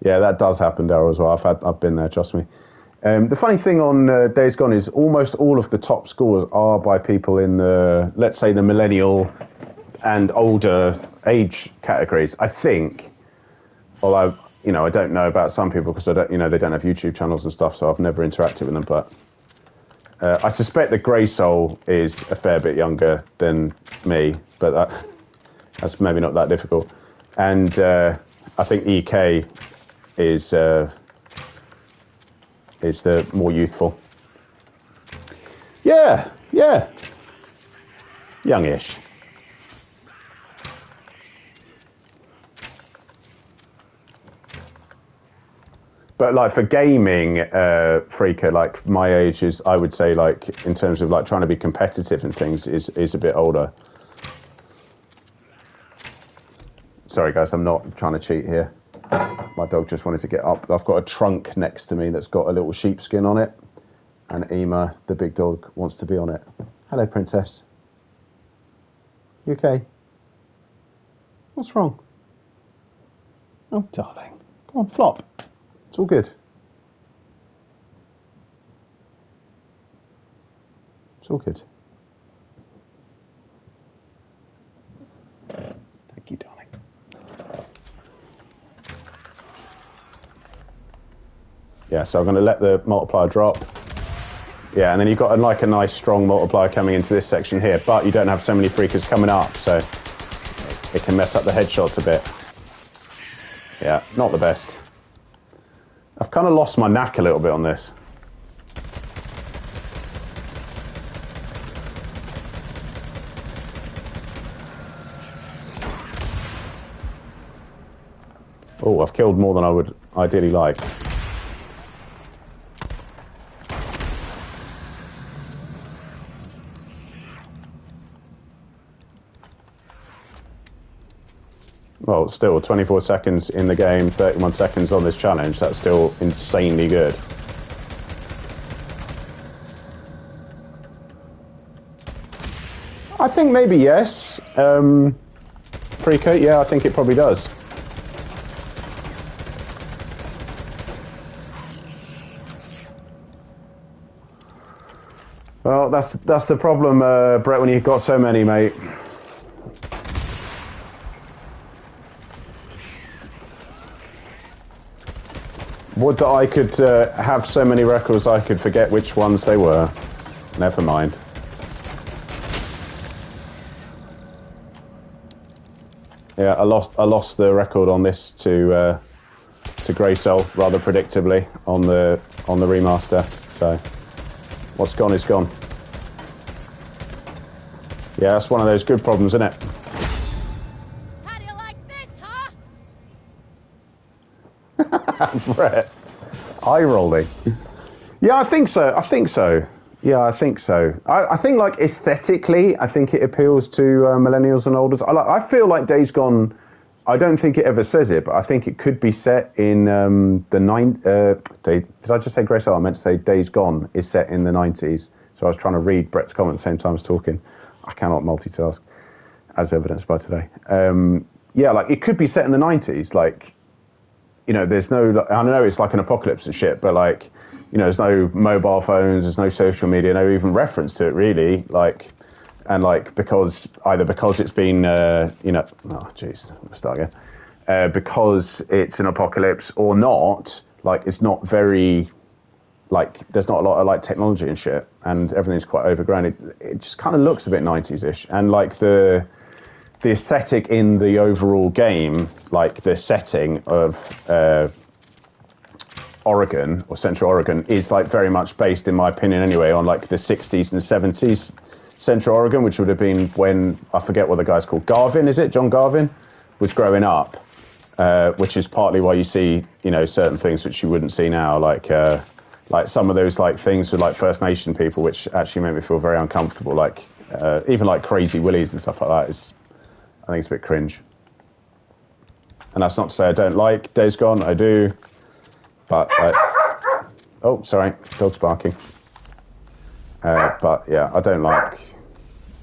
Yeah, that does happen, Daryl, as well. I've been there, trust me. The funny thing on Days Gone is almost all of the top scores are by people in the, let's say, the millennial and older age categories. I think, although I don't know about some people because they don't have YouTube channels and stuff, so I've never interacted with them. But I suspect that Graysoul is a fair bit younger than me, but that's maybe not that difficult. And I think EK is the more youthful. Yeah, youngish. But like for gaming, Freaker, like my age is, I would say, like in terms of like trying to be competitive and things, is a bit older. Sorry guys, I'm not trying to cheat here. My dog just wanted to get up. I've got a trunk next to me that's got a little sheepskin on it, and Ema, the big dog, wants to be on it. Hello, princess. You okay? What's wrong? Oh, darling. Come on, flop. It's all good. It's all good. Thank you, darling. Yeah, so I'm going to let the multiplier drop. Yeah, and then you've got like a nice strong multiplier coming into this section here, but you don't have so many freakers coming up, so it can mess up the headshots a bit. Yeah, not the best. I've kind of lost my knack a little bit on this. Oh, I've killed more than I would ideally like. Well, still 24 seconds in the game, 31 seconds on this challenge. That's still insanely good. I think maybe yes. Precoat, yeah, I think it probably does. Well, that's the problem, Brett, when you've got so many, mate. Would that I could have so many records I could forget which ones they were. Never mind. Yeah, I lost the record on this to Greysol rather predictably on the remaster. So what's gone is gone. Yeah, that's one of those good problems, isn't it? How do you like this, huh? Brett, eye rolling. Yeah, I think so. Yeah, I think so. I think, like, aesthetically, I think it appeals to millennials and olders. I feel like Days Gone, I don't think it ever says it, but I think it could be set in did I just say Grace? I meant to say Days Gone is set in the 90s. So I was trying to read Brett's comment at the same time as talking. I cannot multitask, as evidenced by today. Yeah, like, it could be set in the 90s. Like, you know, there's no, I know it's like an apocalypse and shit, but, like, you know, there's no mobile phones, there's no social media, no even reference to it, really. Like, and, like, because it's been, you know, oh, jeez, I'm gonna start again. Because it's an apocalypse or not, like, it's not very, like, there's not a lot of, like, technology and shit, and everything's quite overgrown. It just kind of looks a bit 90s-ish, and, like, the aesthetic in the overall game, like the setting of Oregon, or Central Oregon, is, like, very much based, in my opinion anyway, on, like, the 60s and 70s Central Oregon, which would have been when, I forget what the guy's called, Garvin, is it? John Garvin was growing up, which is partly why you see, you know, certain things which you wouldn't see now, like some of those, like, things with, like, First Nation people, which actually make me feel very uncomfortable, like even, like, Crazy Willies and stuff like that is, I think it's a bit cringe. And that's not to say I don't like Days Gone, I do. But, oh, sorry, dog's barking. But, yeah, I don't like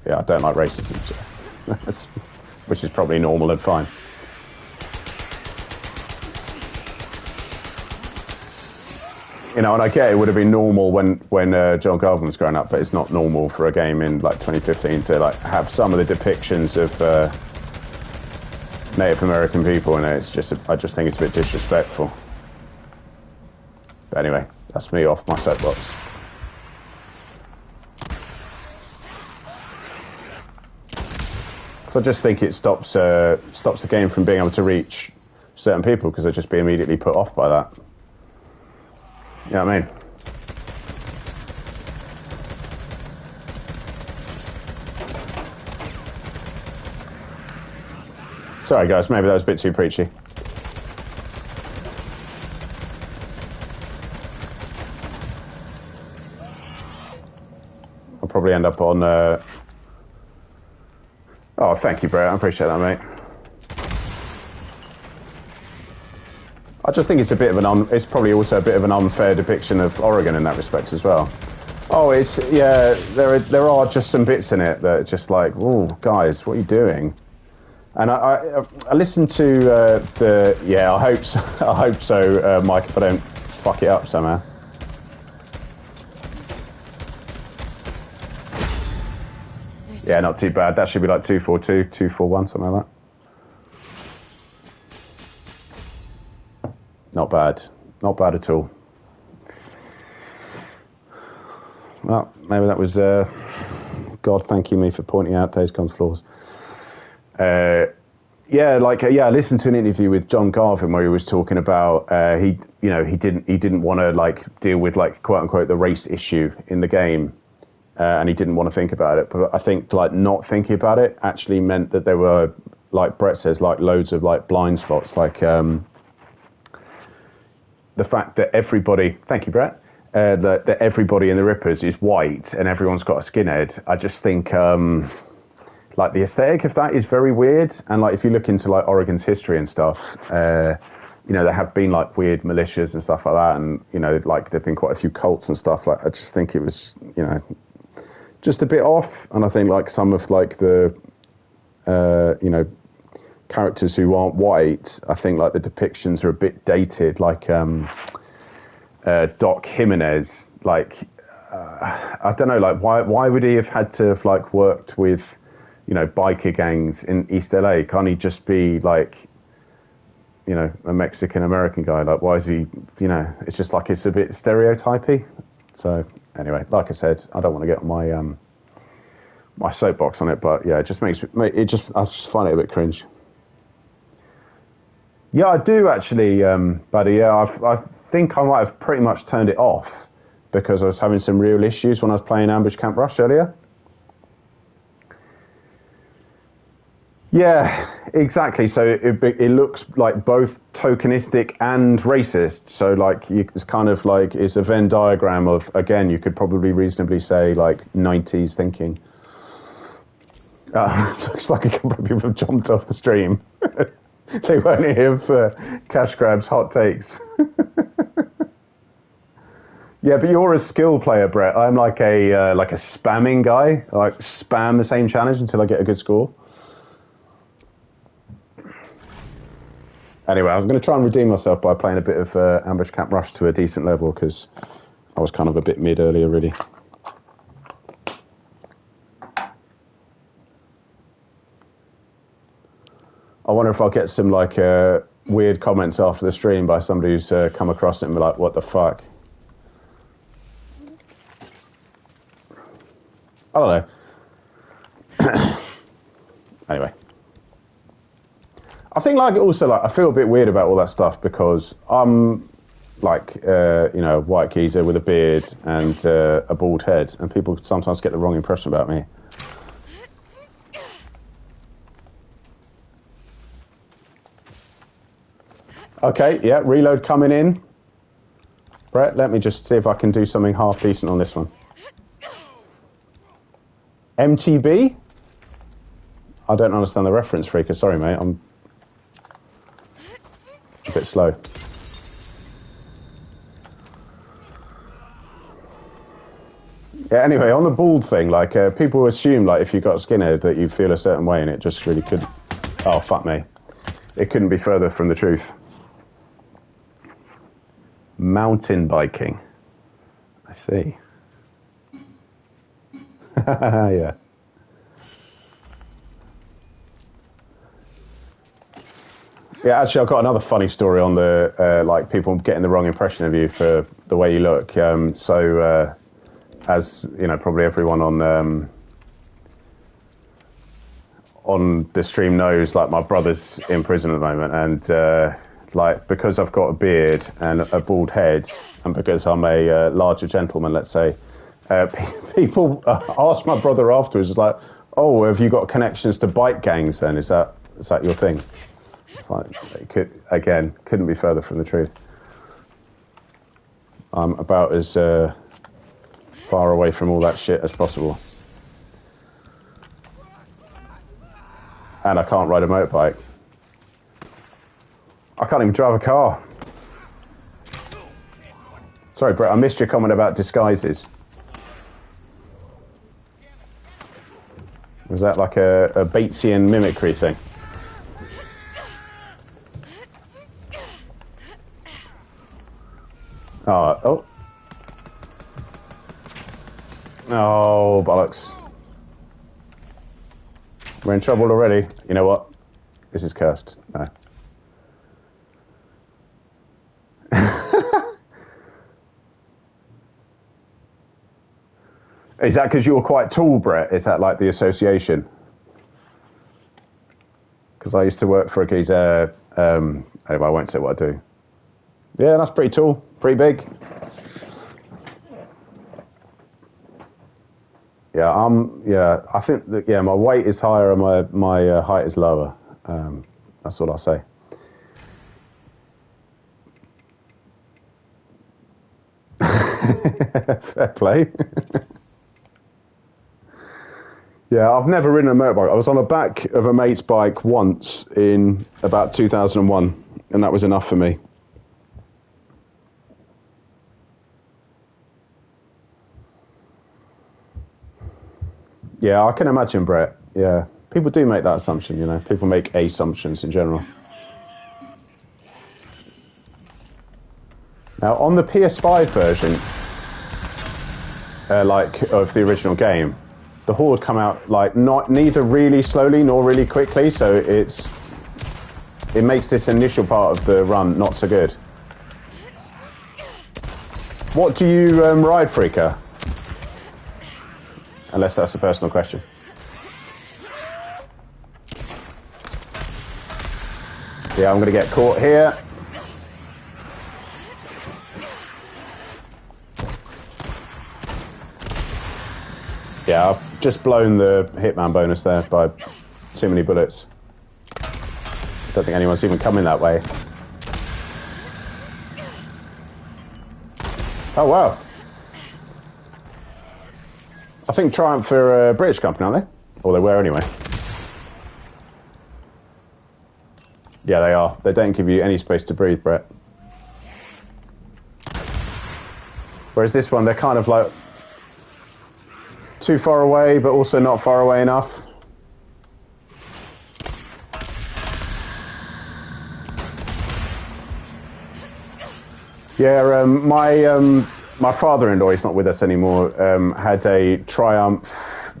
racism, which is probably normal and fine. You know, and I get it would have been normal when John Garvin was growing up, but it's not normal for a game in, like, 2015 to, like, have some of the depictions of Native American people in it. It's just, I just think it's a bit disrespectful. But anyway, that's me off my soapbox. So I just think it stops the game from being able to reach certain people because they'll just be immediately put off by that. You know what I mean? Sorry guys, maybe that was a bit too preachy. I'll probably end up on... Oh, thank you, Brett. I appreciate that, mate. I just think it's a bit of it's probably also a bit of an unfair depiction of Oregon in that respect as well. Oh, it's, yeah, there are just some bits in it that are just like, oh, guys, what are you doing? And I listened to yeah, I hope so, Mike, if I don't fuck it up somehow. Yeah, not too bad. That should be like 242, 241, something like that. Not bad. Not bad at all. Well, maybe that was God thanking me for pointing out Days Gone's flaws. Yeah, like I listened to an interview with John Garvin where he was talking about he didn't want to, like, deal with, like, quote unquote the race issue in the game, and he didn't want to think about it. But I think, like, not thinking about it actually meant that there were, like Brett says, like, loads of, like, blind spots, like the fact that everybody, thank you, Brett, that everybody in the Rippers is white and everyone's got a skinhead. I just think, like, the aesthetic of that is very weird. And, like, if you look into, like, Oregon's history and stuff, you know, there have been, like, weird militias and stuff like that. And, you know, like, there've been quite a few cults and stuff. Like, I just think it was, you know, just a bit off. And I think, like, some of, like, the, you know, characters who aren't white, I think, like, the depictions are a bit dated. Like, Doc Jimenez, like, I don't know, like, why would he have had to have, like, worked with, you know, biker gangs in East LA? Can't he just be, like, you know, a Mexican American guy? Like, why is he, you know, it's just like, it's a bit stereotypy. So anyway, like I said, I don't want to get on my my soapbox on it, but yeah, it just makes it just, I just find it a bit cringe. Yeah, I do actually, buddy. Yeah, I think I might have pretty much turned it off because I was having some real issues when I was playing Ambush Camp Rush earlier. Yeah, exactly. So it looks like both tokenistic and racist. So like it's kind of like it's a Venn diagram of, again, you could probably reasonably say like 90s thinking. Looks like a couple of people have jumped off the stream. They weren't here for Cash Grab's hot takes. Yeah, but you're a skill player, Brett. I'm like a spamming guy. I like spam the same challenge until I get a good score. Anyway, I was going to try and redeem myself by playing a bit of Ambush Camp Rush to a decent level because I was kind of a bit mid earlier, really. I wonder if I'll get some like weird comments after the stream by somebody who's come across it and be like, "What the fuck?" I don't know. Anyway. I think, like, also, like, I feel a bit weird about all that stuff because I'm, like, you know, a white geezer with a beard and a bald head, and people sometimes get the wrong impression about me. Okay, yeah, reload coming in. Brett, let me just see if I can do something half decent on this one. MTB? I don't understand the reference, Freaker. Sorry, mate. I'm a bit slow. Yeah, anyway, on the bald thing, like, people assume, like, if you got a skinhead that you feel a certain way, and it just really could... Oh, fuck me. It couldn't be further from the truth. Mountain biking. I see. Yeah. Yeah, actually, I've got another funny story on the, like, people getting the wrong impression of you for the way you look. As, you know, probably everyone on the stream knows, like, my brother's in prison at the moment, and, like, because I've got a beard and a bald head, and because I'm a larger gentleman, let's say, people ask my brother afterwards, like, "Oh, have you got connections to bike gangs then? Is that your thing?" It's like, couldn't be further from the truth. I'm about as far away from all that shit as possible. And I can't ride a motorbike. I can't even drive a car. Sorry, Brett, I missed your comment about disguises. Was that like a Batesian mimicry thing? Oh. Oh, bollocks. We're in trouble already. You know what? This is cursed. No. Is that because you're quite tall, Brett? Is that like the association? Because I used to work for a geezer. Anyway, I won't say what I do. Yeah, that's pretty tall. Pretty big. Yeah, I think that, yeah, my weight is higher and my height is lower. That's all I'll say. Fair play. Yeah, I've never ridden a motorbike. I was on the back of a mate's bike once in about 2001, and that was enough for me. Yeah, I can imagine, Brett. Yeah, people do make that assumption, you know. People make assumptions in general. Now, on the PS5 version, like, of the original game, the Horde come out like neither really slowly nor really quickly, so it makes this initial part of the run not so good. What do you ride, Freaker? Unless that's a personal question. Yeah, I'm going to get caught here. Yeah, I've just blown the Hitman bonus there by too many bullets. Don't think anyone's even coming that way. Oh, wow. I think Triumph are a British company, aren't they? Or they were anyway. Yeah, they are. They don't give you any space to breathe, Brett. Whereas this one, they're kind of like too far away, but also not far away enough. Yeah, my father-in-law, he's not with us anymore, had a Triumph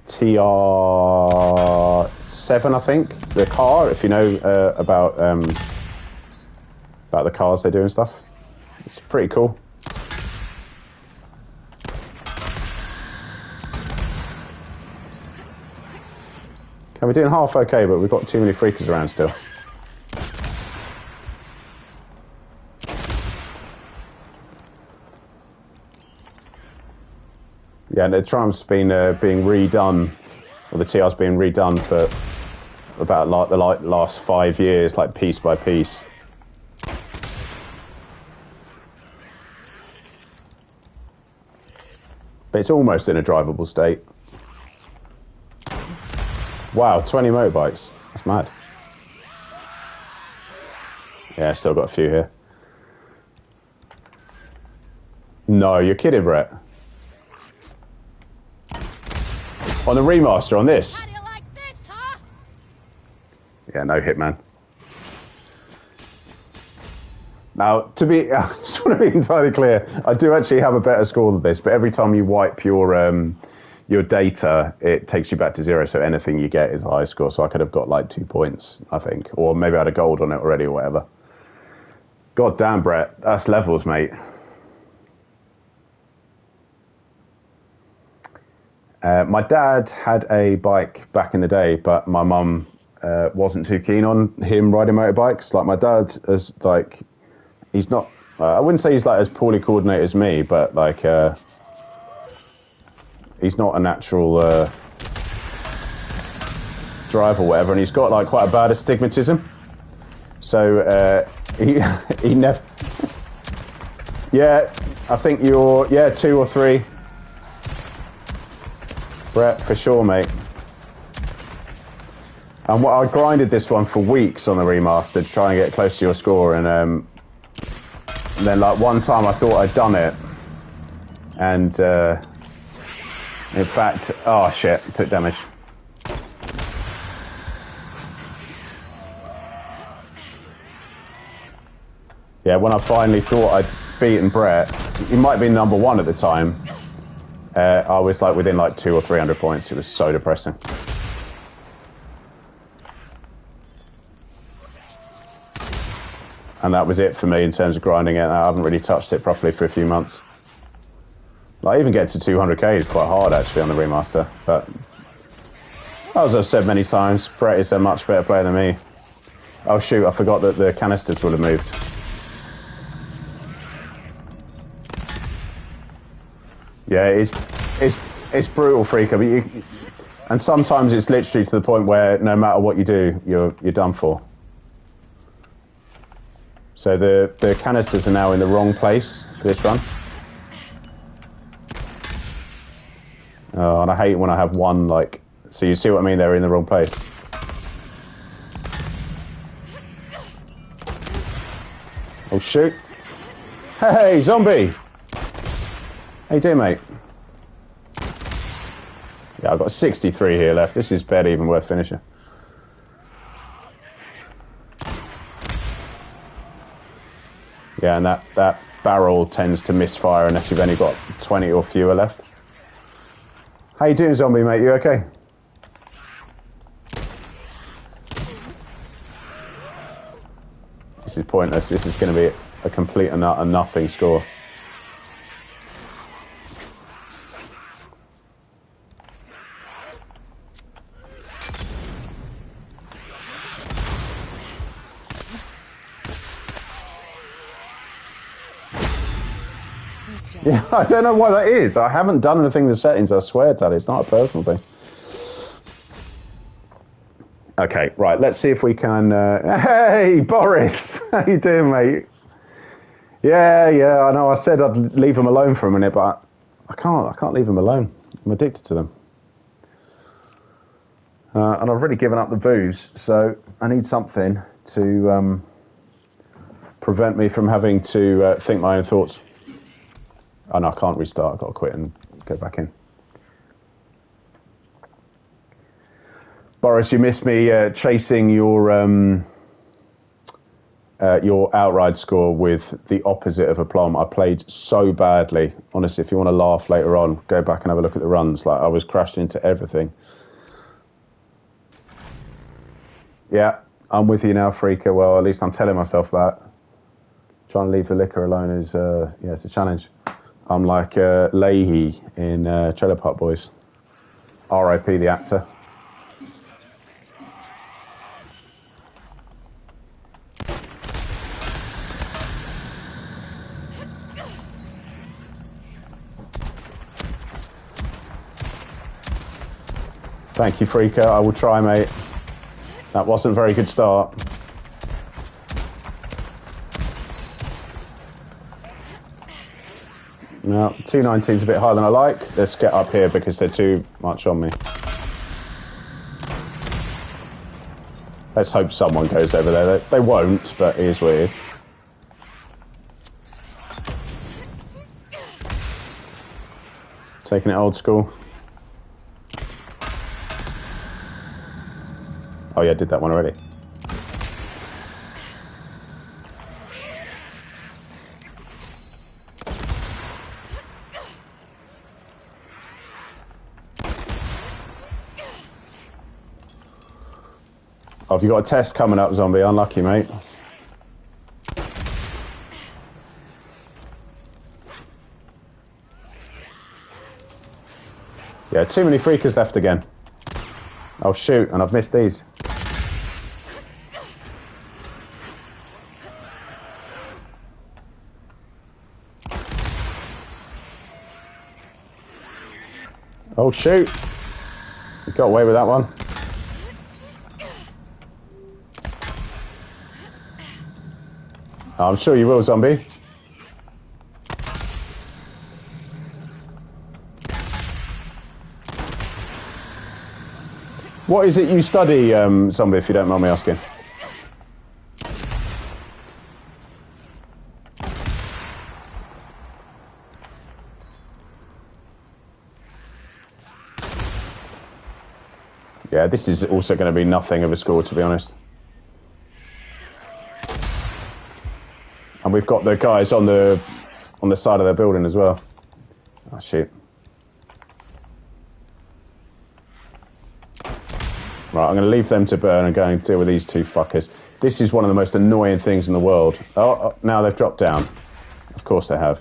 TR7, I think, the car, if you know about the cars they do and stuff. It's pretty cool. Okay, we're doing half okay, but we've got too many freakers around still. Yeah, the Triumph's been being redone, or the TR's been redone for about like the last 5 years, like piece by piece. But it's almost in a drivable state. Wow, 20 motorbikes. That's mad. Yeah, still got a few here. No, you're kidding, Brett. On the remaster on this? How do you like this, huh? Yeah, no Hitman. Now, I just want to be entirely clear, I do actually have a better score than this, but every time you wipe your data, it takes you back to 0, so anything you get is a high score, so I could have got like 2 points, I think, or maybe I had a gold on it already or whatever. God damn, Brett, that's levels, mate. My dad had a bike back in the day, but my mum wasn't too keen on him riding motorbikes. Like, my dad is like, he's not, I wouldn't say he's like as poorly coordinated as me, but like, he's not a natural driver or whatever, and he's got like quite a bad astigmatism. So he never. Yeah, I think you're 2 or 3. Brett, for sure, mate. And I grinded this one for weeks on the remaster to try and get close to your score, and then like one time I thought I'd done it, and in fact, oh shit, took damage. Yeah, when I finally thought I'd beaten Brett, he might be number 1 at the time. I was like within like 200 or 300 points. It was so depressing. And that was it for me in terms of grinding it. I haven't really touched it properly for a few months. Like, even getting to 200k is quite hard actually on the remaster. But as I've said many times, Brett is a much better player than me. Oh shoot, I forgot that the canisters would have moved. Yeah, it's brutal, Freaker, but and sometimes it's literally to the point where no matter what you do, you're done for. So the canisters are now in the wrong place for this run. Oh, and I hate when I have one, like... So you see what I mean? They're in the wrong place. Oh, shoot. Hey, zombie! How you doing, mate? Yeah, I've got 63 here left. This is barely even worth finishing. Yeah, and that barrel tends to misfire unless you've only got 20 or fewer left. How you doing, zombie, mate? You okay? This is pointless. This is going to be a complete and utter nothing score. Yeah, I don't know why that is. I haven't done anything in the settings, I swear, Tally. It's not a personal thing. Okay, right, let's see if we can... Hey, Boris! How you doing, mate? Yeah, I know. I said I'd leave them alone for a minute, but I can't leave them alone. I'm addicted to them. And I've already given up the booze, so I need something to prevent me from having to think my own thoughts. Oh no, I can't restart. I've got to quit and go back in. Boris, you missed me chasing your outright score with the opposite of aplomb. I played so badly. Honestly, if you want to laugh later on, go back and have a look at the runs. Like, I was crashing into everything. Yeah, I'm with you now, Freaker. Well, at least I'm telling myself that. Trying to leave the liquor alone is, yeah, it's a challenge. I'm like Leahy in Trailer Park Boys. R.I.P. the actor. Thank you, Freaker. I will try, mate. That wasn't a very good start. No, 219 is a bit higher than I like. Let's get up here because they're too much on me. Let's hope someone goes over there. They won't, but it is what it is. Taking it old school. Oh yeah, I did that one already. Oh, have you got a test coming up, zombie? Unlucky, mate. Yeah, too many freakers left again. Oh shoot, and I've missed these. Oh shoot. You got away with that one. I'm sure you will, zombie. What is it you study, zombie, if you don't mind me asking? Yeah, this is also going to be nothing of a score, to be honest. And we've got the guys on the side of their building as well. Oh shit. Right, I'm going to leave them to burn and go and deal with these two fuckers. This is one of the most annoying things in the world. Oh, now they've dropped down. Of course they have.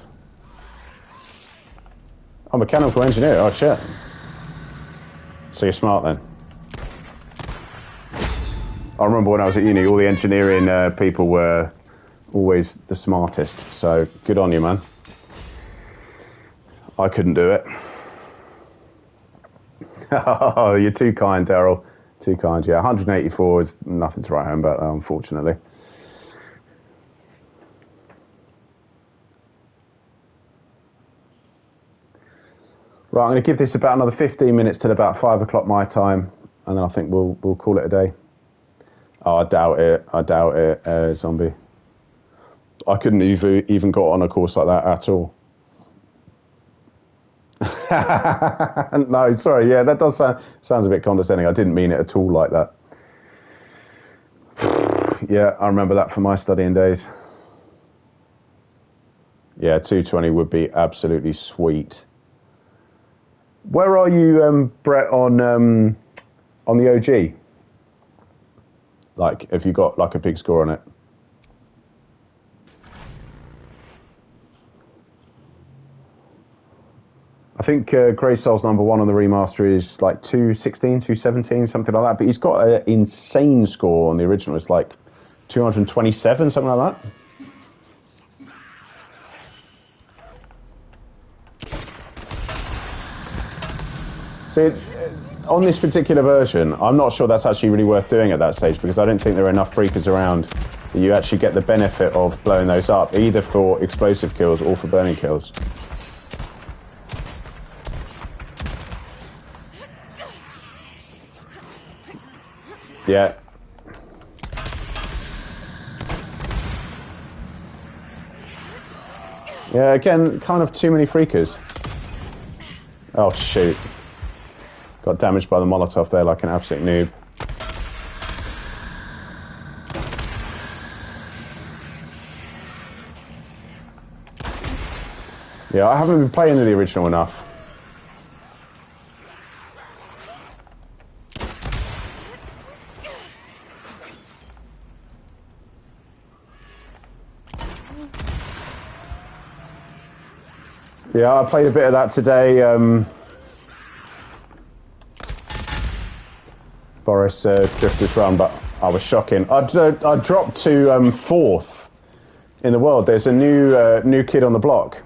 Oh, mechanical engineer. Oh shit. So you're smart then. I remember when I was at uni, all the engineering people were always the smartest. So good on you, man. I couldn't do it. Oh, you're too kind, Daryl. Too kind, yeah. 184 is nothing to write home about, unfortunately. Right, I'm going to give this about another 15 minutes till about 5 o'clock my time, and then I think we'll call it a day. Oh, I doubt it, Zombie. I couldn't even got on a course like that at all. No, sorry, yeah, that does sounds a bit condescending. I didn't mean it at all like that. Yeah, I remember that from my studying days. Yeah, 220 would be absolutely sweet. Where are you, Brett, on the OG? Like, have you got like a big score on it? I think Grey Souls #1 on the remaster is like 216, 217, something like that. But he's got an insane score on the original. It's like 227, something like that. See, on this particular version, I'm not sure that's actually really worth doing at that stage, because I don't think there are enough freakers around that you actually get the benefit of blowing those up, either for explosive kills or for burning kills. Yeah. Yeah, again, kind of too many freakers. Oh, shoot. Got damaged by the Molotov there like an absolute noob. Yeah, I haven't been playing the original enough. Yeah, I played a bit of that today. Boris Drifter's Run, but I was shocking. I dropped to 4th in the world. There's a new kid on the block.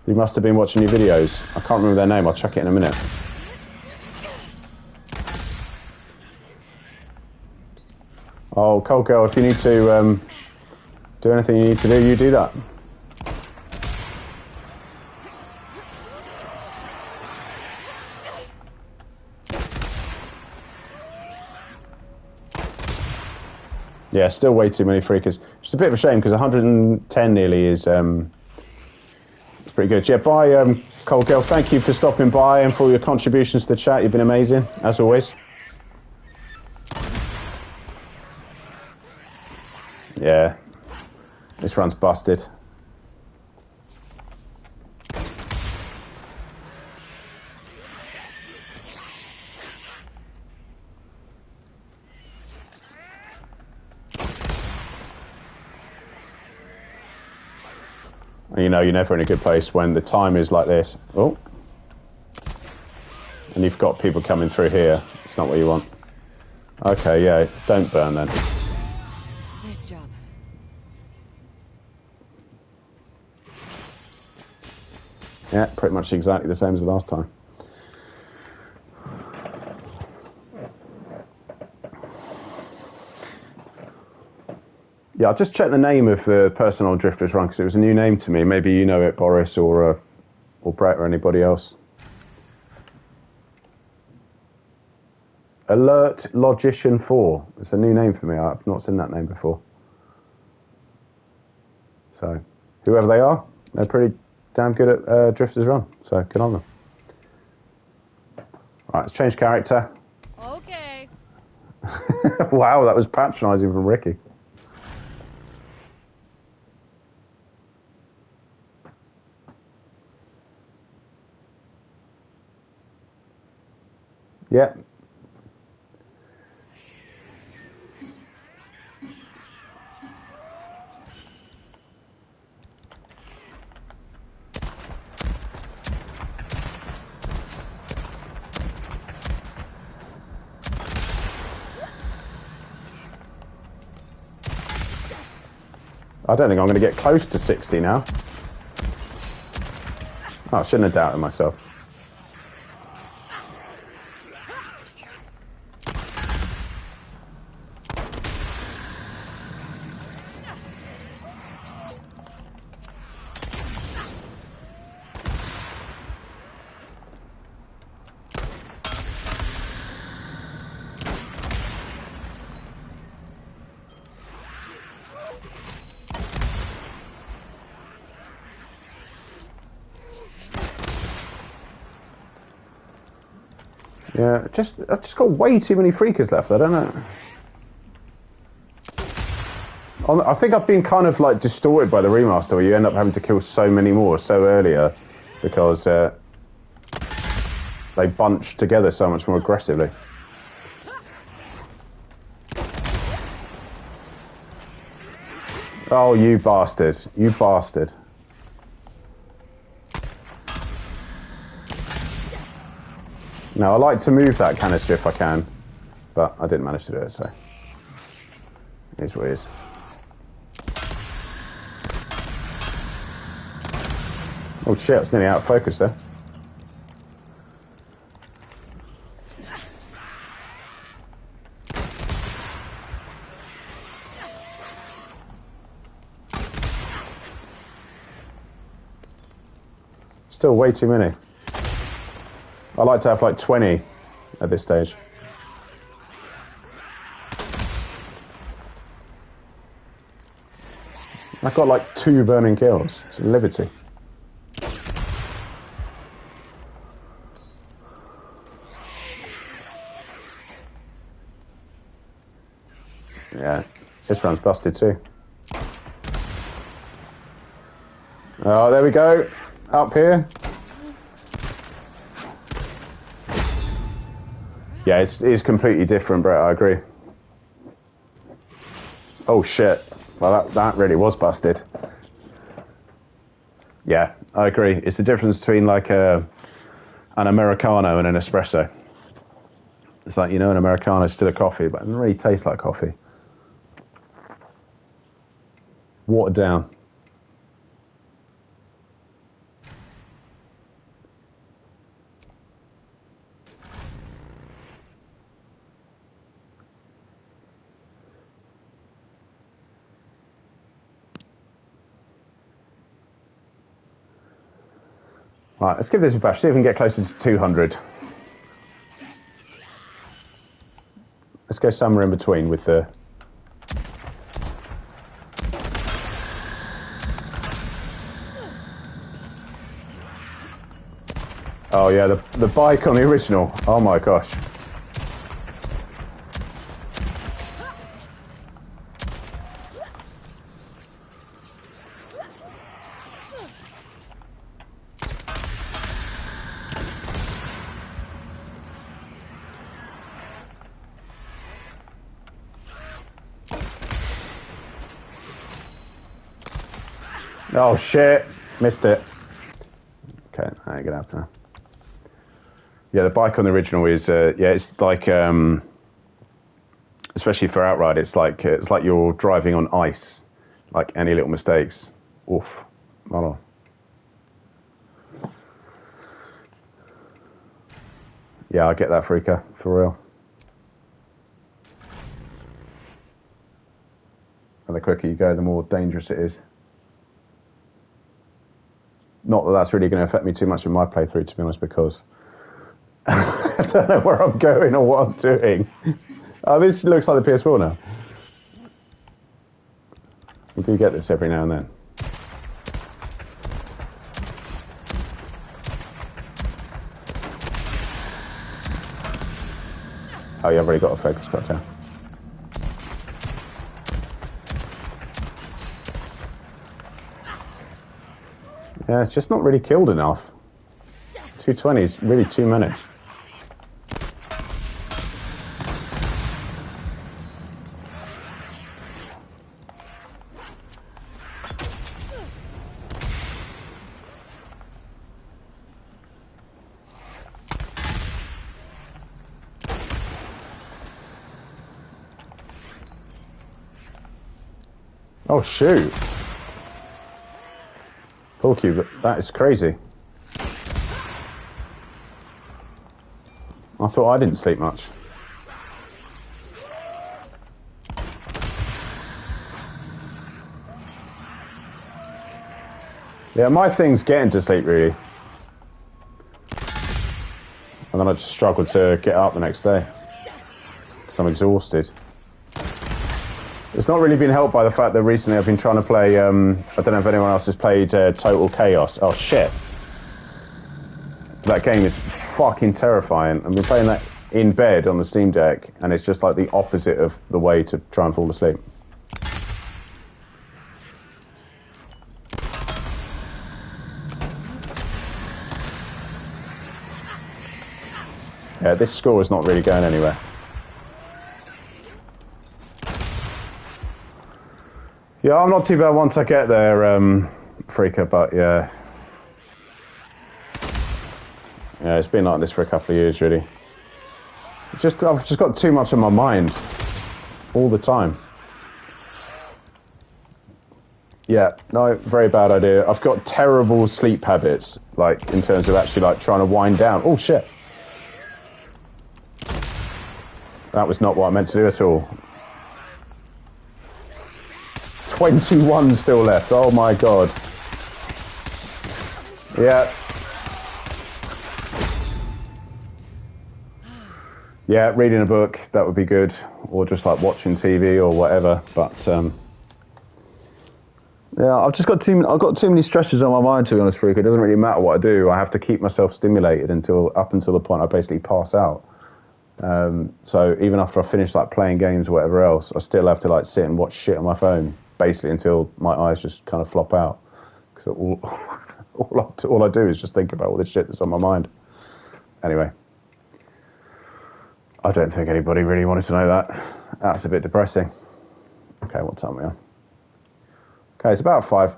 You must have been watching your videos. I can't remember their name. I'll check it in a minute. Oh, Cold Girl, if you need to do anything you need to do, you do that. Yeah, still way too many freakers. It's a bit of a shame because 110 nearly is it's pretty good. Yeah, bye, Cold Girl. Thank you for stopping by and for all your contributions to the chat. You've been amazing, as always. Yeah, this run's busted. And you know you're never in a good place when the time is like this. Oh. And you've got people coming through here. It's not what you want. Okay, yeah, don't burn then. Nice job. Yeah, pretty much exactly the same as the last time. Yeah, I'll just check the name of the person on Drifter's Run because it was a new name to me. Maybe you know it, Boris, or Brett, or anybody else. Alert Logician 4. It's a new name for me. I've not seen that name before. So, whoever they are, they're pretty damn good at Drifter's Run. So, good on them. Right, let's change character. Okay. Wow, that was patronising from Ricky. Yeah. I don't think I'm going to get close to 60 now. Oh, I shouldn't have doubted myself. Yeah, I've just got way too many freakers left. I don't know. I think I've been kind of like distorted by the remaster, where you end up having to kill so many more so earlier because they bunch together so much more aggressively. Oh, you bastard! You bastard! Now I like to move that canister if I can, but I didn't manage to do it, so it is what it is. Oh shit, I was nearly out of focus there. Still way too many. I like to have like 20 at this stage. I've got like 2 burning kills. It's a liberty. Yeah, this run's busted too. Oh, there we go. Up here. Yeah, it's completely different, Brett, I agree. Oh shit. Well, that really was busted. Yeah, I agree. It's the difference between like an Americano and an espresso. It's like, you know, an Americano is still a coffee, but it doesn't really taste like coffee. Watered down. Right, let's give this a bash, see if we can get closer to 200. Let's go somewhere in between with the... Oh yeah, the bike on the original. Oh my gosh. Oh shit, missed it. Okay, I ain't gonna have to. Yeah, the bike on the original is yeah, it's like especially for outright, it's like you're driving on ice. Like any little mistakes, oof, not on. Yeah, I get that, Freaker, for real. And the quicker you go, the more dangerous it is. Not that that's really going to affect me too much in my playthrough, to be honest, because I don't know where I'm going or what I'm doing. Oh, this looks like the PS4 now. We do get this every now and then. Oh, yeah, I've already got a focus cutter. Yeah, it's just not really killed enough. 220 is really too many. Oh, shoot. Pull cube, that is crazy. I thought I didn't sleep much. Yeah, my thing's getting to sleep, really. And then I just struggle to get up the next day. Because I'm exhausted. It's not really been helped by the fact that recently I've been trying to play, I don't know if anyone else has played Total Chaos. Oh shit. That game is fucking terrifying. I've been playing that in bed on the Steam Deck, and it's just like the opposite of the way to try and fall asleep. Yeah, this score is not really going anywhere. Yeah, I'm not too bad once I get there, Freaker, but yeah. Yeah, it's been like this for a couple of years, really. I've just got too much on my mind all the time. Yeah, no, very bad idea. I've got terrible sleep habits, like, in terms of actually, like, trying to wind down. Oh, shit. That was not what I meant to do at all. 21 still left. Oh my god. Yeah. Yeah, reading a book, that would be good. Or just like watching TV or whatever. But yeah, I've got too many stresses on my mind, to be honest, Freak. It doesn't really matter what I do. I have to keep myself stimulated up until the point I basically pass out. So even after I finish like playing games or whatever else, I still have to like sit and watch shit on my phone, basically until my eyes just kind of flop out. Because all I do is just think about all this shit that's on my mind. Anyway, I don't think anybody really wanted to know that. That's a bit depressing. Okay, what time are we on? Okay, it's about 5.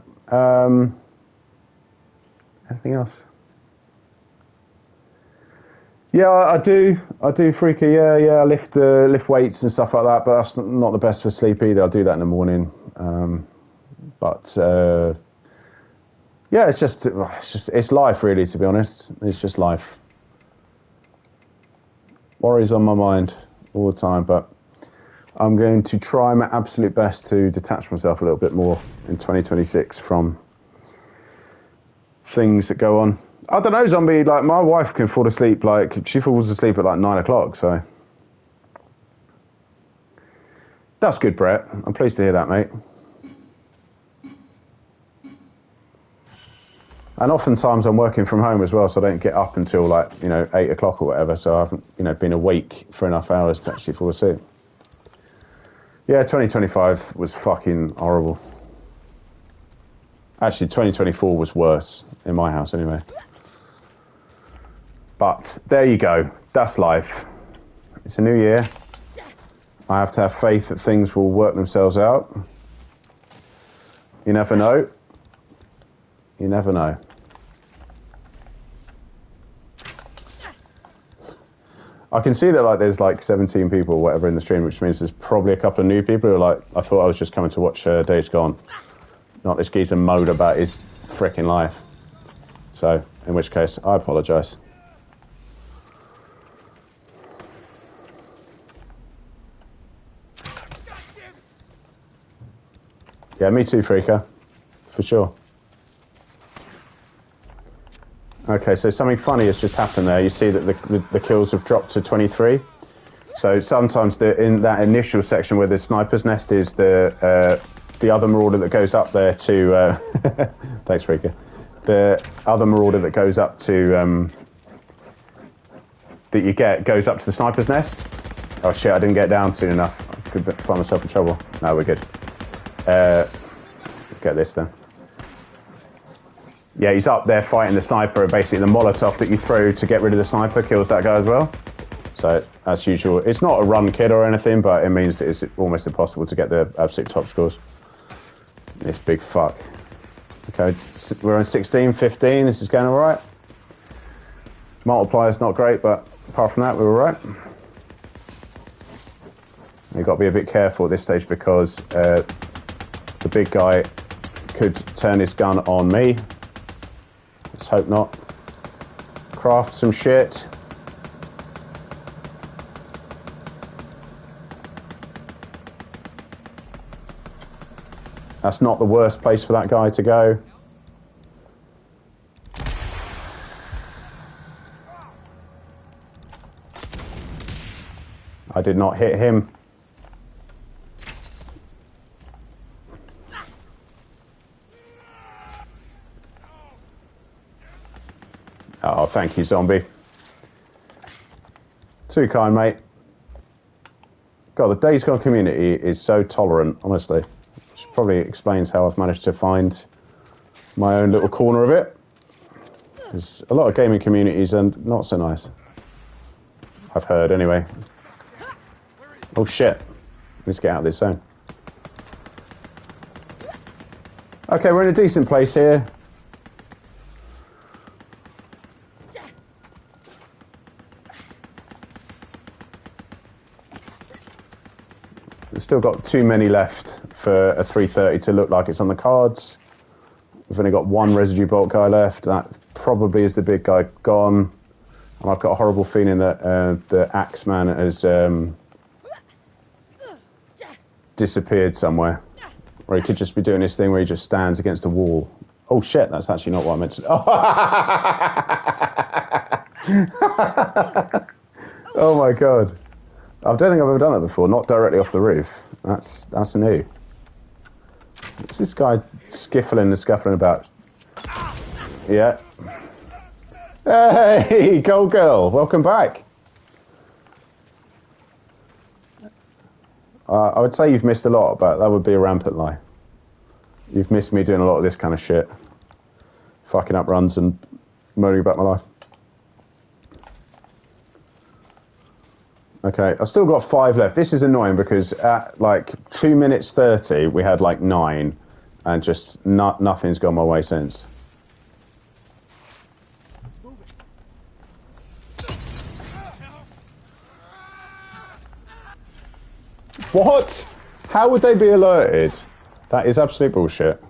Anything else? Yeah, I do, Freaker. Yeah, I lift weights and stuff like that, but that's not the best for sleep either. I'll do that in the morning. Yeah, it's life, really. To be honest, it's just life. Worries on my mind all the time, but I'm going to try my absolute best to detach myself a little bit more in 2026 from things that go on. I don't know, Zombie, like, my wife can fall asleep, like, she falls asleep at, like, 9 o'clock, so. That's good, Brett. I'm pleased to hear that, mate. And oftentimes I'm working from home as well, so I don't get up until, like, 8 o'clock or whatever, so I haven't, been awake for enough hours to actually fall asleep. Yeah, 2025 was fucking horrible. Actually, 2024 was worse, in my house anyway. But there you go. That's life. It's a new year. I have to have faith that things will work themselves out. You never know. You never know. I can see that there's 17 people or whatever in the stream, which means there's probably a couple of new people who are I thought I was just coming to watch Days Gone. Not this geezer mode about his frickin' life. So, in which case, I apologise. Yeah, me too, Freaker. For sure. Okay, so something funny has just happened there. You see that the kills have dropped to 23. So sometimes in that initial section where the sniper's nest is, the other marauder that goes up there to... thanks, Freaker. The other marauder that goes up to... that you get goes up to the sniper's nest. Oh shit, I didn't get down soon enough. I could find myself in trouble. No, we're good. Get this then. Yeah, he's up there fighting the sniper, and basically the Molotov that you throw to get rid of the sniper kills that guy as well. So, as usual, it's not a run kid or anything, but it means that it's almost impossible to get the absolute top scores. This big fuck. Okay, we're on 16, 15, this is going alright. Multiplier's not great, but apart from that, we're alright. You've got to be a bit careful at this stage because the big guy could turn his gun on me. Let's hope not. Craft some shit. That's not the worst place for that guy to go. I did not hit him. Oh, thank you, zombie. Too kind, mate. God, the Days Gone community is so tolerant, honestly. Which probably explains how I've managed to find my own little corner of it. There's a lot of gaming communities and not so nice. I've heard, anyway. Oh, shit. Let's get out of this zone. Okay, we're in a decent place here. We've still got too many left for a 330 to look like it's on the cards. We've only got one residue bolt guy left. That probably is the big guy gone. And I've got a horrible feeling that the Axeman has disappeared somewhere. Or he could just be doing this thing where he just stands against a wall. Oh shit, that's actually not what I meant to do. Oh my god. I don't think I've ever done that before, not directly off the roof. That's new. What's this guy skiffling and scuffling about? Yeah. Hey, Gold Girl, welcome back. I would say you've missed a lot, but that would be a rampant lie. You've missed me doing a lot of this kind of shit. Fucking up runs and moaning about my life. Okay, I've still got 5 left. This is annoying because at like 2 minutes 30, we had like 9, and just nothing's gone my way since. What? How would they be alerted? That is absolute bullshit.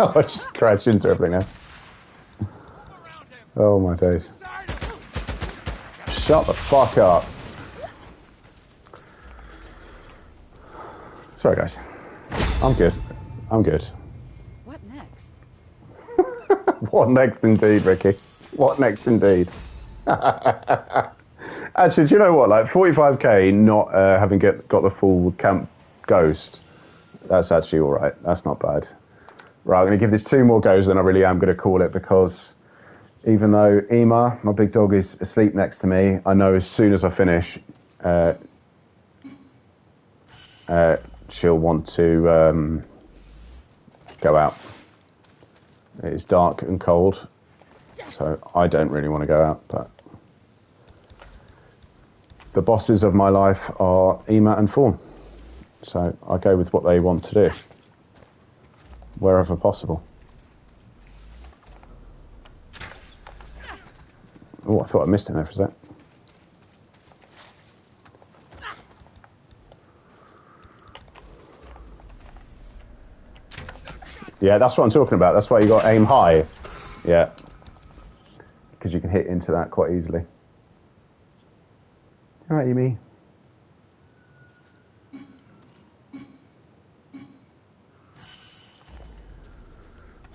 Oh, I just crashed into everything now. Oh my days. Shut the fuck up. Sorry guys. I'm good. I'm good. What next? What next indeed, Ricky? What next indeed? Actually, do you know what? Like 45k not having got the full camp ghost, that's actually alright. That's not bad. Right, I'm going to give this 2 more goes, then I really am going to call it, because even though Ema, my big dog, is asleep next to me, I know as soon as I finish, she'll want to go out. It is dark and cold, so I don't really want to go out, but the bosses of my life are Ema and Fawn, so I go with what they want to do, wherever possible. Oh, I thought I missed him there for a sec. Yeah, that's what I'm talking about. That's why you got to aim high. Yeah. Because you can hit into that quite easily. All right, Amy.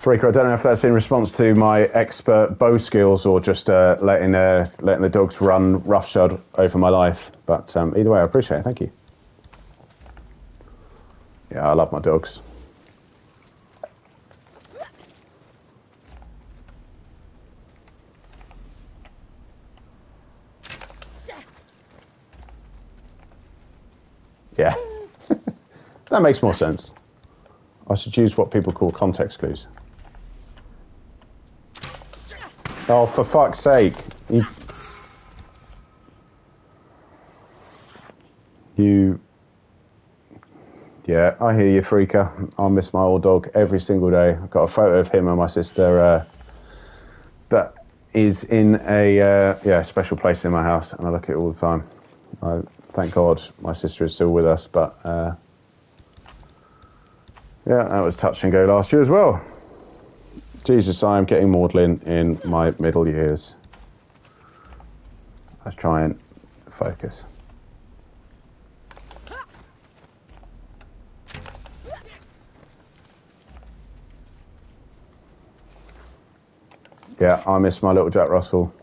Freaker, I don't know if that's in response to my expert bow skills or just letting the dogs run roughshod over my life. But either way, I appreciate it. Thank you. Yeah, I love my dogs. Yeah, that makes more sense. I should use what people call context clues. Oh, for fuck's sake. You... Yeah, I hear you, Freaker. I miss my old dog every single day. I've got a photo of him and my sister that is in a special place in my house, and I look at it all the time. Thank God my sister is still with us, but yeah, that was touch and go last year as well. Jesus, I am getting maudlin in my middle years. Let's try and focus. Yeah, I miss my little Jack Russell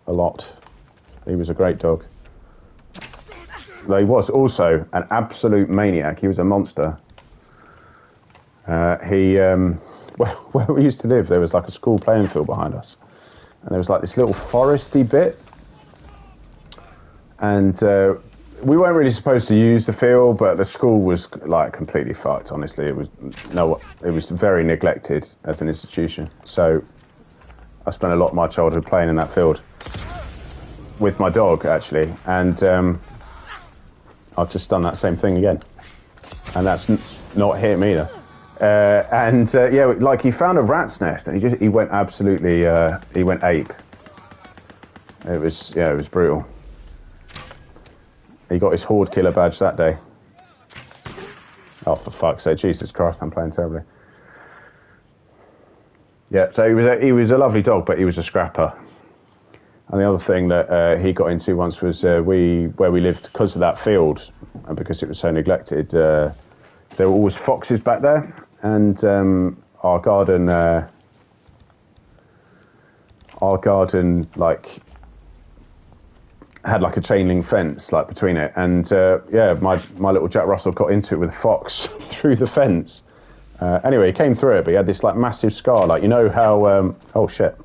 a lot. He was a great dog. Though he was also an absolute maniac. He was a monster. Where we used to live, there was like a school playing field behind us. And there was like this little foresty bit. And we weren't really supposed to use the field, but the school was like completely fucked, honestly. It was very neglected as an institution. So I spent a lot of my childhood playing in that field with my dog, actually. And I've just done that same thing again. And that's not him either. Yeah, like he found a rat's nest and he went absolutely, he went ape. It was brutal. He got his horde killer badge that day. Oh, for fuck's sake, Jesus Christ, I'm playing terribly. Yeah, so he was a lovely dog, but he was a scrapper. And the other thing that he got into once was where we lived, because of that field and because it was so neglected, there were always foxes back there, and our garden like had like a chain link fence like between it, and my little Jack Russell got into it with a fox through the fence. Anyway, he came through it, but he had this like massive scar, like you know how oh shit,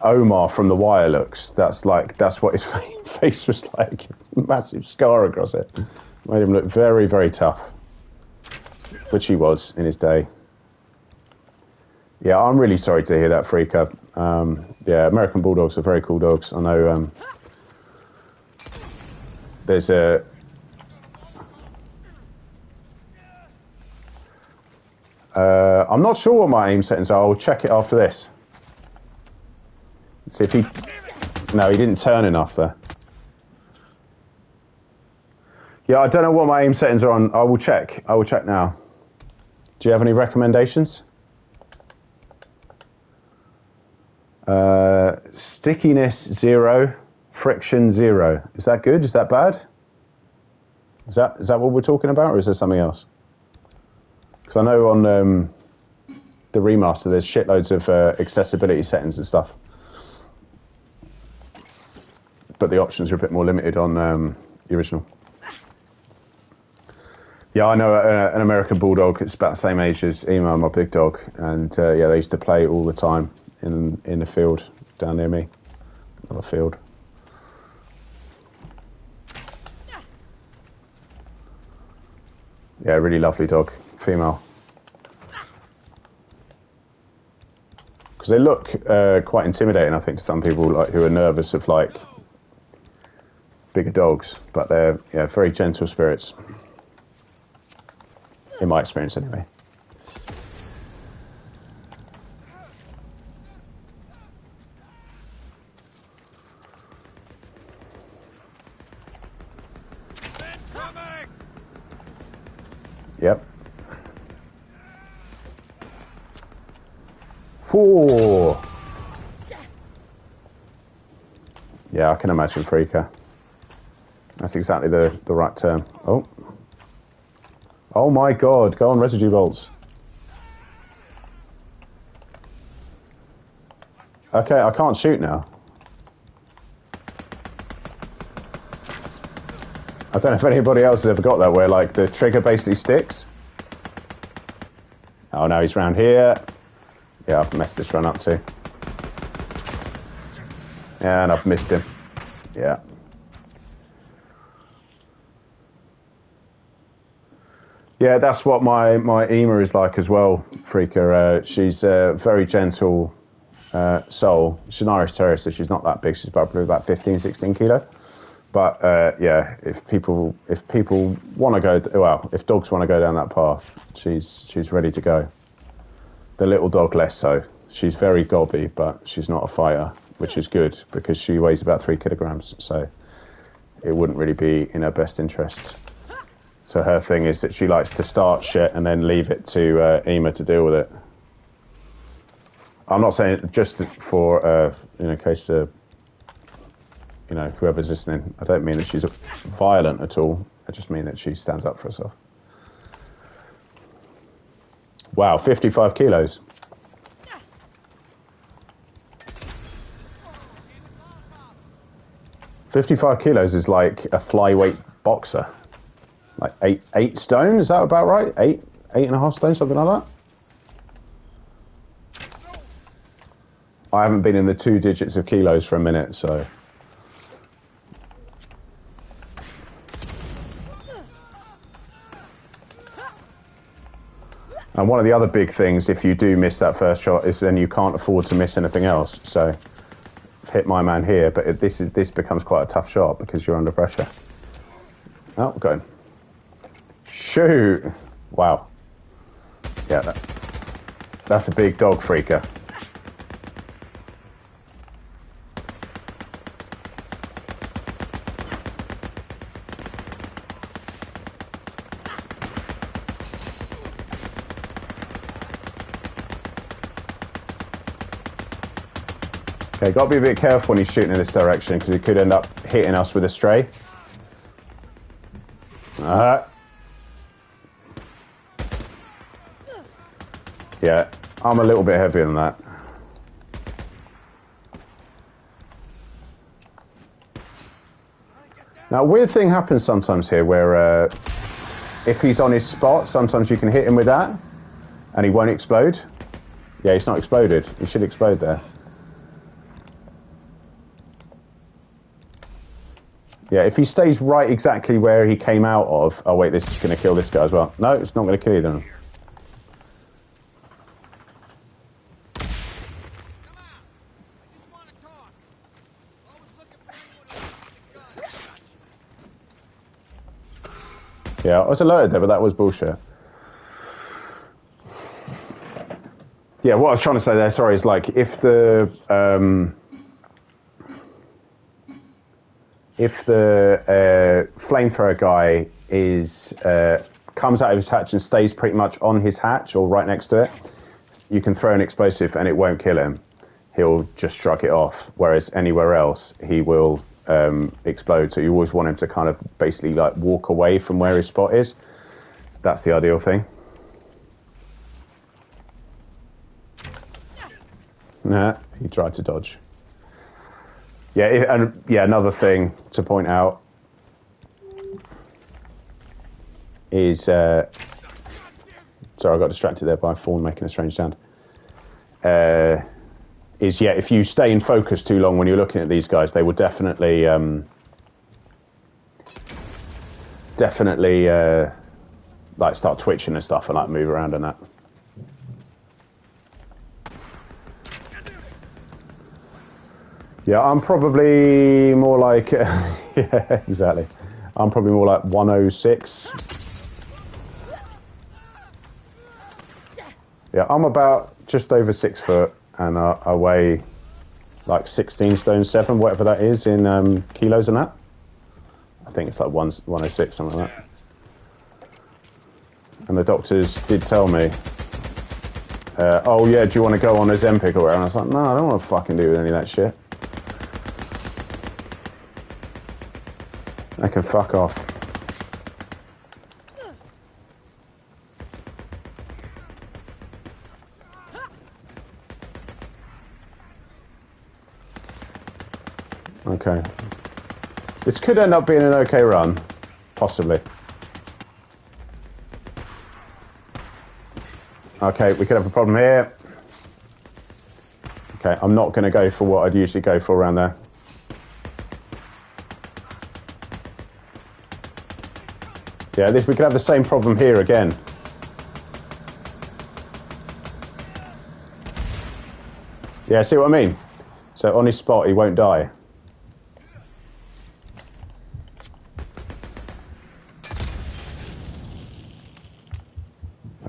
Omar from The Wire looks. That's what his face was like. Massive scar across it. Made him look very, very tough, which he was in his day. Yeah, I'm really sorry to hear that, Freaker. Yeah, American Bulldogs are very cool dogs. I know there's a... I'm not sure what my aim settings are. I'll check it after this. See if he... No, he didn't turn enough there. Yeah, I don't know what my aim settings are on. I will check now. Do you have any recommendations? Stickiness 0, friction 0. Is that good? Is that bad? Is that what we're talking about, or is there something else? Because I know on the remaster there's shitloads of accessibility settings and stuff, but the options are a bit more limited on the original. Yeah, I know an American Bulldog. It's about the same age as Ema, my big dog, and yeah, they used to play all the time in the field down near me. Another field. Yeah, really lovely dog, female. Because they look quite intimidating, I think, to some people like who are nervous of like bigger dogs, but they're very gentle spirits. In my experience, anyway. Yep. 4. Yeah, I can imagine Freaker. That's exactly the right term. Oh. Oh my god, go on residue bolts. Okay, I can't shoot now. I don't know if anybody else has ever got that where like the trigger basically sticks. Oh, now he's round here. Yeah, I've messed this run up too. Yeah, and I've missed him. Yeah. Yeah, that's what my Ema is like as well, Freaker. She's a very gentle soul. She's an Irish Terrier, so she's not that big. She's probably about 15, 16 kilo. But yeah, if people want to go, well, if dogs want to go down that path, she's ready to go. The little dog less so. She's very gobby, but she's not a fighter, which is good because she weighs about 3 kilograms. So it wouldn't really be in her best interest. So her thing is that she likes to start shit and then leave it to Ema to deal with it. I'm not saying just for in case whoever's listening. I don't mean that she's violent at all. I just mean that she stands up for herself. Wow, 55 kilos. 55 kilos is like a flyweight boxer. Like eight stone, is that about right? Eight and a half stone, something like that? I haven't been in the 2 digits of kilos for a minute, so... And one of the other big things, if you do miss that first shot, is then you can't afford to miss anything else. So, hit my man here, but this becomes quite a tough shot because you're under pressure. Oh, going. Shoot! Wow. Yeah, that's a big dog freaker. Okay, got to be a bit careful when he's shooting in this direction because he could end up hitting us with a stray. Yeah, I'm a little bit heavier than that. Now, a weird thing happens sometimes here where if he's on his spot, sometimes you can hit him with that and he won't explode. Yeah, he's not exploded. He should explode there. Yeah, if he stays right exactly where he came out of... Oh, wait, this is going to kill this guy as well. No, it's not going to kill either. Yeah, I was alerted there, but that was bullshit. Yeah, what I was trying to say there, sorry, is like if the flamethrower guy is comes out of his hatch and stays pretty much on his hatch or right next to it, you can throw an explosive and it won't kill him. He'll just shrug it off. Whereas anywhere else, he will explode. So you always want him to kind of basically like walk away from where his spot is. That's the ideal thing. Nah, he tried to dodge. Yeah, and yeah, another thing to point out is sorry, I got distracted there by a fawn making a strange sound. Is yeah, if you stay in focus too long when you're looking at these guys, they will definitely like start twitching and stuff and like move around and that. Yeah, I'm probably more like yeah, exactly. I'm probably more like 106. Yeah, I'm about just over 6 foot, and I weigh like 16 stone 7, whatever that is in kilos and that. I think it's like 106, something like that. And the doctors did tell me, oh yeah, do you want to go on a Zempic or whatever? And I was like, no, I don't want to fucking do any of that shit. I can fuck off. Okay. This could end up being an okay run. Possibly. Okay, we could have a problem here. Okay, I'm not going to go for what I'd usually go for around there. Yeah, we could have the same problem here again. Yeah, see what I mean? So on his spot, he won't die.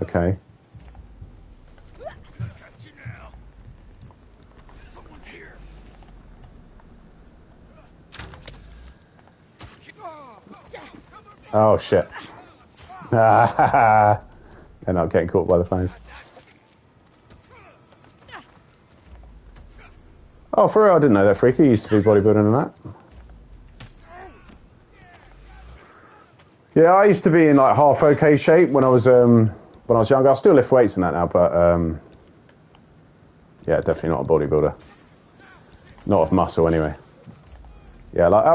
Okay. Oh shit. They're not getting caught by the flames. Oh, for real, I didn't know that freaky used to do bodybuilding and that. Yeah, I used to be in like half okay shape when I was younger. I still lift weights and that now, but yeah, definitely not a bodybuilder. Not of muscle anyway. Yeah, like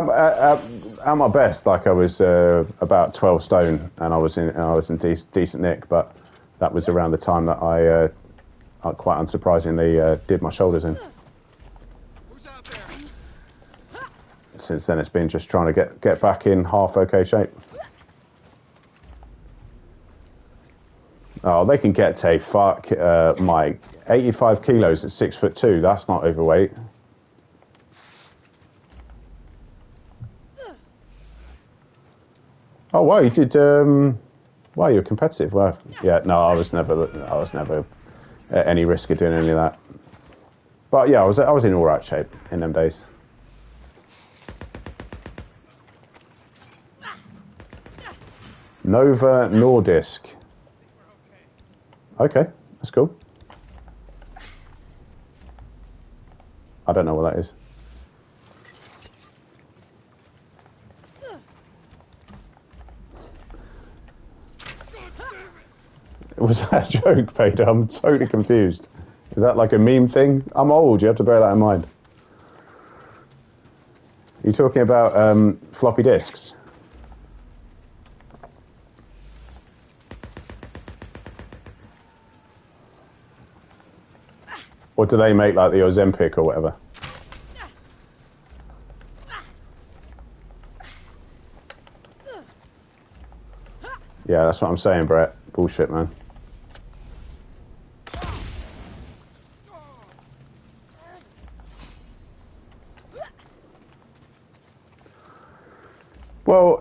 at my best, like I was about 12 stone, and I was in decent nick. But that was around the time that I quite unsurprisingly did my shoulders in. Who's out there? Since then, it's been just trying to get back in half okay shape. Oh, they can get to fuck, Mike. 85 kilos at 6'2". That's not overweight. Oh, wow, you did. Wow, you're competitive. Well, yeah, no, I was never at any risk of doing any of that. But yeah, I was in all right shape in them days. Nova Nordisk. Okay, that's cool. I don't know what that is. Was that a joke, Peter? I'm totally confused. Is that like a meme thing? I'm old, you have to bear that in mind. Are you talking about floppy disks? Or do they make like the Ozempic or whatever? Yeah, that's what I'm saying, Brett. Bullshit, man. Well,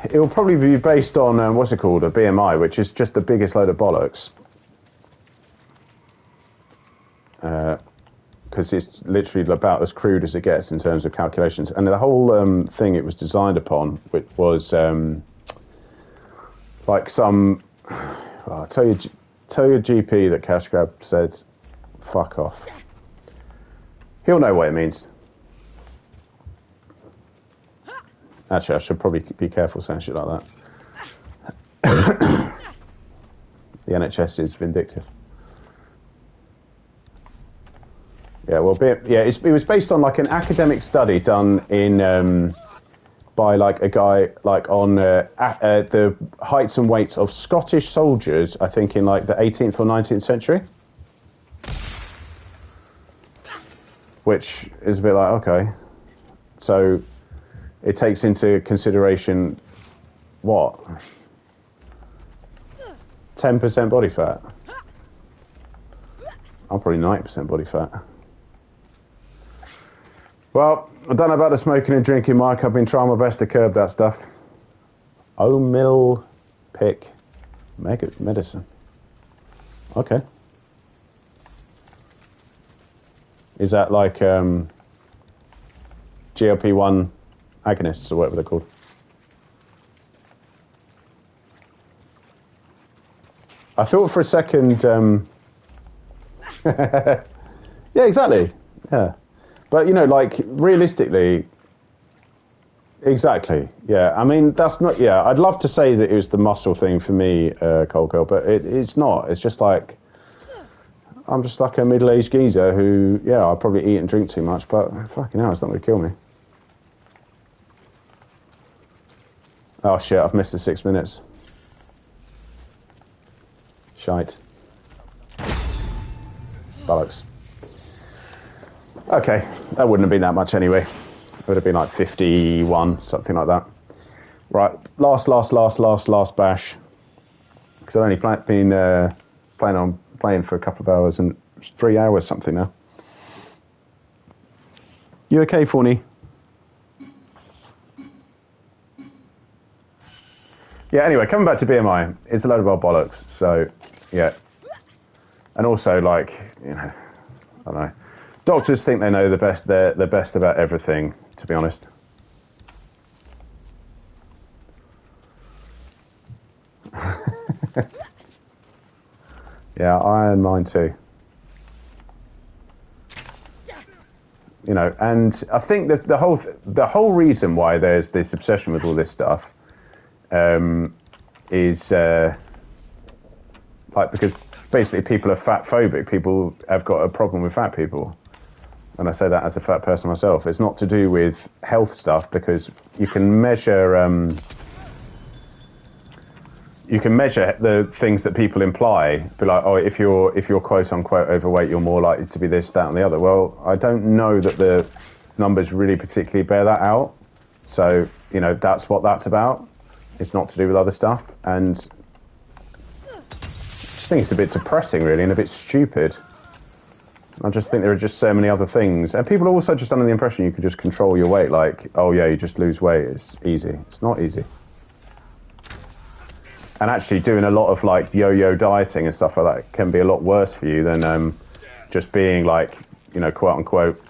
it will probably be based on, what's it called, a BMI, which is just the biggest load of bollocks. Because it's literally about as crude as it gets in terms of calculations. And the whole thing it was designed upon, which was like some... Oh, tell your GP that Cash Grab said, fuck off. He'll know what it means. Actually, I should probably be careful saying shit like that. The NHS is vindictive. Yeah, well, it was based on like an academic study done in by like a guy like on the heights and weights of Scottish soldiers, I think in like the 18th or 19th century. Which is a bit like, okay, so it takes into consideration what? 10% body fat. I'm probably 90% body fat. Well, I don't know about the smoking and drinking, Mike. I've been trying my best to curb that stuff. Omil Pick Medicine. Okay. Is that like GLP-1 agonists or whatever they're called? I thought for a second... yeah, exactly. Yeah. But, you know, like, realistically... Exactly, yeah. I mean, that's not... Yeah, I'd love to say that it was the muscle thing for me, Cold Girl, but it's not. It's just like... I'm just like a middle-aged geezer who, yeah, I probably eat and drink too much, but fucking hell, it's not going to kill me. Oh, shit, I've missed the 6 minutes. Shite. Bollocks. Okay, that wouldn't have been that much anyway. It would have been like 51, something like that. Right, last bash. Because I've only been playing for a couple of hours and 3 hours something now. You okay, Fawny? Yeah, anyway, coming back to BMI, it's a load of old bollocks, so, yeah. And also, like, you know, I don't know. Doctors think they know the best, they're the best about everything, to be honest. Yeah, I and mine too. You know, and I think that the whole reason why there's this obsession with all this stuff is like because basically people are fat phobic. People have got a problem with fat people. And I say that as a fat person myself. It's not to do with health stuff, because you can measure the things that people imply. Be like, oh, if you're quote unquote overweight, you're more likely to be this, that, and the other. Well, I don't know that the numbers really particularly bear that out. So, you know, that's what that's about. It's not to do with other stuff. And I just think it's a bit depressing, really, and a bit stupid. I just think there are just so many other things. And people are also just under the impression you could just control your weight. Like, oh yeah, you just lose weight. It's easy. It's not easy. And actually doing a lot of like yo-yo dieting and stuff like that can be a lot worse for you than just being like, you know, quote unquote,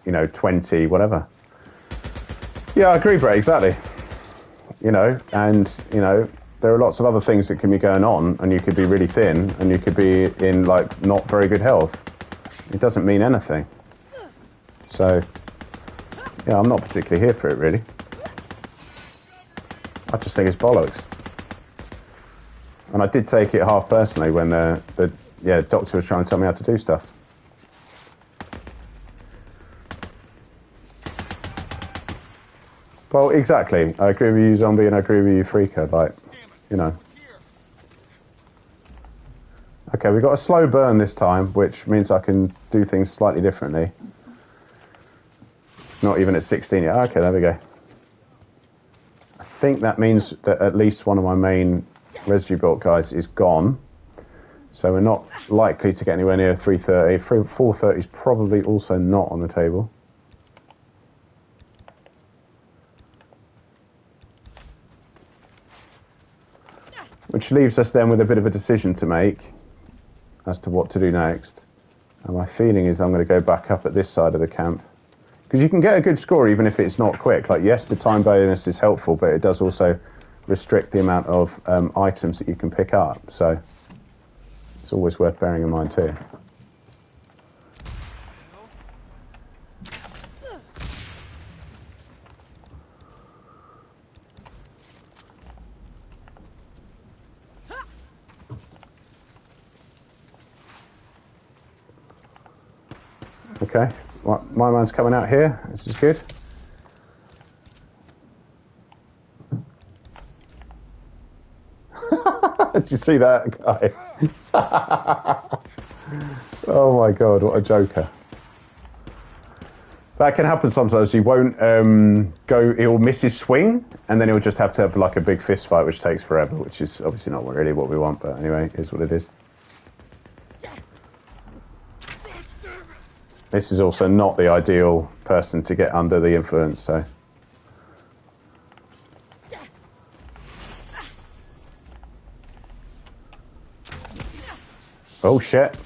you know, 20, whatever. Yeah, I agree, Brett, exactly. You know, and, you know, there are lots of other things that can be going on, and you could be really thin, and you could be in like not very good health. It doesn't mean anything. So, yeah, I'm not particularly here for it, really. I just think it's bollocks. And I did take it half personally when the doctor was trying to tell me how to do stuff. Well, exactly. I agree with you, Zombie, and I agree with you, Freaker. Like, you know. Okay, we've got a slow burn this time, which means I can do things slightly differently. Not even at 16 yet. Okay, there we go. I think that means that at least one of my main residue belt guys is gone. So we're not likely to get anywhere near 330. 430 is probably also not on the table. Which leaves us then with a bit of a decision to make as to what to do next. And my feeling is I'm going to go back up at this side of the camp. Because you can get a good score even if it's not quick. Like, yes, the time bonus is helpful, but it does also restrict the amount of items that you can pick up. So it's always worth bearing in mind too. Okay, my man's coming out here. This is good. Did you see that guy? Oh my god, what a joker. That can happen sometimes. He won't he'll miss his swing, and then he'll just have to have like a big fist fight, which takes forever, which is obviously not really what we want, but anyway, it is what it is. This is also not the ideal person to get under the influence, so. Oh shit.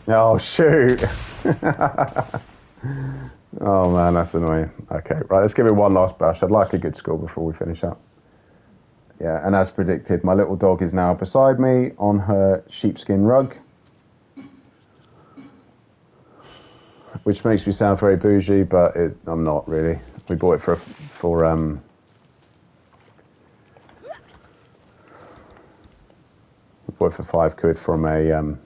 Oh shoot. Oh man, that's annoying. Okay, right, let's give it one last bash. I'd like a good score before we finish up. Yeah, and as predicted, my little dog is now beside me on her sheepskin rug. Which makes me sound very bougie, but I'm not really. We bought it for we bought it for £5 from a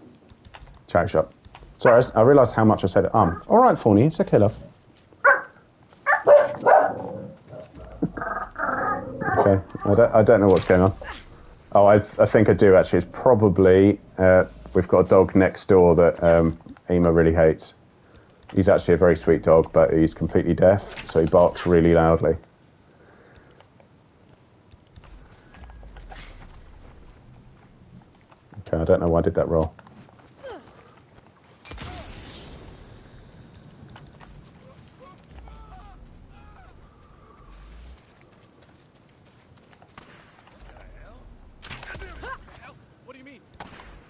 charity shop. Sorry, I realised how much I said. All right, Fawny, it's okay, love. Okay, I don't know what's going on. Oh, I think I do actually. It's probably we've got a dog next door that Ema really hates. He's actually a very sweet dog, but he's completely deaf, so he barks really loudly. Okay, I don't know why I did that roll.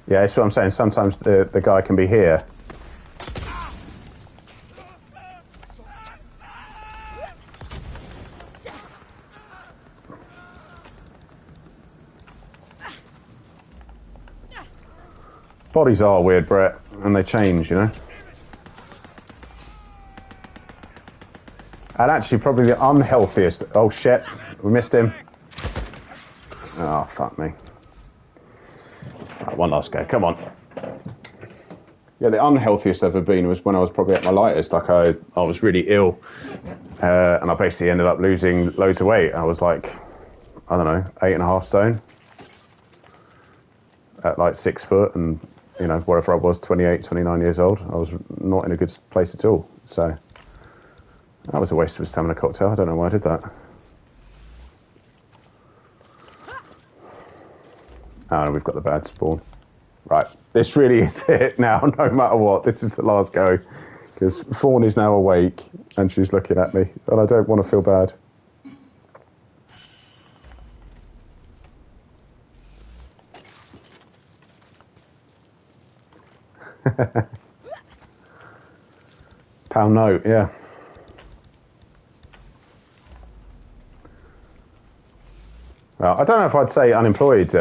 Yeah, that's what I'm saying. Sometimes the guy can be here. Bodies are weird, Brett, and they change, you know? And actually, probably the unhealthiest. Oh shit, we missed him. Oh, fuck me. Right, one last go, come on. Yeah, the unhealthiest I've ever been was when I was probably at my lightest. Like, I was really ill, and I basically ended up losing loads of weight. I was like, I don't know, 8.5 stone at like 6 foot, and, you know, wherever I was, 28, 29 years old, I was not in a good place at all. So that was a waste of a stamina cocktail. I don't know why I did that. Oh, we've got the bad spawn. Right, this really is it now, no matter what. This is the last go. Because Fawn is now awake, and she's looking at me, and I don't want to feel bad. Pound note, yeah. Well, I don't know if I'd say unemployed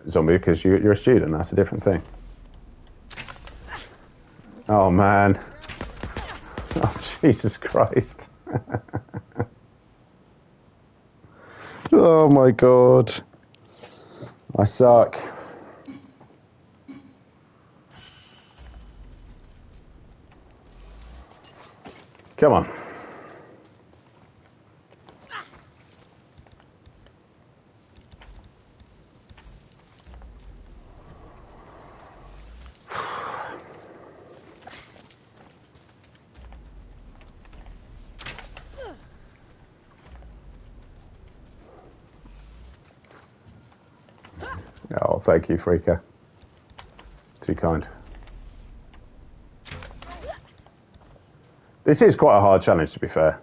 zombie, because you're a student. That's a different thing. Oh man! Oh Jesus Christ! Oh my God! I suck. Come on. Oh, thank you, Freaker. Too kind. This is quite a hard challenge, to be fair.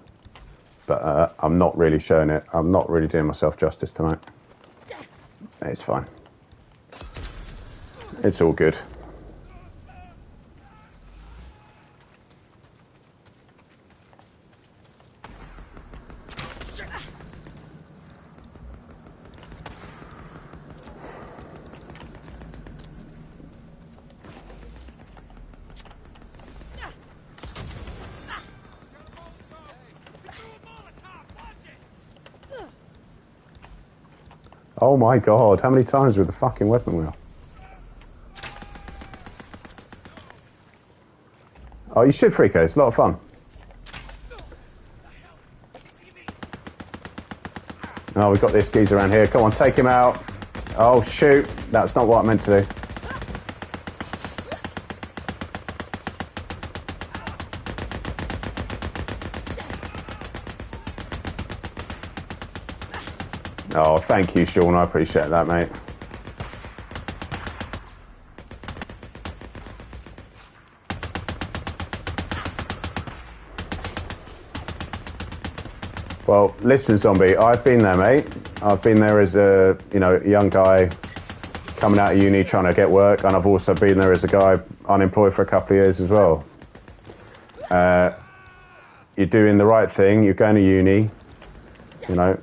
But I'm not really showing it. I'm not really doing myself justice tonight. It's fine. It's all good. Oh my God, how many times with the fucking weapon wheel? Oh, you should, Freako. It's a lot of fun. Oh, we've got this geezer around here. Come on, take him out. Oh, shoot. That's not what I meant to do. Oh, thank you, Sean. I appreciate that, mate. Well, listen, Zombie, I've been there, mate. I've been there as a, you know, young guy coming out of uni trying to get work, and I've also been there as a guy unemployed for a couple of years as well. You're doing the right thing. You're going to uni, you know.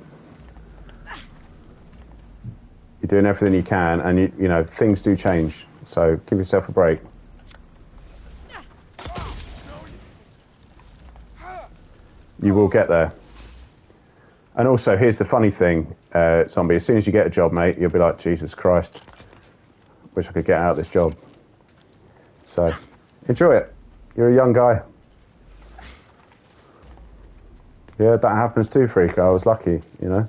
You're doing everything you can, and you know, things do change. So give yourself a break. You will get there. And also, here's the funny thing, Zombie. As soon as you get a job, mate, you'll be like, Jesus Christ, wish I could get out of this job. So enjoy it. You're a young guy. Yeah, that happens too, Freak. I was lucky, you know.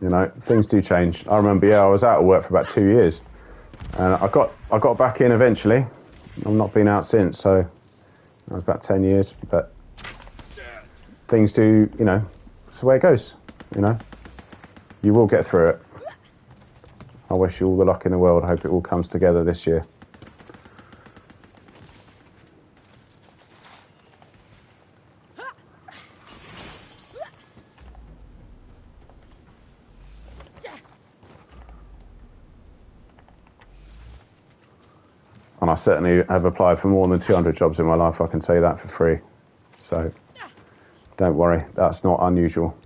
You know, things do change. I remember, yeah, I was out of work for about 2 years, and I got back in eventually. I've not been out since, so that was about 10 years. But things do, you know, it's the way it goes. You know, you will get through it. I wish you all the luck in the world. I hope it all comes together this year. And I certainly have applied for more than 200 jobs in my life, I can tell you that for free. So don't worry, that's not unusual.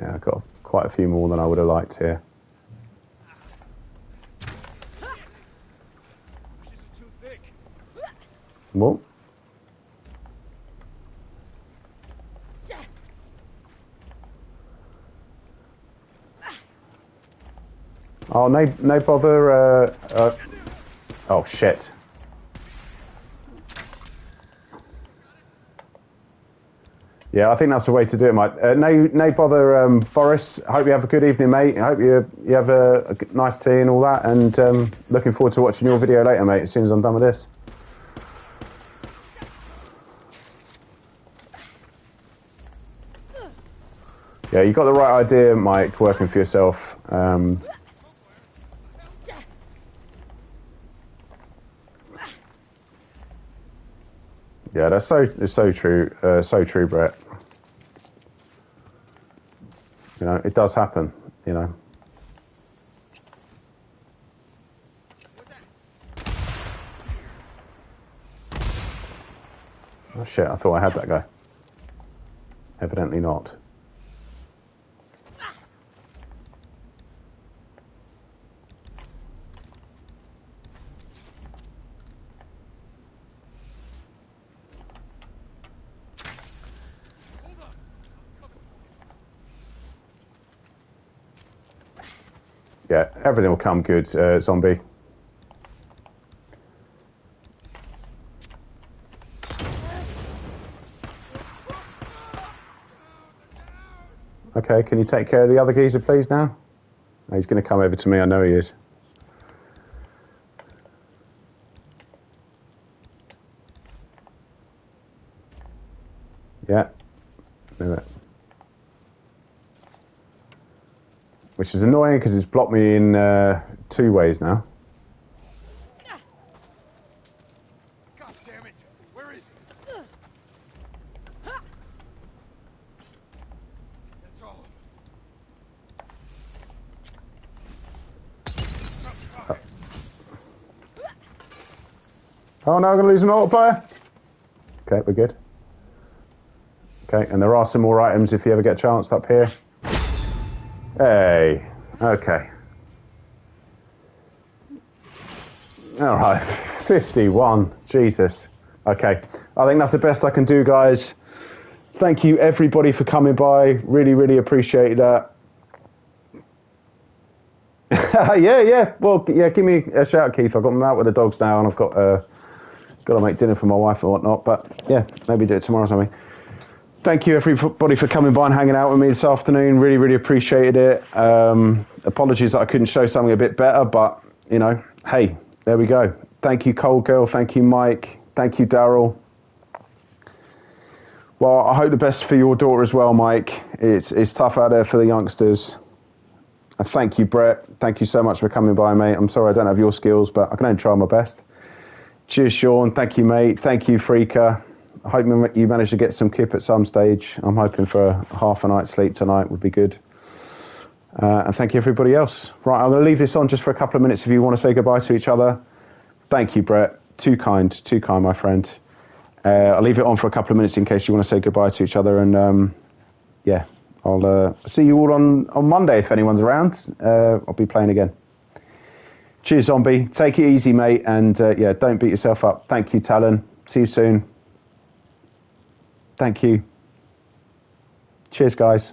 Yeah, I've got quite a few more than I would have liked here. Bushes are too thick. Well, oh, no bother. Oh shit. Yeah, I think that's the way to do it, mate. No bother, Boris. I hope you have a good evening, mate. I hope you have a nice tea and all that. And looking forward to watching your video later, mate, as soon as I'm done with this. Yeah, you got the right idea, Mike, working for yourself. Yeah, it's so true, Brett. You know, it does happen, you know. Oh shit, I thought I had that guy. Evidently not. Yeah, everything will come good, zombie. Okay, can you take care of the other geezer, please, now? Oh, he's going to come over to me, I know he is. Yeah, do it. Which is annoying because it's blocked me in 2 ways now. God damn it! Where is he? That's all. Oh no, I'm going to lose an autoplayer. Okay, we're good. Okay, and there are some more items if you ever get a chance up here. Hey, okay. All right, 51, Jesus. Okay, I think that's the best I can do, guys. Thank you, everybody, for coming by. Really, really appreciate that. yeah. Well, yeah, give me a shout, Keith. I've got them out with the dogs now, and I've got to make dinner for my wife and whatnot. But yeah, maybe do it tomorrow or something. Thank you, everybody, for coming by and hanging out with me this afternoon. Really, really appreciated it. Apologies that I couldn't show something a bit better, but, you know, hey, there we go. Thank you, Cold Girl. Thank you, Mike. Thank you, Daryl. Well, I hope the best for your daughter as well, Mike. It's tough out there for the youngsters. And thank you, Brett. Thank you so much for coming by, mate. I'm sorry I don't have your skills, but I can only try my best. Cheers, Sean. Thank you, mate. Thank you, Freaka. I hope you managed to get some kip at some stage. I'm hoping for half a night's sleep tonight would be good. And thank you, everybody else. Right, I'm going to leave this on just for a couple of minutes if you want to say goodbye to each other. Thank you, Brett. Too kind, my friend. I'll leave it on for a couple of minutes in case you want to say goodbye to each other. And yeah, I'll see you all on Monday if anyone's around. I'll be playing again. Cheers, Zombie. Take it easy, mate. And yeah, don't beat yourself up. Thank you, Talon. See you soon. Thank you. Cheers, guys.